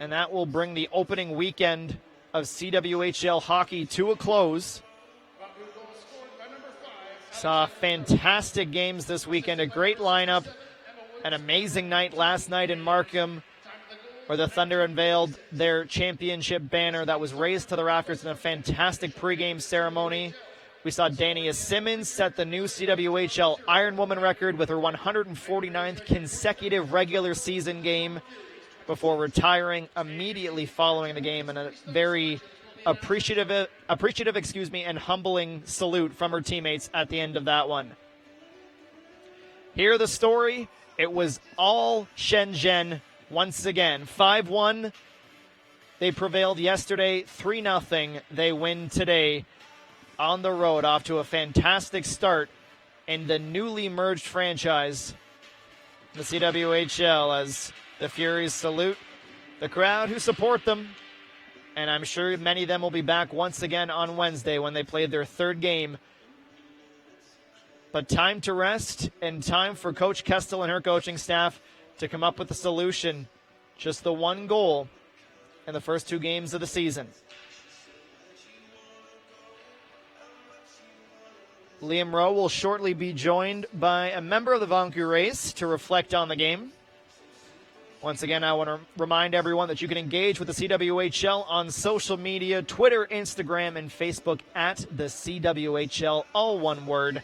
And that will bring the opening weekend of CWHL hockey to a close. Saw fantastic games this weekend, a great lineup, an amazing night last night in Markham, where the Thunder unveiled their championship banner that was raised to the rafters in a fantastic pregame ceremony. We saw Dania Simmons set the new CWHL Iron Woman record with her 149th consecutive regular season game before retiring immediately following the game, and a very appreciative and humbling salute from her teammates at the end of that one. Hear the story. It was all Shenzhen once again. 5-1. They prevailed yesterday. 3-0. They win today on the road, off to a fantastic start in the newly merged franchise, the CWHL, as the Furies salute the crowd who support them. And I'm sure many of them will be back once again on Wednesday when they play their third game. But time to rest and time for Coach Kestel and her coaching staff to come up with a solution. Just the one goal in the first 2 games of the season. Liam Rowe will shortly be joined by a member of the Vanke race to reflect on the game. Once again, I want to remind everyone that you can engage with the CWHL on social media, Twitter, Instagram, and Facebook at the CWHL, all one word.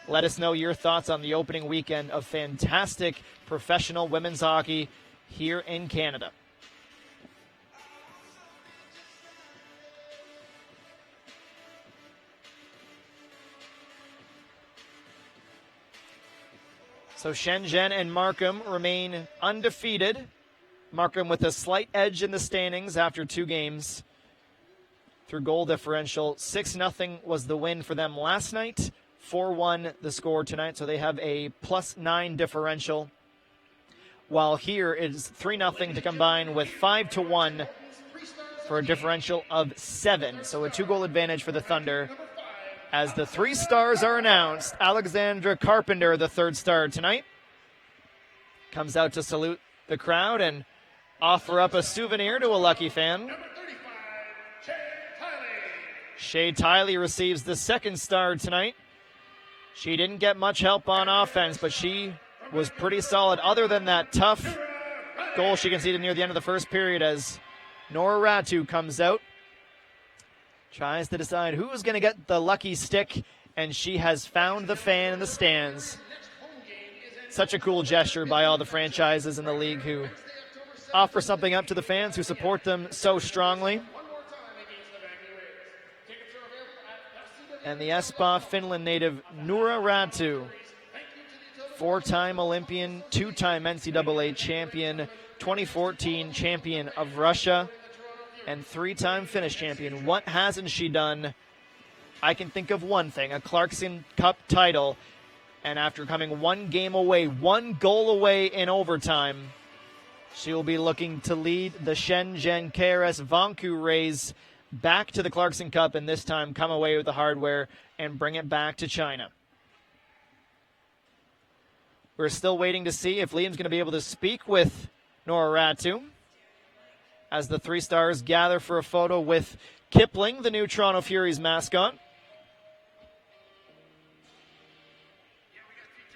Let us know your thoughts on the opening weekend of fantastic professional women's hockey here in Canada. So Shenzhen and Markham remain undefeated. Markham with a slight edge in the standings after 2 games through goal differential. 6-0 was the win for them last night. 4-1 the score tonight, so they have a +9 differential. While here it is 3-0 to combine with 5-1 for a differential of 7. So a 2-goal advantage for the Thunder. As the 3 stars are announced, Alexandra Carpenter, the 3rd star tonight, comes out to salute the crowd and offer up a souvenir to a lucky fan. Shay Tiley receives the 2nd star tonight. She didn't get much help on offense, but she was pretty solid. Other than that tough goal she conceded near the end of the first period, as Nora Ratu comes out, tries to decide who's going to get the lucky stick, and she has found the fan in the stands. Such a cool gesture by all the franchises in the league who offer something up to the fans who support them so strongly. And the Espoo, Finland native Nora Ratu, 4-time Olympian, 2-time NCAA champion, 2014 champion of Russia, and 3-time Finnish champion. What hasn't she done? I can think of one thing, a Clarkson Cup title. And after coming 1 game away, 1 goal away in overtime, she will be looking to lead the Shenzhen KRS Vanke Rays back to the Clarkson Cup, and this time come away with the hardware and bring it back to China. We're still waiting to see if Liam's going to be able to speak with Nora Ratu as the 3 stars gather for a photo with Kipling, the new Toronto Furies mascot.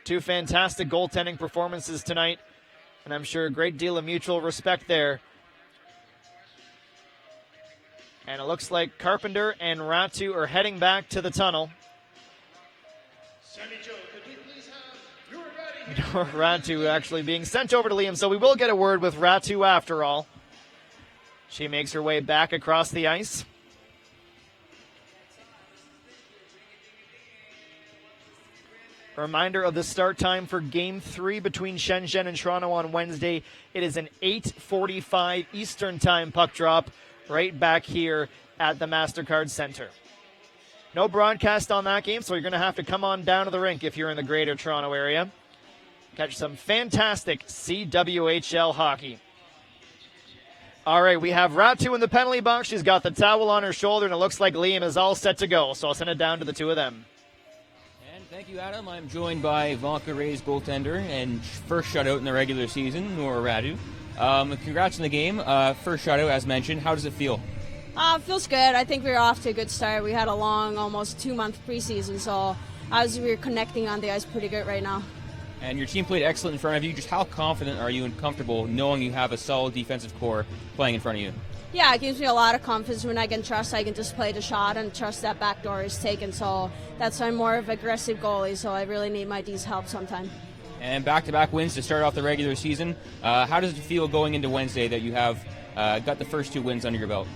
2 fantastic goaltending performances tonight, and I'm sure a great deal of mutual respect there. And it looks like Carpenter and Ratu are heading back to the tunnel. Ratu actually being sent over to Liam, so we will get a word with Ratu after all. She makes her way back across the ice. A reminder of the start time for Game 3 between Shenzhen and Toronto on Wednesday. It is an 8:45 Eastern Time puck drop right back here at the MasterCard Center. No broadcast on that game, so you're going to have to come on down to the rink if you're in the greater Toronto area. Catch some fantastic CWHL hockey. All right, we have Ratu in the penalty box. She's got the towel on her shoulder, and it looks like Liam is all set to go. So I'll send it down to the 2 of them. And thank you, Adam. I'm joined by Vanke Rays goaltender and first shutout in the regular season, Nora Ratu. Congrats on the game. First shutout, as mentioned. How does it feel? It feels good. I think we were off to a good start. We had a long, almost 2-month preseason, so as we're connecting on the ice pretty good right now. And your team played excellent in front of you. Just how confident are you and comfortable knowing you have a solid defensive core playing in front of you? Yeah, it gives me a lot of confidence when I can trust I can just play the shot and trust that back door is taken. So that's why I'm more of an aggressive goalie, so I really need my D's help sometime. And back-to-back wins to start off the regular season. How does it feel going into Wednesday that you have got the first 2 wins under your belt?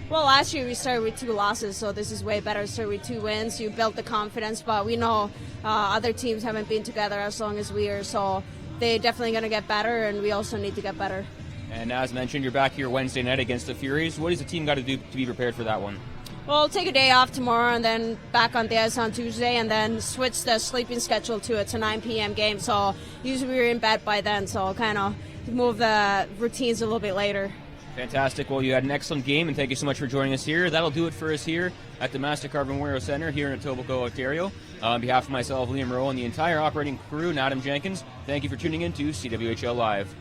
Well, last year we started with 2 losses, so this is way better. Start with 2 wins. You built the confidence, but we know other teams haven't been together as long as we are, so they're definitely going to get better, and we also need to get better. And as mentioned, you're back here Wednesday night against the Furies. What does the team got to do to be prepared for that one? Well, take a day off tomorrow and then back on the ice on Tuesday, and then switch the sleeping schedule to it's a 9 p.m. game, so usually we're in bed by then, so kind of move the routines a little bit later. Fantastic. Well, you had an excellent game, and thank you so much for joining us here. That'll do it for us here at the Mastercard Memorial Centre here in Etobicoke, Ontario. On behalf of myself, Liam Rowe, and the entire operating crew, and Adam Jenkins, thank you for tuning in to CWHL Live.